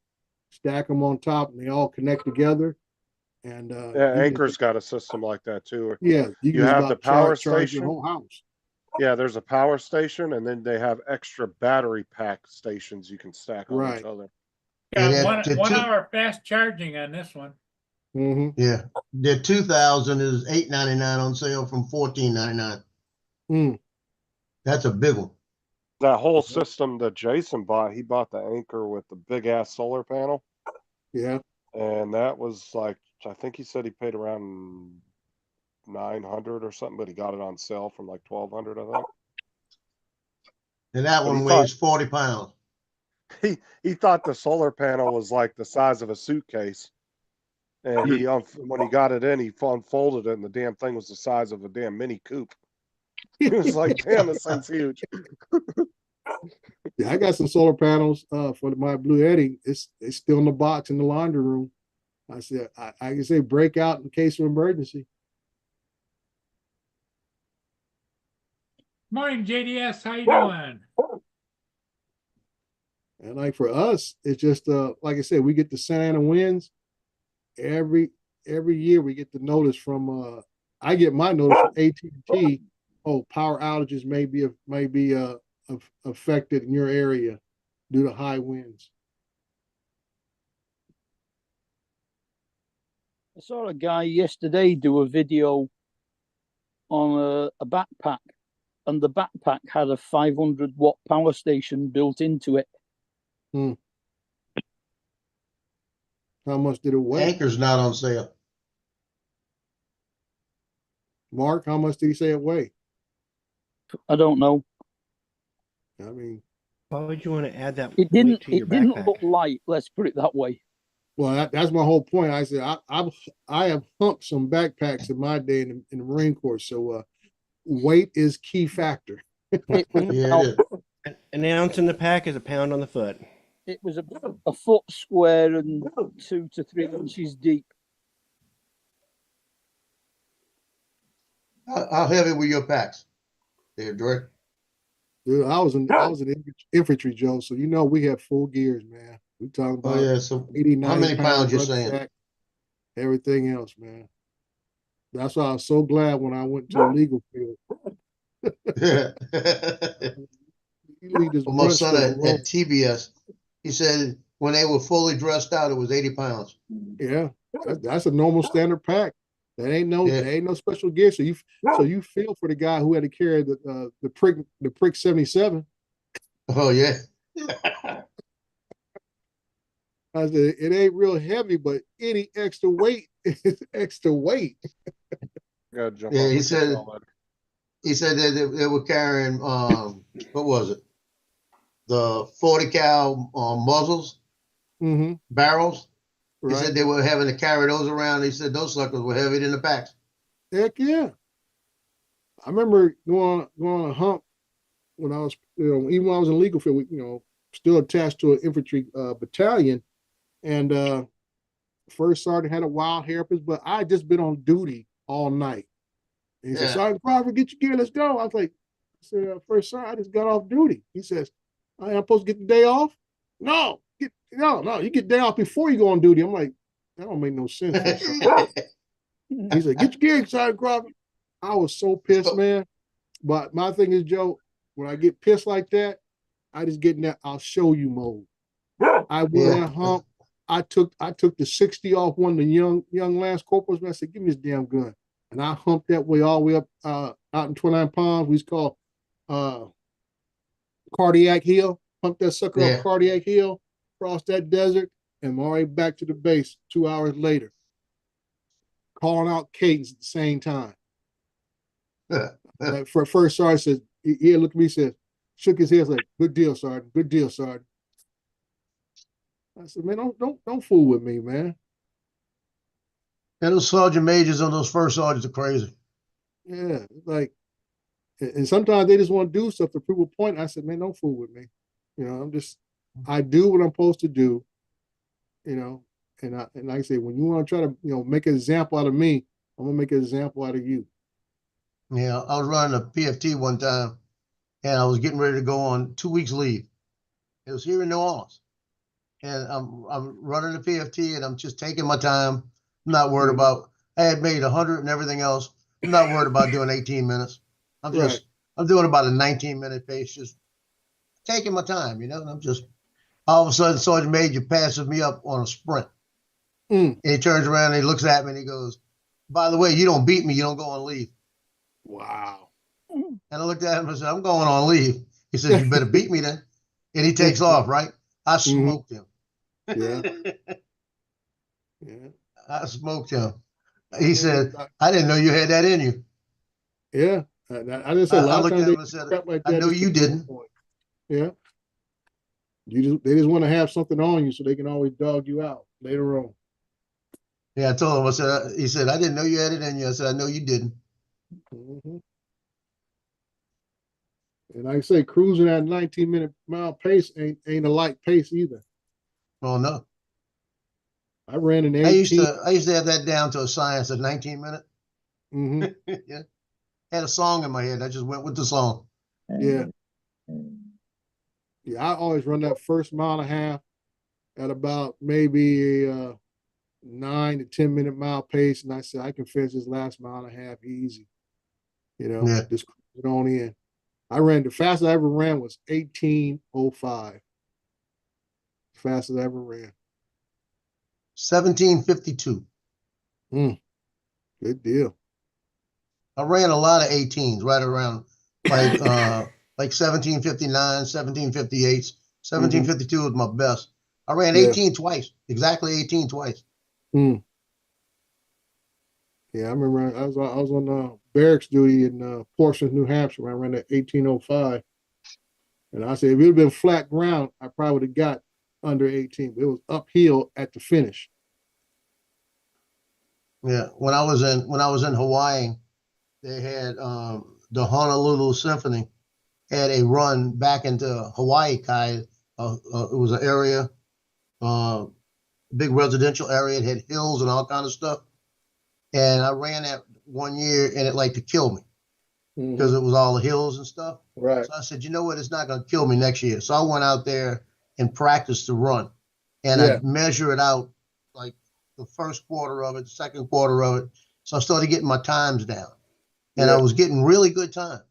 Speaker 9: stack them on top, and they all connect together. And
Speaker 3: Yeah,
Speaker 9: you can-
Speaker 3: Anchor's got a system like that too.
Speaker 9: yeah,
Speaker 3: You
Speaker 9: can
Speaker 3: have
Speaker 9: just
Speaker 3: the
Speaker 9: about
Speaker 3: power
Speaker 9: charge your
Speaker 3: station.
Speaker 9: whole house.
Speaker 3: Yeah, there's a power station, and then they have extra battery pack stations you can stack on
Speaker 9: Right.
Speaker 3: each other.
Speaker 1: Got
Speaker 2: Yeah,
Speaker 1: one
Speaker 2: the
Speaker 1: 1
Speaker 2: two-
Speaker 1: hour fast charging on this one.
Speaker 9: Mm-hmm.
Speaker 2: Yeah, the 2,000 is $8.99 on sale from $14.99.
Speaker 9: Mm.
Speaker 2: That's a big one.
Speaker 3: That whole system that Jason bought, he bought the Anchor with the big ass solar panel.
Speaker 9: Yeah.
Speaker 3: And that was like, I think he said he paid around 900 or something, but he got it on sale from like 1200, I think.
Speaker 2: And that
Speaker 3: But
Speaker 2: one
Speaker 3: he
Speaker 2: weighs 40 pounds.
Speaker 3: He thought the solar panel was like the size of a suitcase. And he when he got it in, he unfolded it, and the damn thing was the size of a damn Mini Coupe. He was like, "Damn, this thing's huge."
Speaker 9: Yeah, I got some solar panels for my Blue Eddy. It's still in the box in the laundry room. I said I can say break out in case of emergency.
Speaker 1: Morning, JDS. How you doing?
Speaker 9: And like for us, it's just like I said, we get the Santa Ana winds every year. We get the notice from I get my notice from AT&T. Oh, power outages may be affected in your area due to high winds.
Speaker 6: I saw a guy yesterday do a video on a backpack, and the backpack had a 500-watt power station built into it.
Speaker 9: How much did it weigh?
Speaker 2: Anchor's not on sale.
Speaker 9: Mark, how much did he say it weighed?
Speaker 6: I don't know.
Speaker 9: I mean,
Speaker 12: why would you want to add that
Speaker 6: It
Speaker 12: weight
Speaker 6: didn't.
Speaker 12: to your
Speaker 6: It didn't
Speaker 12: backpack?
Speaker 6: look light. Let's put it that way.
Speaker 9: well, that's my whole point. I said I have humped some backpacks in my day in the Marine Corps, so weight is key factor.
Speaker 6: It was
Speaker 2: Yeah, it
Speaker 6: about-
Speaker 2: is.
Speaker 12: An ounce in the pack is a pound on the foot.
Speaker 6: it was about a foot square and 2 to 3 inches deep.
Speaker 2: How heavy were your packs there, George?
Speaker 9: Dude, I was in infantry, Joe. So you know we have full gears, man. We talking about
Speaker 2: Oh yeah. So
Speaker 9: 80,
Speaker 2: how
Speaker 9: 90
Speaker 2: many pounds you
Speaker 9: rucksack,
Speaker 2: saying?
Speaker 9: everything else, man. That's why I was so glad when I went to the legal field. You leave this
Speaker 2: Well, my
Speaker 9: grunt
Speaker 2: son
Speaker 9: stuff
Speaker 2: at
Speaker 9: alone.
Speaker 2: TBS, he said when they were fully dressed out, it was 80 pounds.
Speaker 9: Yeah, that's a normal standard pack. That ain't no special gear. So you feel for the guy who had to carry the prick 77.
Speaker 2: Oh yeah.
Speaker 9: I said it ain't real heavy, but any extra weight is extra weight.
Speaker 3: Gotta jump
Speaker 2: Yeah,
Speaker 3: on
Speaker 2: he
Speaker 3: the
Speaker 2: said
Speaker 3: control later.
Speaker 2: he said that they were carrying what was it? The 40 cal muzzles,
Speaker 9: Mm-hmm.
Speaker 2: barrels. He
Speaker 9: Right.
Speaker 2: said they were having to carry those around. He said those suckers were heavier than the packs.
Speaker 9: Heck yeah. I remember going on a hump when I was, even when I was in legal field, still attached to an infantry battalion. And first sergeant had a wild hairpin, but I had just been on duty all night. And he said, Sergeant Crawford, get your gear, let's go. I was like, first sergeant, I just got off duty. He says, I am supposed to get the day off? No, you get day off before you go on duty. I'm like, that don't make no sense. He said, get your gear, Sergeant Crawford. I was so pissed, man. But my thing is, Joe, when I get pissed like that, I just get in that I'll show you mode. I went on a hump. I took the 60 off one of the young Lance Corporals, and I said, give me this damn gun. And I humped that way all the way up out in 29 Palms. We call Cardiac Hill. Humped that sucker up Cardiac Hill, crossed that desert, and I'm already back to the base 2 hours later. Calling out cadence at the same time. Like for first sergeant says, he looked at me, said, shook his head, like, good deal, Sergeant. Good deal, Sergeant. I said, man, don't fool with me, man.
Speaker 2: And those sergeant majors and those first sergeants are crazy.
Speaker 9: Yeah, like, and sometimes they just want to do stuff to prove a point. I said, man, don't fool with me. I do what I'm supposed to do, and like I say, when you want to try to, make an example out of me, I'm gonna make an example out of you.
Speaker 2: Yeah, I was running a PFT one time, and I was getting ready to go on 2 weeks leave. It was here in New Orleans, and I'm running the PFT, and I'm just taking my time. I'm not worried about. I had made 100 and everything else. I'm not worried about doing 18 minutes. I'm doing about a 19-minute pace, just taking my time, and I'm just all of a sudden Sergeant Major passes me up on a sprint. And he turns around and he looks at me and he goes, by the way, you don't beat me, you don't go on leave.
Speaker 9: Wow.
Speaker 2: And I looked at him and said, I'm going on leave. He says, you better beat me then. And he takes off, right? I smoked him.
Speaker 9: Yeah. Yeah.
Speaker 2: I smoked him. He said, I didn't know you had that in you.
Speaker 9: Yeah. I just said a
Speaker 2: I
Speaker 9: lot of
Speaker 2: looked
Speaker 9: times
Speaker 2: at
Speaker 9: they
Speaker 2: him and said,
Speaker 9: crap like
Speaker 2: I
Speaker 9: that.
Speaker 2: know
Speaker 9: just
Speaker 2: you
Speaker 9: to prove a
Speaker 2: didn't.
Speaker 9: point. Yeah. They just want to have something on you so they can always dog you out later on.
Speaker 2: Yeah, I told him, I said, he said, I didn't know you had it in you. I said, I know you didn't.
Speaker 9: Mhm. And like I say, cruising at 19-mile pace ain't a light pace either.
Speaker 2: Oh no.
Speaker 9: I ran an
Speaker 2: I used
Speaker 9: 18.
Speaker 2: to have that down to a science at 19 minutes.
Speaker 9: Mhm.
Speaker 2: Yeah. Had a song in my head. I just went with the song.
Speaker 9: Yeah. Yeah, I always run that first mile and a half at about maybe a 9 to 10 minute mile pace. And I said, I can finish this last mile and a half easy.
Speaker 2: Yeah.
Speaker 9: Just cruise it on in. I ran the fastest I ever ran was 18:05. Fastest I ever ran.
Speaker 2: 17:52.
Speaker 9: Good deal.
Speaker 2: I ran a lot of 18s right around like 17:59, 17:58, 17:52 was my best. I ran
Speaker 9: Yeah.
Speaker 2: 18 twice, exactly 18 twice.
Speaker 9: Yeah, I remember I was on barracks duty in Portsmouth, New Hampshire. When I ran that 18:05, and I said if it would have been flat ground, I probably would have got under 18. But it was uphill at the finish.
Speaker 2: Yeah, when I was in Hawaii, they had the Honolulu Symphony had a run back into Hawaii Kai. It was an area, big residential area. It had hills and all kind of stuff. And I ran that one year, and it like to kill me because it was all the hills and stuff.
Speaker 9: Right.
Speaker 2: So I said, you know what? It's not going to kill me next year. So I went out there and practiced to run, and
Speaker 9: Yeah.
Speaker 2: I measure it out like the first quarter of it, second quarter of it. So I started getting my times down, and I
Speaker 9: Yeah.
Speaker 2: was getting really good time.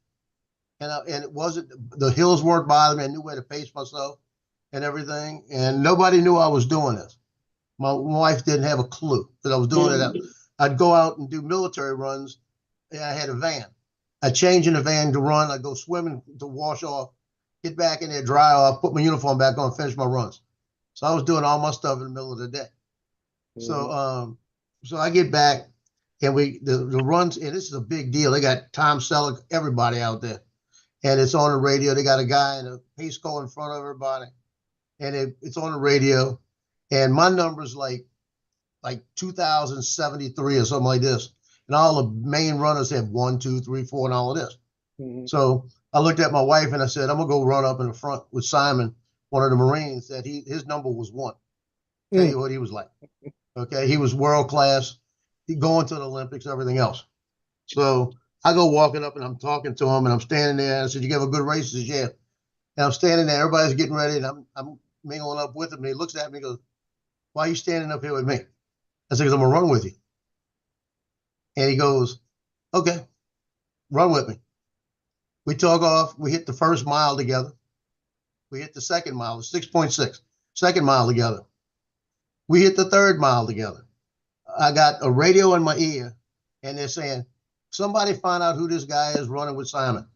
Speaker 2: And it wasn't, the hills weren't bothering me. I knew where to pace myself and everything. And nobody knew I was doing this. My wife didn't have a clue that I was doing it. I'd go out and do military runs. And I had a van. I'd change in the van to run. I'd go swimming to wash off, get back in there, dry off, put my uniform back on, finish my runs. So I was doing all my stuff in the middle of the day. So I get back, and the runs, and this is a big deal. They got Tom Selleck, everybody out there. And it's on the radio. They got a guy in a pace car in front of everybody, and it's on the radio. And my number's like 2073 or something like this. And all the main runners have 1, 2, 3, 4, and all of this. So I looked at my wife and I said, I'm gonna go run up in the front with Simon, one of the Marines. That his number was 1. Tell you what he was like. Okay, he was world class. He going to the Olympics, everything else. So I go walking up and I'm talking to him, and I'm standing there. And I said, "You have a good race?" He says, "Yeah." And I'm standing there. Everybody's getting ready, and I'm mingling up with him. And he looks at me and goes, "Why are you standing up here with me?" I said, "Because I'm gonna run with you." And he goes, "Okay, run with me." We took off. We hit the first mile together. We hit the second mile, the 6.6, second mile together. We hit the third mile together. I got a radio in my ear, and they're saying, "Somebody find out who this guy is running with Simon."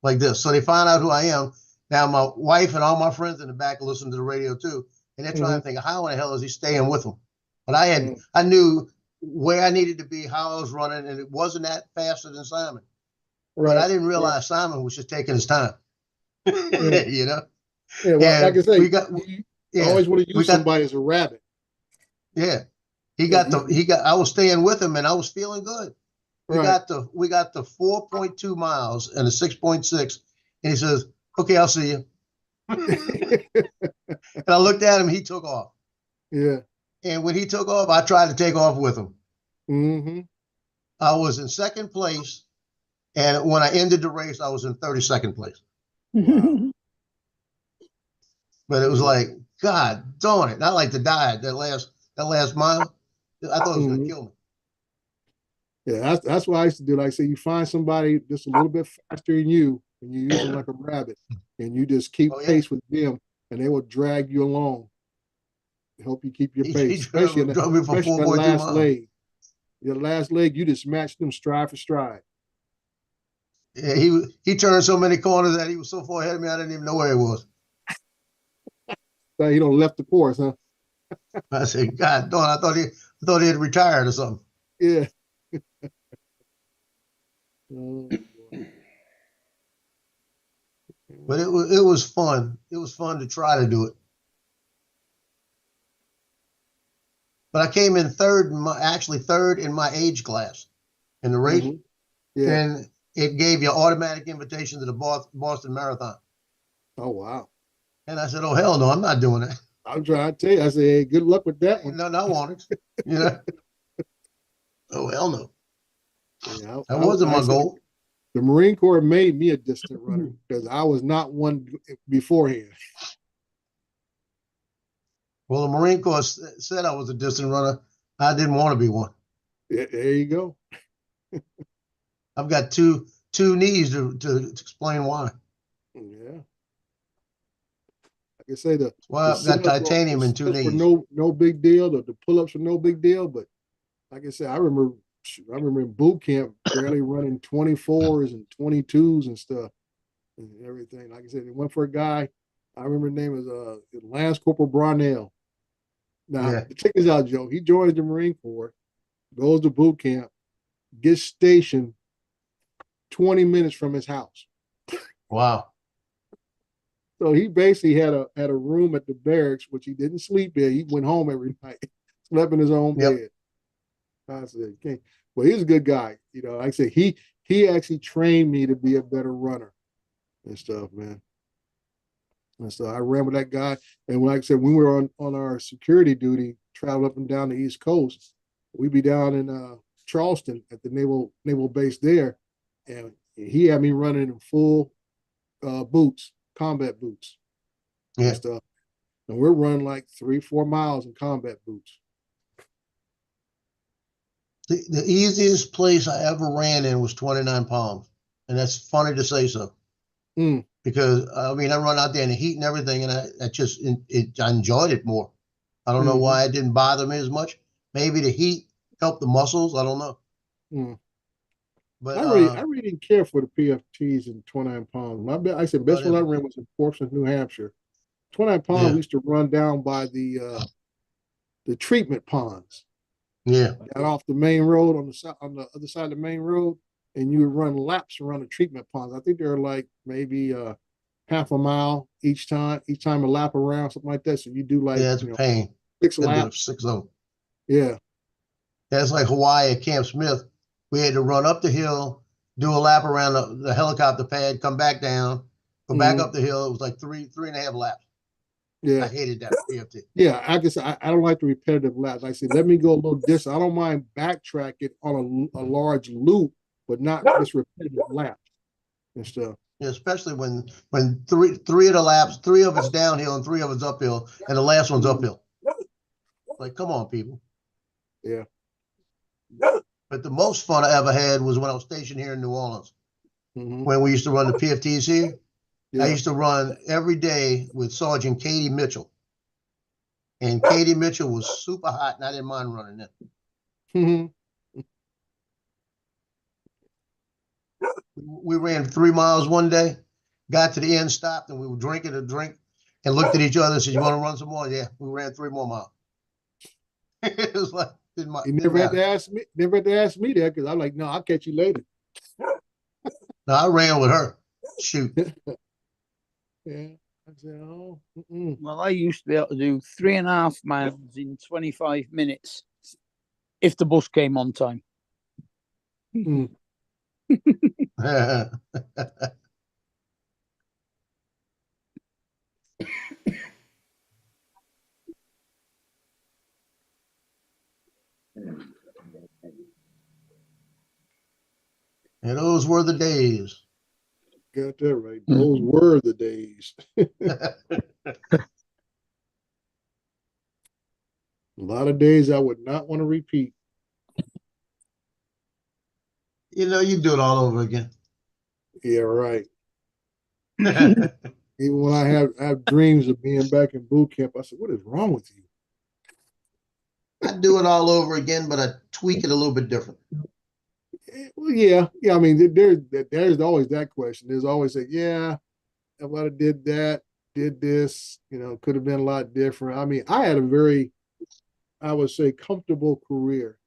Speaker 2: Like this. So they find out who I am. Now my wife and all my friends in the back listen to the radio too. And they're trying to think, how in the hell is he staying with them? But I knew where I needed to be, how I was running, and it wasn't that faster than Simon.
Speaker 9: Right.
Speaker 2: But I didn't realize Simon was just taking his time. You know?
Speaker 9: Yeah, well, like I say, I always want to use somebody as a rabbit.
Speaker 2: Yeah. I was staying with him, and I was feeling good. We got the 4.2 miles and the 6.6, and he says, "Okay, I'll see you." And I looked at him. He took off.
Speaker 9: Yeah.
Speaker 2: And when he took off, I tried to take off with him. I was in second place, and when I ended the race, I was in 32nd place. But it was like, God darn it! I like to die that last mile. I thought it was going to kill me.
Speaker 9: Yeah, that's what I used to do. Like I say, you find somebody just a little bit faster than you, and you use them like a rabbit, and you just keep pace with them, and they will drag you along to help you keep your pace, especially in the last leg. Your last leg, you just match them stride for stride.
Speaker 2: Yeah, he turned so many corners that he was so far ahead of me, I didn't even know where he was.
Speaker 9: So he don't left the course, huh?
Speaker 2: I said, God darn, I thought he had retired or something.
Speaker 9: Yeah. Oh, boy.
Speaker 2: But it was fun. It was fun to try to do it. But I came in third in my age class in the race.
Speaker 9: Mhm. Yeah.
Speaker 2: And it gave you automatic invitation to the Boston Marathon.
Speaker 9: Oh wow.
Speaker 2: And I said, oh hell no, I'm not doing that.
Speaker 9: I'm trying to tell you. I said, hey, good luck with that
Speaker 2: Ain't
Speaker 9: one.
Speaker 2: nothing I wanted. You know? Oh hell no.
Speaker 9: Yeah,
Speaker 2: That wasn't my
Speaker 9: said,
Speaker 2: goal.
Speaker 9: the Marine Corps made me a distant runner because I was not one beforehand.
Speaker 2: Well, the Marine Corps said I was a distant runner. I didn't want to be one.
Speaker 9: Yeah, there you go.
Speaker 2: I've got two knees to explain why.
Speaker 9: Yeah. Like I say,
Speaker 2: Well, I've got
Speaker 9: sit-ups
Speaker 2: titanium in two
Speaker 9: sit-ups were
Speaker 2: knees.
Speaker 9: no big deal. The pull-ups were no big deal. But like I said, I remember in boot camp barely running 24s and 22s and stuff and everything. Like I said, it went for a guy. I remember his name was Lance Corporal Brownell. Now,
Speaker 2: Yeah.
Speaker 9: check this out, Joe. He joins the Marine Corps, goes to boot camp, gets stationed 20 minutes from his house.
Speaker 2: Wow.
Speaker 9: So he basically had a room at the barracks, which he didn't sleep in. He went home every night, slept in his own
Speaker 2: Yep.
Speaker 9: bed. I said, okay. Well, he's a good guy. You know, like I said, he actually trained me to be a better runner and stuff, man. And so I ran with that guy. And like I said, when we were on our security duty, travel up and down the East Coast, we'd be down in Charleston at the naval base there. And he had me running in full boots, combat boots.
Speaker 2: Yeah.
Speaker 9: And stuff. And we're running like 3-4 miles in combat boots.
Speaker 2: The easiest place I ever ran in was 29 Palms. And that's funny to say so.
Speaker 9: Mm.
Speaker 2: Because I mean, I run out there in the heat and everything, and I enjoyed it more. I don't know why it didn't bother me as much. Maybe the heat helped the muscles. I don't know.
Speaker 9: Mm.
Speaker 2: But
Speaker 9: I really didn't care for the PFTs in 29 Palms. I said best one I ran was in Portsmouth, New Hampshire. 29 Palms we used to run down by the treatment ponds.
Speaker 2: Yeah.
Speaker 9: Got off the main road on the other side of the main road, and you would run laps around the treatment ponds. I think they're like maybe half a mile each time a lap around, something like that. So you do like
Speaker 2: it's a pain.
Speaker 9: 6 laps.
Speaker 2: 6 of them.
Speaker 9: Yeah.
Speaker 2: That's like Hawaii at Camp Smith. We had to run up the hill, do a lap around the helicopter pad, come back down, go back up the hill. It was like three and a half laps.
Speaker 9: Yeah.
Speaker 2: I hated that PFT.
Speaker 9: Yeah, I guess I don't like the repetitive laps. I said, let me go a little distance. I don't mind backtracking on a large loop, but not this repetitive laps and stuff.
Speaker 2: Yeah, especially when three of the laps, 3 of it's downhill and 3 of it's uphill, and the last one's uphill. Like, come on, people.
Speaker 9: Yeah.
Speaker 2: But the most fun I ever had was when I was stationed here in New Orleans, when we used to run the PFTs here.
Speaker 9: Yeah.
Speaker 2: I used to run every day with Sergeant Katie Mitchell. And Katie Mitchell was super hot, and I didn't mind running it. We ran 3 miles one day, got to the end, stopped, and we were drinking a drink and looked at each other and said, you want to run some more? Yeah, we ran 3 more miles. It was like,
Speaker 9: you never had to ask me that because I'm like, no, I'll catch you later.
Speaker 2: No, I ran with her. Shoot.
Speaker 9: Yeah. I said, oh.
Speaker 6: Well, I used to be able to do 3.5 miles in 25 minutes if the bus came on time.
Speaker 2: And those were the days.
Speaker 9: Got that right. Those were the days. A lot of days I would not want to repeat.
Speaker 2: You know, you do it all over again.
Speaker 9: Yeah, right. Even when I have dreams of being back in boot camp, I said, what is wrong with you?
Speaker 2: I do it all over again, but I tweak it a little bit different.
Speaker 9: Well, yeah. I mean, there's always that question. There's always a yeah. If I have did that, did this, could have been a lot different. I mean, I had a very, I would say, comfortable career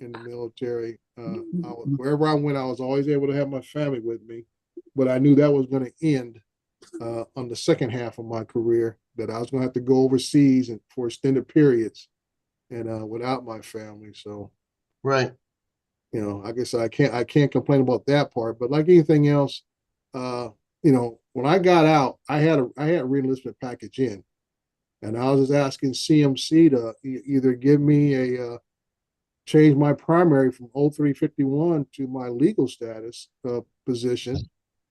Speaker 9: in the military. Wherever I went, I was always able to have my family with me, but I knew that was going to end on the second half of my career. That I was going to have to go overseas and for extended periods, and without my family. So,
Speaker 2: Right.
Speaker 9: I guess I can't complain about that part. But like anything else, when I got out, I had a reenlistment package in, and I was just asking CMC to either give me a change my primary from 0351 to my legal status position,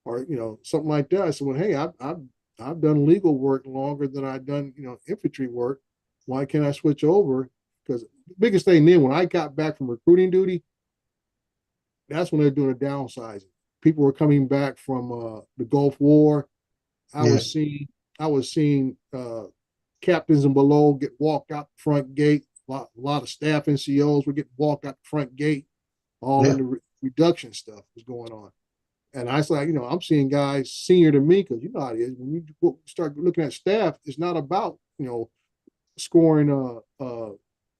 Speaker 9: or something like that. I said, well, hey, I've done legal work longer than I've done infantry work. Why can't I switch over? Because the biggest thing then, when I got back from recruiting duty, that's when they're doing a downsizing. People were coming back from the Gulf War. I was seeing captains and below get walked out the front gate. A lot of staff NCOs were getting walked out the front gate. All in the reduction stuff was going on. And I was like, I'm seeing guys senior to me, because you know how it is. When you start looking at staff, it's not about, scoring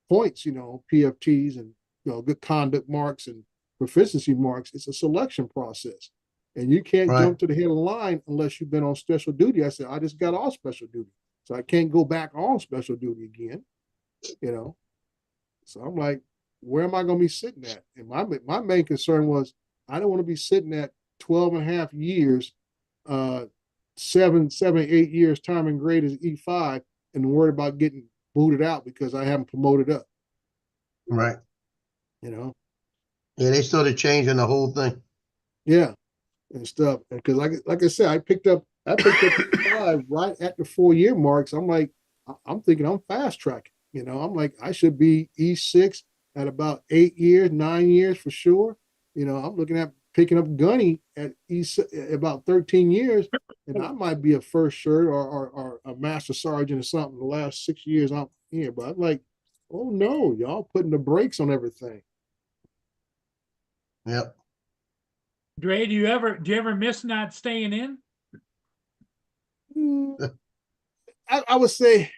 Speaker 9: points, PFTs and, good conduct marks and proficiency marks. It's a selection process. And you can't jump to the head of the line unless you've been on special duty. I said, I just got off special duty, so I can't go back on special duty again, So I'm like, where am I going to be sitting at? And my main concern was, I don't want to be sitting at 12 and a half years, 7, 8 years time and grade as E5, and worried about getting booted out because I haven't promoted up.
Speaker 2: Right.
Speaker 9: Yeah,
Speaker 2: they started changing the whole thing.
Speaker 9: Yeah. And stuff. Because like I said, I picked up E5 right at the 4-year marks. I'm like, I'm thinking I'm fast tracking. I'm like, I should be E6 at about 8 years, 9 years for sure. I'm looking at picking up gunny at about 13 years, and I might be a first shirt or a master sergeant or something the last 6 years I'm here. But I'm like, oh no, y'all putting the brakes on everything.
Speaker 2: Yep.
Speaker 1: Dre, do you ever miss not staying in?
Speaker 9: I would say,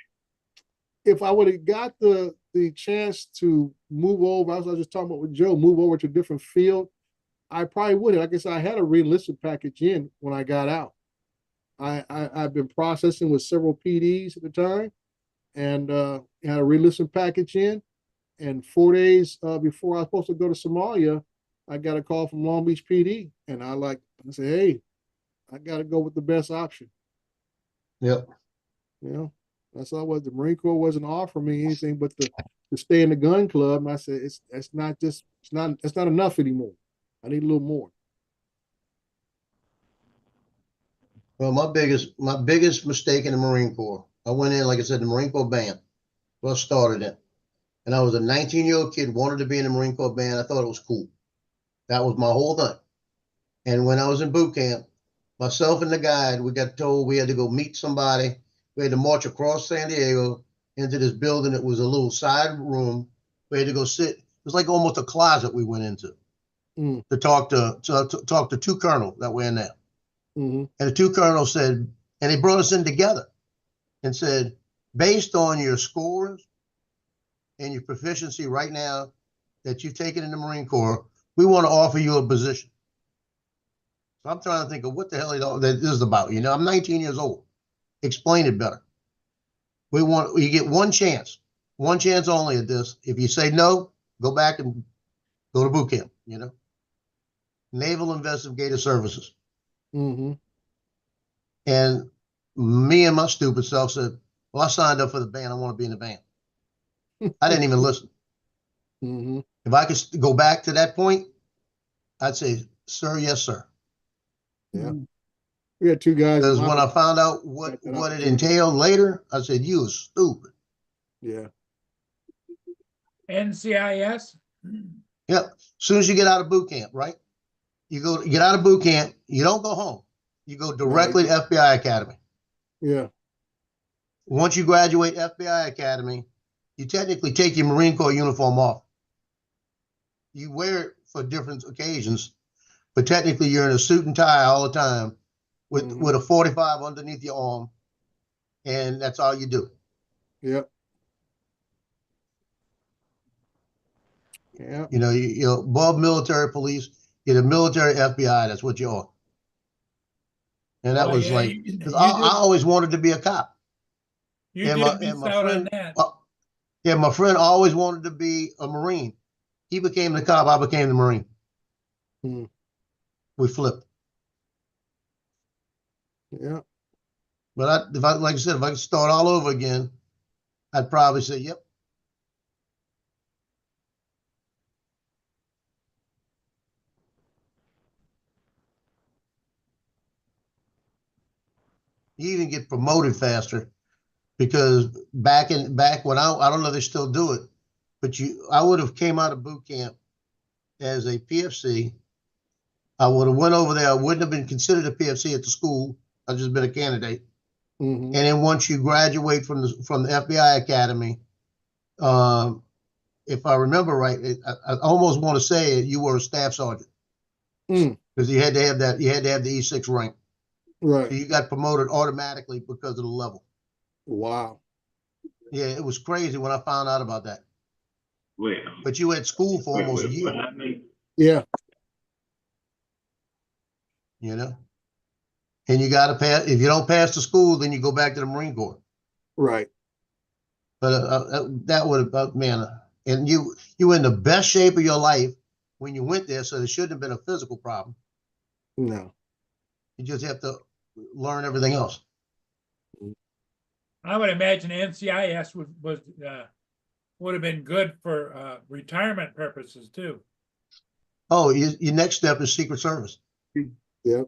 Speaker 9: if I would have got the chance to move over, I was just talking about with Joe, move over to a different field, I probably would have. Like I said, I had a reenlistment package in when I got out. I've been processing with several PDs at the time, and had a reenlistment package in. And 4 days before I was supposed to go to Somalia, I got a call from Long Beach PD, and I said, hey, I got to go with the best option.
Speaker 2: Yep.
Speaker 9: That's all. Was the Marine Corps wasn't offering me anything but to stay in the gun club, and I said, it's not enough anymore. I need a little more.
Speaker 2: Well, my biggest mistake in the Marine Corps, I went in, like I said, the Marine Corps band. Well, I started it. And I was a 19-year-old kid, wanted to be in the Marine Corps band. I thought it was cool. That was my whole thing. And when I was in boot camp, myself and the guide, we got told we had to go meet somebody. We had to march across San Diego into this building. It was a little side room. We had to go sit. It was like almost a closet we went into to talk to two colonels that were in there. And the two colonels said, and they brought us in together and said, based on your scores and your proficiency right now that you've taken in the Marine Corps, we want to offer you a position. So I'm trying to think of what the hell this is about. I'm 19 years old. Explain it better. You get one chance only at this. If you say no, go back and go to boot camp, Naval Investigative Services. And me and my stupid self said, well, I signed up for the band. I want to be in the band. I didn't even listen. If I could go back to that point, I'd say, sir, yes, sir.
Speaker 9: Yeah. We had two guys.
Speaker 2: Because when I found out what it entailed later, I said, you are stupid.
Speaker 9: Yeah.
Speaker 1: NCIS?
Speaker 2: Yep. As soon as you get out of boot camp, right? You get out of boot camp, you don't go home. You go directly to FBI Academy.
Speaker 9: Yeah.
Speaker 2: Once you graduate FBI Academy, you technically take your Marine Corps uniform off. You wear it for different occasions, but technically you're in a suit and tie all the time with a 45 underneath your arm, and that's all you do.
Speaker 9: Yep. Yeah.
Speaker 2: You know, you're above military police, you're the military FBI, that's what you are. And that
Speaker 1: Oh,
Speaker 2: was
Speaker 1: yeah,
Speaker 2: like,
Speaker 1: you
Speaker 2: 'cause
Speaker 1: did-
Speaker 2: I always wanted to be a cop.
Speaker 1: You
Speaker 2: And
Speaker 1: did miss out on that.
Speaker 2: Yeah, my friend always wanted to be a Marine. He became the cop, I became the Marine.
Speaker 9: Hmm.
Speaker 2: We flipped.
Speaker 9: Yeah.
Speaker 2: But like I said, if I could start all over again, I'd probably say, yep. You even get promoted faster because back when I don't know if they still do it, but I would have came out of boot camp as a PFC. I would have went over there. I wouldn't have been considered a PFC at the school. I've just been a candidate.
Speaker 9: Mhm.
Speaker 2: And then once you graduate from the FBI Academy, if I remember right, I almost want to say you were a staff sergeant because you had to have that. You had to have the E6 rank.
Speaker 9: Right.
Speaker 2: So you got promoted automatically because of the level.
Speaker 9: Wow.
Speaker 2: Yeah, it was crazy when I found out about that.
Speaker 7: Wait.
Speaker 2: But you had school for almost a year.
Speaker 7: What happened?
Speaker 9: Yeah.
Speaker 2: You know, and you got to pass. If you don't pass the school, then you go back to the Marine Corps.
Speaker 9: Right.
Speaker 2: But that would have, man, and you were in the best shape of your life when you went there, so there shouldn't have been a physical problem.
Speaker 9: No.
Speaker 2: You just have to learn everything else.
Speaker 1: I would imagine NCIS would have been good for retirement purposes too.
Speaker 2: Oh, your next step is Secret Service.
Speaker 9: Yep.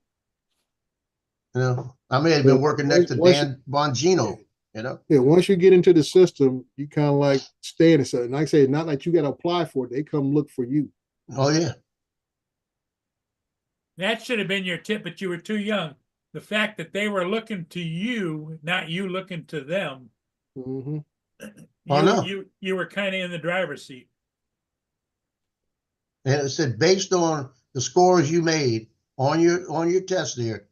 Speaker 2: You know, I may have been working next to Dan Bongino. You know.
Speaker 9: Yeah. Once you get into the system, you kind of like stay in it. So, like I say, not like you got to apply for it; they come look for you.
Speaker 2: Oh yeah.
Speaker 1: That should have been your tip, but you were too young. The fact that they were looking to you, not you looking to them.
Speaker 9: Mm-hmm.
Speaker 1: You were kind of in the driver's seat.
Speaker 2: And it said based on the scores you made on your test there,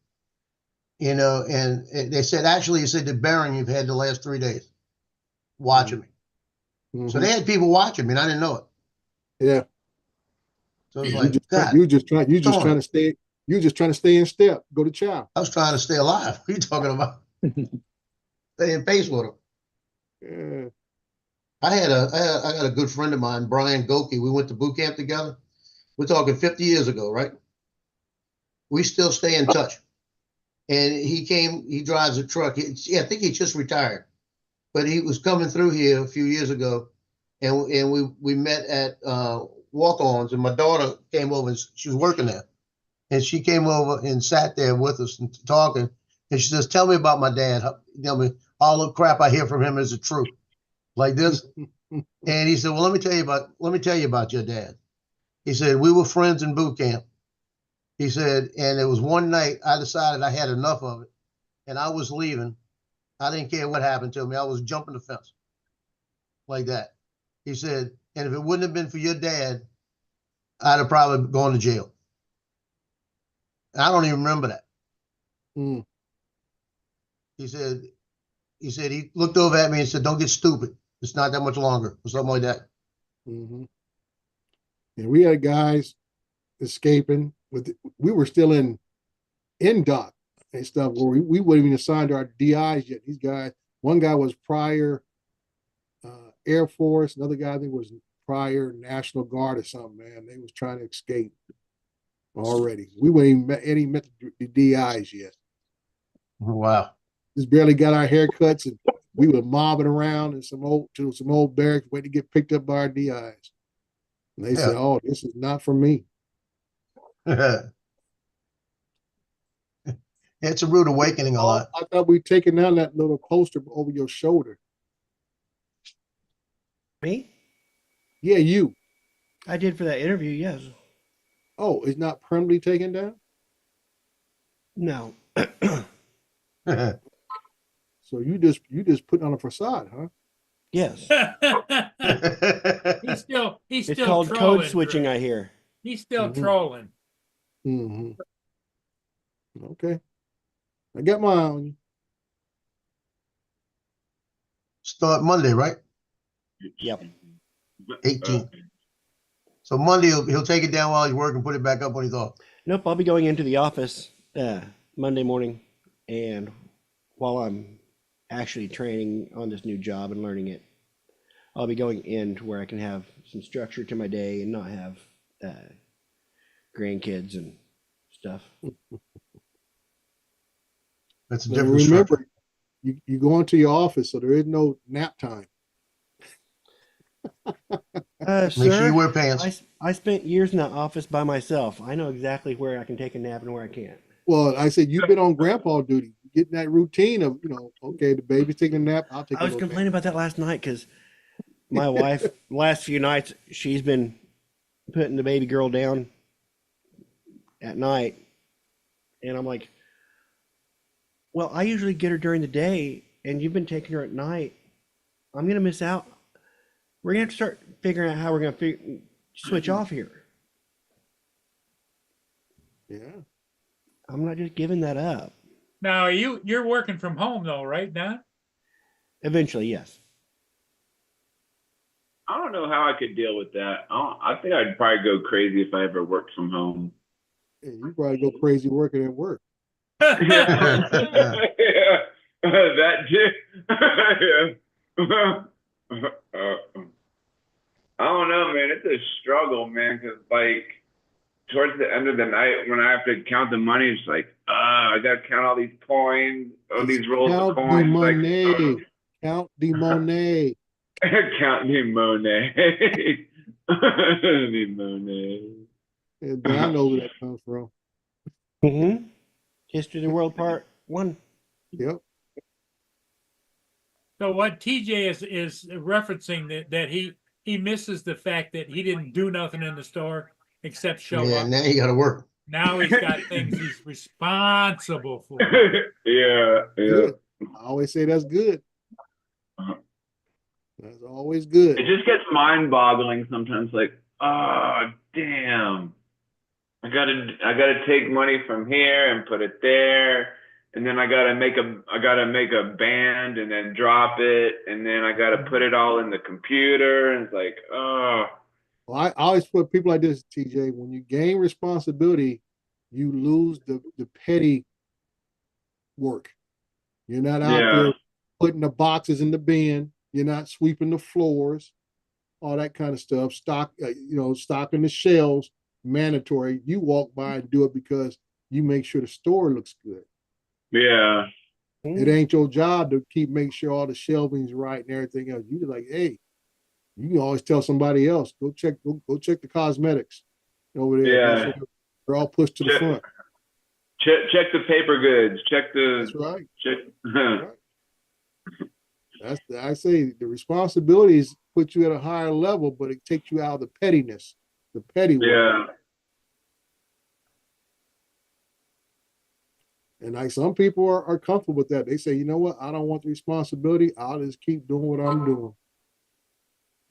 Speaker 2: you know, and they said actually it said the bearing you've had the last 3 days watching me.
Speaker 9: Mm-hmm.
Speaker 2: So they had people watching me and I didn't know it.
Speaker 9: Yeah.
Speaker 2: So it was like,
Speaker 9: you just trying to stay. You just trying to stay in step. Go to chow.
Speaker 2: I was trying to stay alive. What are you talking about? Stay in pace with them.
Speaker 9: Yeah.
Speaker 2: I got a good friend of mine, Brian Goki. We went to boot camp together. We're talking 50 years ago, right? We still stay in touch. And he drives a truck. I think he just retired, but he was coming through here a few years ago, and we met at Walk-Ons, and my daughter came over and she was working there. And she came over and sat there with us and talking. And she says, tell me about my dad. Tell me all the crap I hear from him is the truth. Like this. And he said, well, let me tell you about your dad. He said, we were friends in boot camp. He said, and it was one night I decided I had enough of it. And I was leaving. I didn't care what happened to me. I was jumping the fence. Like that. He said, and if it wouldn't have been for your dad, I'd have probably gone to jail. I don't even remember that.
Speaker 9: Mm.
Speaker 2: He said he looked over at me and said, don't get stupid. It's not that much longer or something like that.
Speaker 9: Mm-hmm. And we had guys escaping we were still in dock and stuff where we weren't even assigned to our DIs yet. These guys, one guy was prior Air Force, another guy I think was prior National Guard or something, man. They was trying to escape already. We weren't even met the DIs yet.
Speaker 2: Wow.
Speaker 9: Just barely got our haircuts and we were mobbing around in some old barracks waiting to get picked up by our DIs. And they said, oh, this is not for me.
Speaker 2: It's a rude awakening a lot.
Speaker 9: I thought we'd taken down that little poster over your shoulder.
Speaker 12: Me?
Speaker 9: Yeah, you.
Speaker 12: I did for that interview, yes.
Speaker 9: Oh, it's not permanently taken down?
Speaker 12: No.
Speaker 9: So you just put on a facade, huh?
Speaker 12: Yes.
Speaker 1: He's still
Speaker 12: It's called code switching, I hear.
Speaker 1: He's still
Speaker 9: Mhm.
Speaker 1: trolling.
Speaker 9: Hmm. Okay. I got my eye on you.
Speaker 2: Start Monday, right?
Speaker 12: Yep.
Speaker 2: 18th. So Monday he'll take it down while he's working, put it back up when he's off.
Speaker 12: Nope, I'll be going into the office Monday morning, and while I'm actually training on this new job and learning it, I'll be going in to where I can have some structure to my day and not have grandkids and stuff.
Speaker 2: That's a
Speaker 9: But
Speaker 2: different
Speaker 9: remember,
Speaker 2: structure.
Speaker 9: you go into your office, so there is no nap time.
Speaker 2: Make sure
Speaker 12: Sir,
Speaker 2: you wear pants.
Speaker 12: I spent years in that office by myself. I know exactly where I can take a nap and where I can't.
Speaker 9: Well, I said you've been on grandpa duty, getting that routine of, okay, the baby's taking a nap, I'll take a
Speaker 12: I was
Speaker 9: little
Speaker 12: complaining about that last night because my wife, last few nights, she's been putting the baby girl down at night. And I'm like, well, I usually get her during the day, and you've been taking her at night. I'm going to miss out. We're going to have to start figuring out how we're going to switch off here.
Speaker 9: Yeah.
Speaker 12: I'm not just giving that up.
Speaker 1: Now, you're working from home though, right, Don?
Speaker 12: Eventually, yes.
Speaker 7: I don't know how I could deal with that. I think I'd probably go crazy if I ever worked from home.
Speaker 9: Yeah, you probably go crazy working at work.
Speaker 7: Yeah, that too. I don't know, man. It's a struggle, man. Cause like towards the end of the night, when I have to count the money, it's like, I gotta count all these coins, all these rolls of
Speaker 9: Count the
Speaker 7: coins.
Speaker 9: money. Count the money.
Speaker 7: Count the money. The money.
Speaker 9: And I know where that comes from.
Speaker 12: Mm-hmm. History of the World Part 1.
Speaker 9: Yep.
Speaker 1: So what TJ is referencing that he misses the fact that he didn't do nothing in the store except show
Speaker 2: Yeah,
Speaker 1: up.
Speaker 2: now you gotta work.
Speaker 1: Now he's got things he's responsible for.
Speaker 7: Yeah.
Speaker 9: Good. I always say that's good. That's always good.
Speaker 7: It just gets mind-boggling sometimes. Like, oh, damn. I gotta take money from here and put it there, and then I gotta make a band and then drop it, and then I gotta put it all in the computer, and it's like, oh.
Speaker 9: Well, I always put people like this, TJ. When you gain responsibility, you lose the petty work. You're not out there putting the boxes in the bin. You're not sweeping the floors, all that kind of stuff. Stocking the shelves, mandatory. You walk by and do it because you make sure the store looks good.
Speaker 7: Yeah.
Speaker 9: It ain't your job to make sure all the shelving's right and everything else. You like, hey, you can always tell somebody else, go check the cosmetics over there.
Speaker 7: Yeah.
Speaker 9: They're all pushed to the front.
Speaker 7: Check the paper goods. Check the.
Speaker 9: That's right.
Speaker 7: Check.
Speaker 9: I say the responsibilities put you at a higher level, but it takes you out of the pettiness, the petty work.
Speaker 7: Yeah.
Speaker 9: And like some people are comfortable with that. They say, you know what, I don't want the responsibility. I'll just keep doing what I'm doing.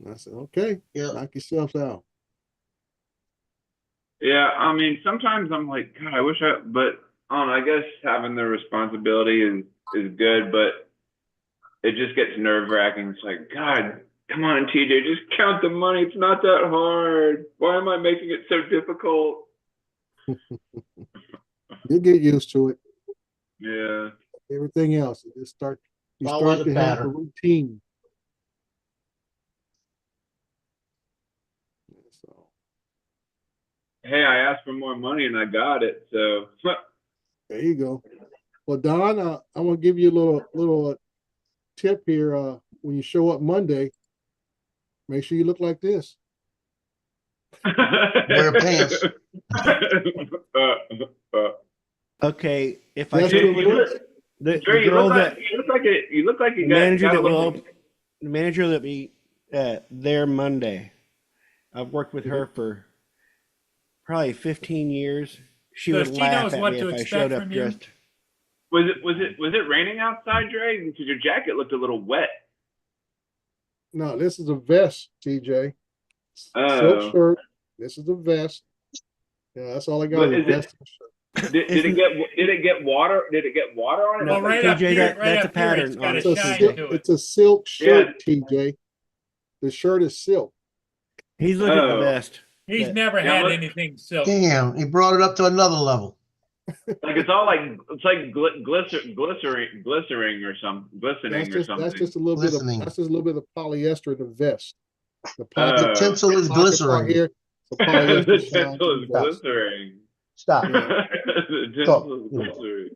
Speaker 9: And I said, okay, knock yourselves out.
Speaker 7: Yeah, I mean, sometimes I'm like, God, but I don't know, I guess having the responsibility is good, but it just gets nerve-wracking. It's like, God, come on, TJ, just count the money. It's not that hard. Why am I making it so difficult?
Speaker 9: You'll get used to it.
Speaker 7: Yeah.
Speaker 9: Everything else, you start
Speaker 2: Always a
Speaker 9: to have a
Speaker 2: pattern.
Speaker 9: routine. So
Speaker 7: Hey, I asked for more money and I got it. So
Speaker 9: there you go. Well, Don, I'm gonna give you a little tip here. When you show up Monday, make sure you look like this.
Speaker 2: Wear pants.
Speaker 12: Okay, if I
Speaker 9: That's
Speaker 12: show
Speaker 9: what it is.
Speaker 12: the
Speaker 7: Sure,
Speaker 12: girl that
Speaker 7: you look like you
Speaker 12: the
Speaker 7: got
Speaker 12: manager
Speaker 7: got a
Speaker 12: that
Speaker 7: little-
Speaker 12: will the manager that be there Monday. I've worked with her for probably 15 years. She
Speaker 1: So
Speaker 12: would
Speaker 1: she
Speaker 12: laugh
Speaker 1: knows
Speaker 12: at
Speaker 1: what
Speaker 12: me
Speaker 1: to
Speaker 12: if I
Speaker 1: expect
Speaker 12: showed up
Speaker 1: from you?
Speaker 12: dressed.
Speaker 7: Was it raining outside, Dre? Because your jacket looked a little wet.
Speaker 9: No, this is a vest, TJ.
Speaker 7: Oh.
Speaker 9: Silk shirt. This is a vest. Yeah, that's all I got.
Speaker 7: But
Speaker 9: is
Speaker 7: is
Speaker 9: vest
Speaker 7: it-
Speaker 9: and shirt.
Speaker 7: Did it get water? Did it get water on it?
Speaker 12: No,
Speaker 1: Well, right
Speaker 12: TJ,
Speaker 1: up here,
Speaker 12: that-
Speaker 1: right
Speaker 12: that's a
Speaker 1: up here,
Speaker 12: pattern
Speaker 1: it's
Speaker 12: on
Speaker 1: got a
Speaker 12: it.
Speaker 9: It's a,
Speaker 1: shine
Speaker 9: silk,
Speaker 1: to it.
Speaker 9: it's a silk shirt,
Speaker 7: Yeah.
Speaker 9: TJ. The shirt is silk.
Speaker 12: He's looking at the
Speaker 7: Oh.
Speaker 12: vest.
Speaker 1: He's
Speaker 12: Yeah.
Speaker 1: never
Speaker 7: Yeah,
Speaker 1: had
Speaker 7: look-
Speaker 1: anything silk.
Speaker 2: Damn, he brought it up to another level.
Speaker 7: Like it's all like glycering or something, glistening or something.
Speaker 9: That's just a little bit
Speaker 2: Glistening.
Speaker 9: of that's just a little bit of polyester in the vest. The
Speaker 2: The tinsel is
Speaker 9: pocket part
Speaker 2: glycerin.
Speaker 9: here, the
Speaker 7: The
Speaker 9: polyester shine
Speaker 7: tinsel
Speaker 9: to
Speaker 7: is
Speaker 9: the vest.
Speaker 7: glycering.
Speaker 2: Stop.
Speaker 7: The tinsel is glycering.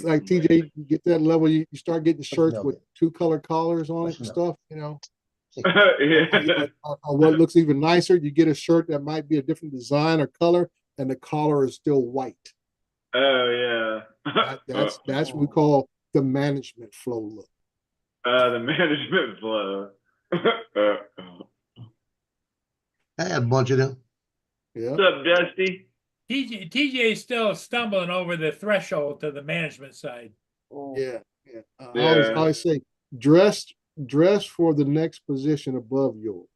Speaker 9: Like TJ, you get that level, you start getting shirts
Speaker 2: know
Speaker 9: with
Speaker 2: that.
Speaker 9: 2 color collars on it and
Speaker 2: Listen up.
Speaker 9: stuff, you know.
Speaker 7: Yeah.
Speaker 9: Or what looks even nicer, you get a shirt that might be a different design or color, and the collar is still white.
Speaker 7: Oh yeah.
Speaker 9: That's what we call the management flow look.
Speaker 7: The management flow.
Speaker 2: I had a bunch of them.
Speaker 9: Yeah.
Speaker 7: What's up, Dusty?
Speaker 1: TJ is still stumbling over the threshold to the management side.
Speaker 9: Yeah. I
Speaker 7: Yeah.
Speaker 9: always say dress for the next position above yours.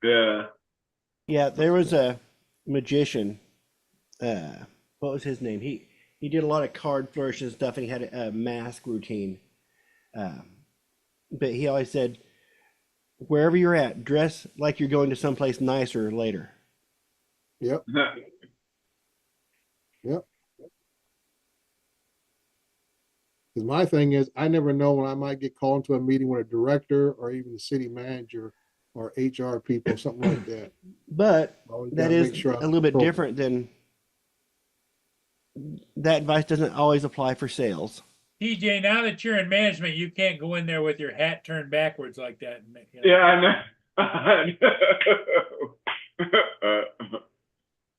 Speaker 7: Yeah.
Speaker 12: Yeah, there was a magician. What was his name? He did a lot of card flourishes and stuff, and he had a mask routine. But he always said, wherever you're at, dress like you're going to someplace nicer later.
Speaker 9: Yep. Yep. Because my thing is, I never know when I might get called into a meeting with a director or even the city manager or HR people, something like that.
Speaker 12: But
Speaker 9: Always
Speaker 12: that
Speaker 9: gotta
Speaker 12: is
Speaker 9: make sure
Speaker 12: a
Speaker 9: I'm
Speaker 12: little bit
Speaker 9: appropriate.
Speaker 12: different than that advice doesn't always apply for sales.
Speaker 1: TJ, now that you're in management, you can't go in there with your hat turned backwards like that. And, you know.
Speaker 7: Yeah, I know.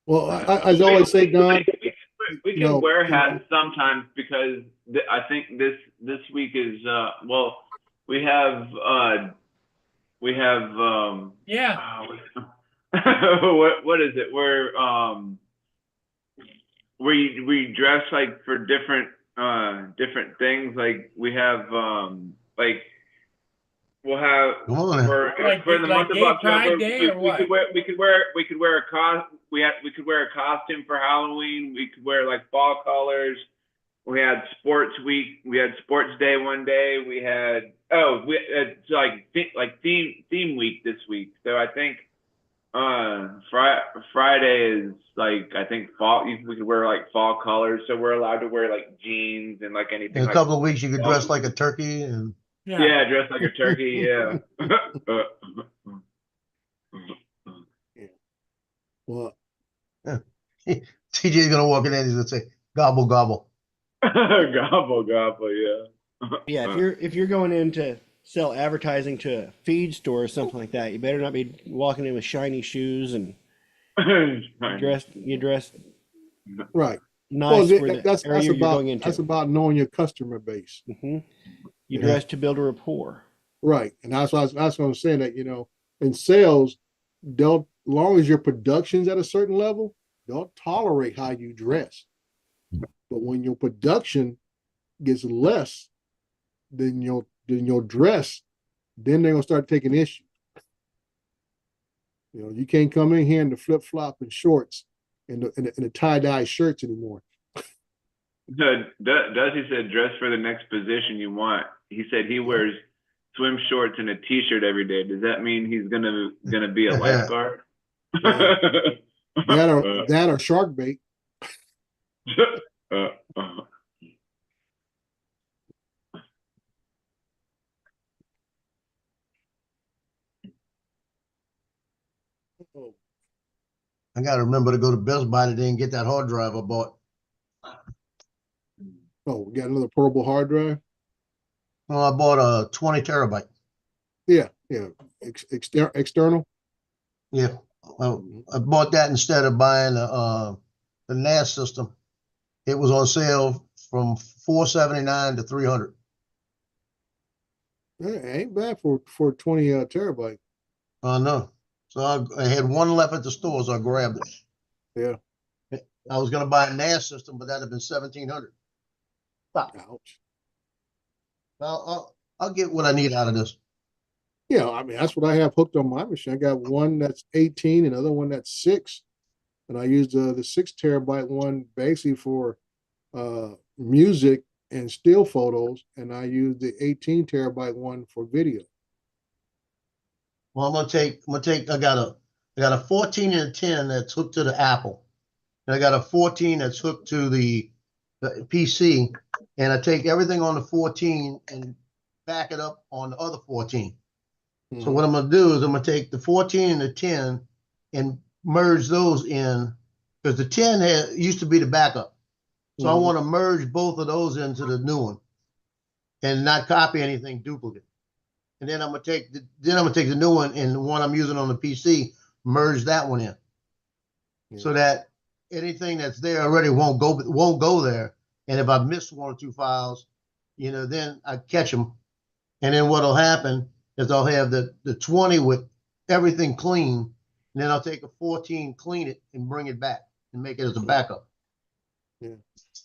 Speaker 9: Well, I always say, Don,
Speaker 7: We can wear hats sometimes because I think this week is well, we have
Speaker 1: Yeah.
Speaker 7: what is it? We dress like for different things. Like we have like we'll have
Speaker 2: Come on.
Speaker 7: for the month of
Speaker 1: Gay Pride
Speaker 7: October
Speaker 1: Day or what?
Speaker 7: we could wear a costume for Halloween. We could wear like fall colors. We had sports week. We had sports day one day. We had it's like theme week this week. So I think Friday is like I think fall. We could wear like fall colors. So we're allowed to wear like jeans and like anything.
Speaker 2: In a
Speaker 7: like,
Speaker 2: couple of weeks, you could dress like a turkey and.
Speaker 7: yeah, dress like a turkey. Yeah.
Speaker 9: well,
Speaker 2: TJ's gonna walk in and he's gonna say, "Gobble gobble."
Speaker 7: Gobble gobble. Yeah.
Speaker 12: Yeah, if you're going in to sell advertising to a feed store or something like that, you better not be walking in with shiny shoes and you dress
Speaker 9: right.
Speaker 12: nice
Speaker 9: Well,
Speaker 12: for the
Speaker 9: that's
Speaker 12: area you're
Speaker 9: about
Speaker 12: going into.
Speaker 9: that's about knowing your customer base.
Speaker 12: Mm-hmm. You
Speaker 9: Yeah.
Speaker 12: dress to build a rapport.
Speaker 9: Right. And that's what I'm saying, that, in sales, as long as your production's at a certain level, they'll tolerate how you dress. But when your production gets less than your dress, then they're gonna start taking issue. You can't come in here in the flip-flop and shorts and the tie-dye shirts anymore.
Speaker 7: Dusty said, dress for the next position you want. He said he wears swim shorts and a t-shirt every day. Does that mean he's gonna be a lifeguard?
Speaker 9: That or shark bait.
Speaker 2: I gotta remember to go to Best Buy today and get that hard drive I bought.
Speaker 9: Oh, we got another portable hard drive.
Speaker 2: Well, I bought a 20 terabyte.
Speaker 9: Yeah. External.
Speaker 2: Yeah, I bought that instead of buying the NAS system. It was on sale from $479 to $300.
Speaker 9: Ain't bad for 20 terabyte.
Speaker 2: No. So I had one left at the store, so I grabbed it.
Speaker 9: Yeah.
Speaker 2: I was gonna buy a NAS system, but that'd have been $1,700. Stop.
Speaker 9: Ouch.
Speaker 2: I'll get what I need out of this.
Speaker 9: Yeah, I mean, that's what I have hooked on my machine. I got one that's 18, another one that's 6. And I use the 6 terabyte one basically for music and still photos, and I use the 18 terabyte one for video.
Speaker 2: Well, I got a 14 and a 10 that's hooked to the Apple. And I got a 14 that's hooked to the PC. And I take everything on the 14 and back it up on the other 14. So what I'm gonna do is I'm gonna take the 14 and the 10 and merge those in, because the 10 used to be the backup. So I want to merge both of those into the new one and not copy anything duplicate. And then I'm gonna take the new one and the one I'm using on the PC, merge that one in. So that anything that's there already won't go there. And if I miss 1 or 2 files, then I catch them. And then what'll happen is I'll have the 20 with everything clean. And then I'll take a 14, clean it, and bring it back and make it as a backup.
Speaker 9: Yeah.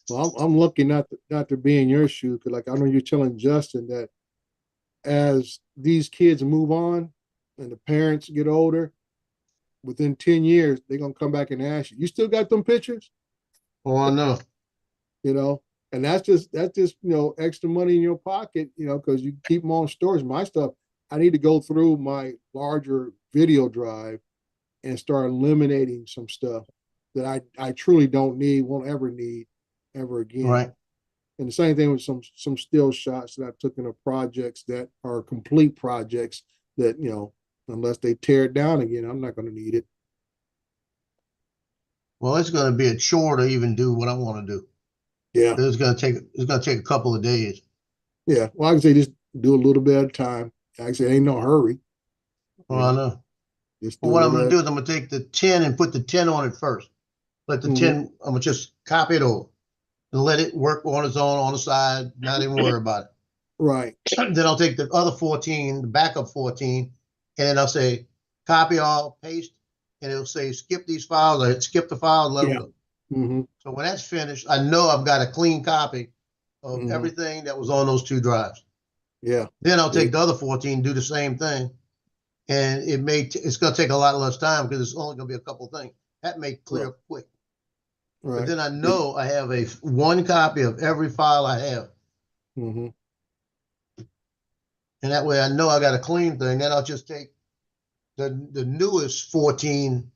Speaker 9: Well, I'm lucky not to be in your shoe, because like I know you're telling Justin that as these kids move on and the parents get older, within 10 years, they're gonna come back and ask you still got them pictures?
Speaker 2: Oh, I know.
Speaker 9: And that's just extra money in your pocket, because you keep them on storage. My stuff, I need to go through my larger video drive and start eliminating some stuff that I truly don't need, won't ever need ever again.
Speaker 2: Right.
Speaker 9: And the same thing with some still shots that I took into projects that are complete projects that, unless they tear it down again, I'm not going to need it.
Speaker 2: Well, it's going to be a chore to even do what I want to do.
Speaker 9: Yeah.
Speaker 2: It's going to take a couple of days.
Speaker 9: Yeah. Well, I can say just do a little bit at a time. Like I said, ain't no hurry.
Speaker 2: Well, I know. Well, what I'm going to do is I'm going to take the 10 and put the 10 on it first. Let the 10, I'm going to just copy it over and let it work on its own on the side, not even worry about it.
Speaker 9: Right.
Speaker 2: Then I'll take the other 14, the backup 14, and then I'll say copy all, paste, and it'll say skip these files, or skip the file and let them go. So when that's finished, I know I've got a clean copy of everything that was on those 2 drives.
Speaker 9: Yeah.
Speaker 2: Then I'll take the other 14, do the same thing. And it's going to take a lot less time because it's only going to be a couple of things. That may clear up quick.
Speaker 9: Right.
Speaker 2: But then I know I have one copy of every file I have. And that way I know I got a clean thing. Then I'll just take the newest 14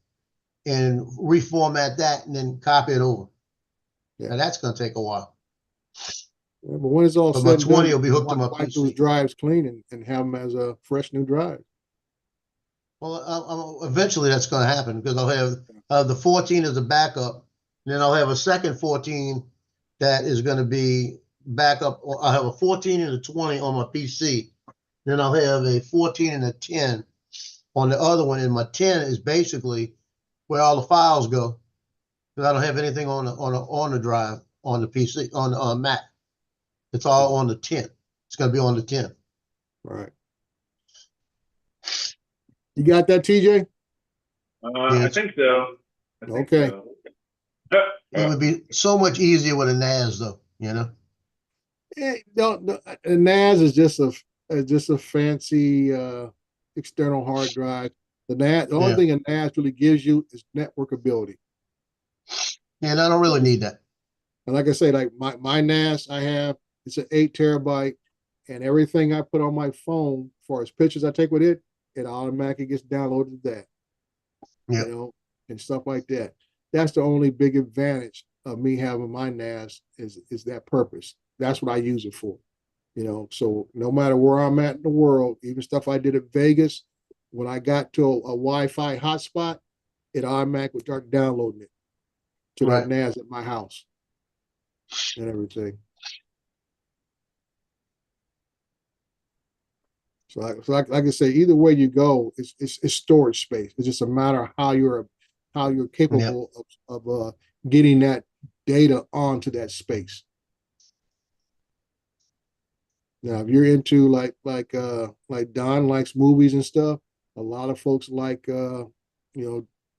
Speaker 2: and reformat that and then copy it over.
Speaker 9: Yeah.
Speaker 2: Now that's going to take a while.
Speaker 9: Yeah, but when it's all
Speaker 2: But
Speaker 9: said
Speaker 2: my
Speaker 9: and
Speaker 2: 20
Speaker 9: done,
Speaker 2: will be hooked to my
Speaker 9: wipe
Speaker 2: PC.
Speaker 9: those drives clean and have them as a fresh new drive.
Speaker 2: Well, eventually that's going to happen because I'll have the 14 as a backup. And then I'll have a second 14 that is going to be backup. I'll have a 14 and a 20 on my PC. Then I'll have a 14 and a 10 on the other one. And my 10 is basically where all the files go. Because I don't have anything on the drive, on the PC, on Mac. It's all on the 10. It's going to be on the 10.
Speaker 9: Right. You got that, TJ?
Speaker 7: I think so.
Speaker 9: Okay.
Speaker 2: It would be so much easier with a NAS, though.
Speaker 9: A NAS is just a fancy external hard drive. The only thing a NAS really gives you is network ability.
Speaker 2: Yeah, and I don't really need that.
Speaker 9: And like I say, like my NAS I have, it's an 8 terabyte, and everything I put on my phone, as far as pictures I take with it, it automatically gets downloaded to that.
Speaker 2: Yeah.
Speaker 9: And stuff like that. That's the only big advantage of me having my NAS is that purpose. That's what I use it for. So no matter where I'm at in the world, even stuff I did at Vegas, when I got to a Wi-Fi hotspot, it automatically would start downloading it to that NAS at my house and everything. So like I say, either way you go, it's storage space. It's just a matter of how you're capable of getting that data onto that space. Now, if you're into like Don likes movies and stuff, a lot of folks like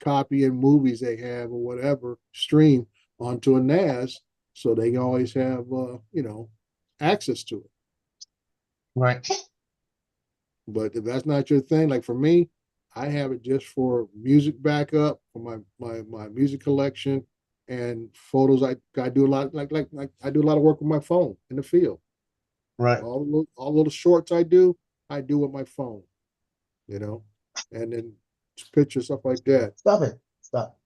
Speaker 9: copying movies they have or whatever stream onto a NAS, so they can always have access to it.
Speaker 2: Right.
Speaker 9: But if that's not your thing, like for me, I have it just for music backup, for my music collection and photos. I do a lot like I do a lot of work with my phone in the field.
Speaker 2: Right.
Speaker 9: All the shorts I do with my phone, you know, and then pictures, stuff like that.
Speaker 2: Stop it. Stop.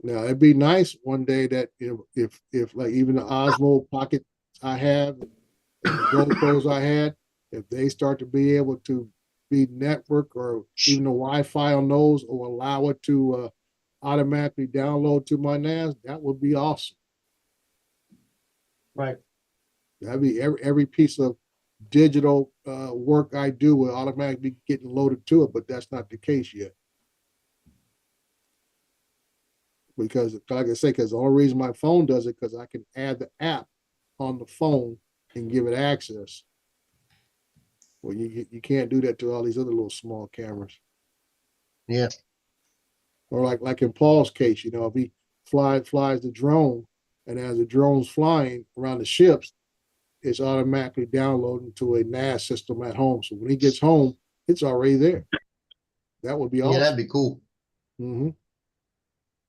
Speaker 9: Now it'd be nice one day that if like even the Osmo Pocket I have and the GoPros I had, if they start to be able to be network or even the Wi-Fi on those or allow it to automatically download to my NAS, that would be awesome.
Speaker 2: Right.
Speaker 9: That'd be every piece of digital work I do will automatically be getting loaded to it, but that's not the case yet. Because like I say, because the only reason my phone does it, because I can add the app on the phone and give it access. Well, you can't do that to all these other little small cameras.
Speaker 2: Yeah.
Speaker 9: Or like in Paul's case, you know, if he flies the drone, and as the drone's flying around the ships, it's automatically downloading to a NAS system at home. So when he gets home, it's already there. That would be awesome.
Speaker 2: Yeah, that'd be cool.
Speaker 9: Mm-hmm.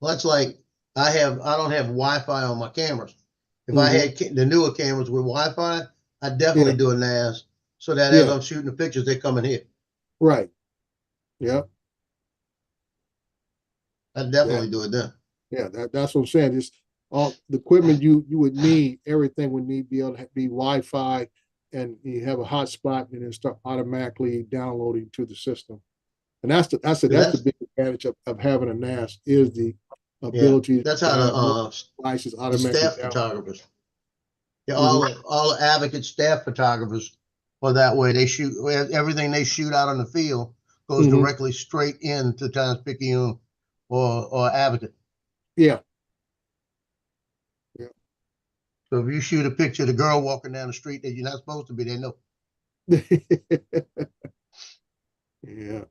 Speaker 2: Well, that's like I don't have Wi-Fi on my cameras. If I
Speaker 9: Mm-hmm.
Speaker 2: had the newer cameras with Wi-Fi, I'd definitely do a NAS so that as I'm shooting the pictures, they come in here.
Speaker 9: Right. Yep.
Speaker 2: I'd definitely do it then.
Speaker 9: Yeah, that's what I'm saying. Just all the equipment you would need, everything would need to be able to be Wi-Fi, and you have a hotspot, and then start automatically downloading to the system. And that's the big advantage of having a NAS is the ability.
Speaker 2: Yeah, that's how the
Speaker 9: devices
Speaker 2: staff
Speaker 9: automatically
Speaker 2: photographers. Yeah, all the advocate staff photographers, well, that way they shoot everything they shoot out on the field goes directly straight into Times-Picayune or Advocate.
Speaker 9: Yeah.
Speaker 2: Yeah. So if you shoot a picture of the girl walking down the street that you're not supposed to be, they know.
Speaker 9: Yeah.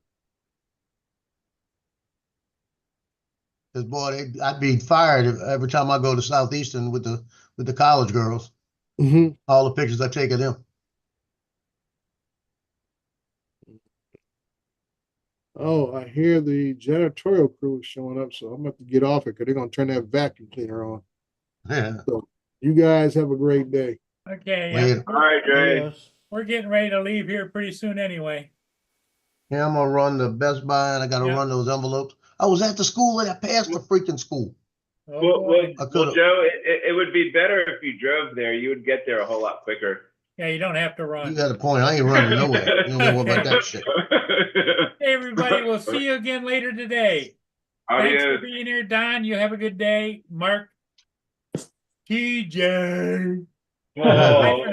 Speaker 2: Because boy, I'd be fired every time I go to Southeastern with the college girls.
Speaker 9: Mm-hmm.
Speaker 2: All the pictures I take of them.
Speaker 9: Oh, I hear the janitorial crew is showing up, so I'm gonna have to get off it because they're gonna turn that vacuum cleaner on.
Speaker 2: Yeah.
Speaker 9: So you guys have a great day.
Speaker 1: Okay.
Speaker 2: Later.
Speaker 7: All right, Jay.
Speaker 12: Yes.
Speaker 1: We're getting ready to leave here pretty soon anyway.
Speaker 2: Yeah, I'm gonna run the Best Buy and I gotta run those envelopes. I was at the school and I passed the freaking school.
Speaker 1: Oh,
Speaker 7: Well, Joe, it would be better if you drove there. You would get there a whole lot quicker.
Speaker 1: yeah, you don't have to run.
Speaker 2: You got a point. I ain't running nowhere. You don't know about that shit.
Speaker 1: Hey, everybody, we'll see you again later today. Thanks for
Speaker 7: Adios.
Speaker 1: being here, Don. You have a good day. Mark, TJ.
Speaker 7: Oh.
Speaker 1: Bye for now.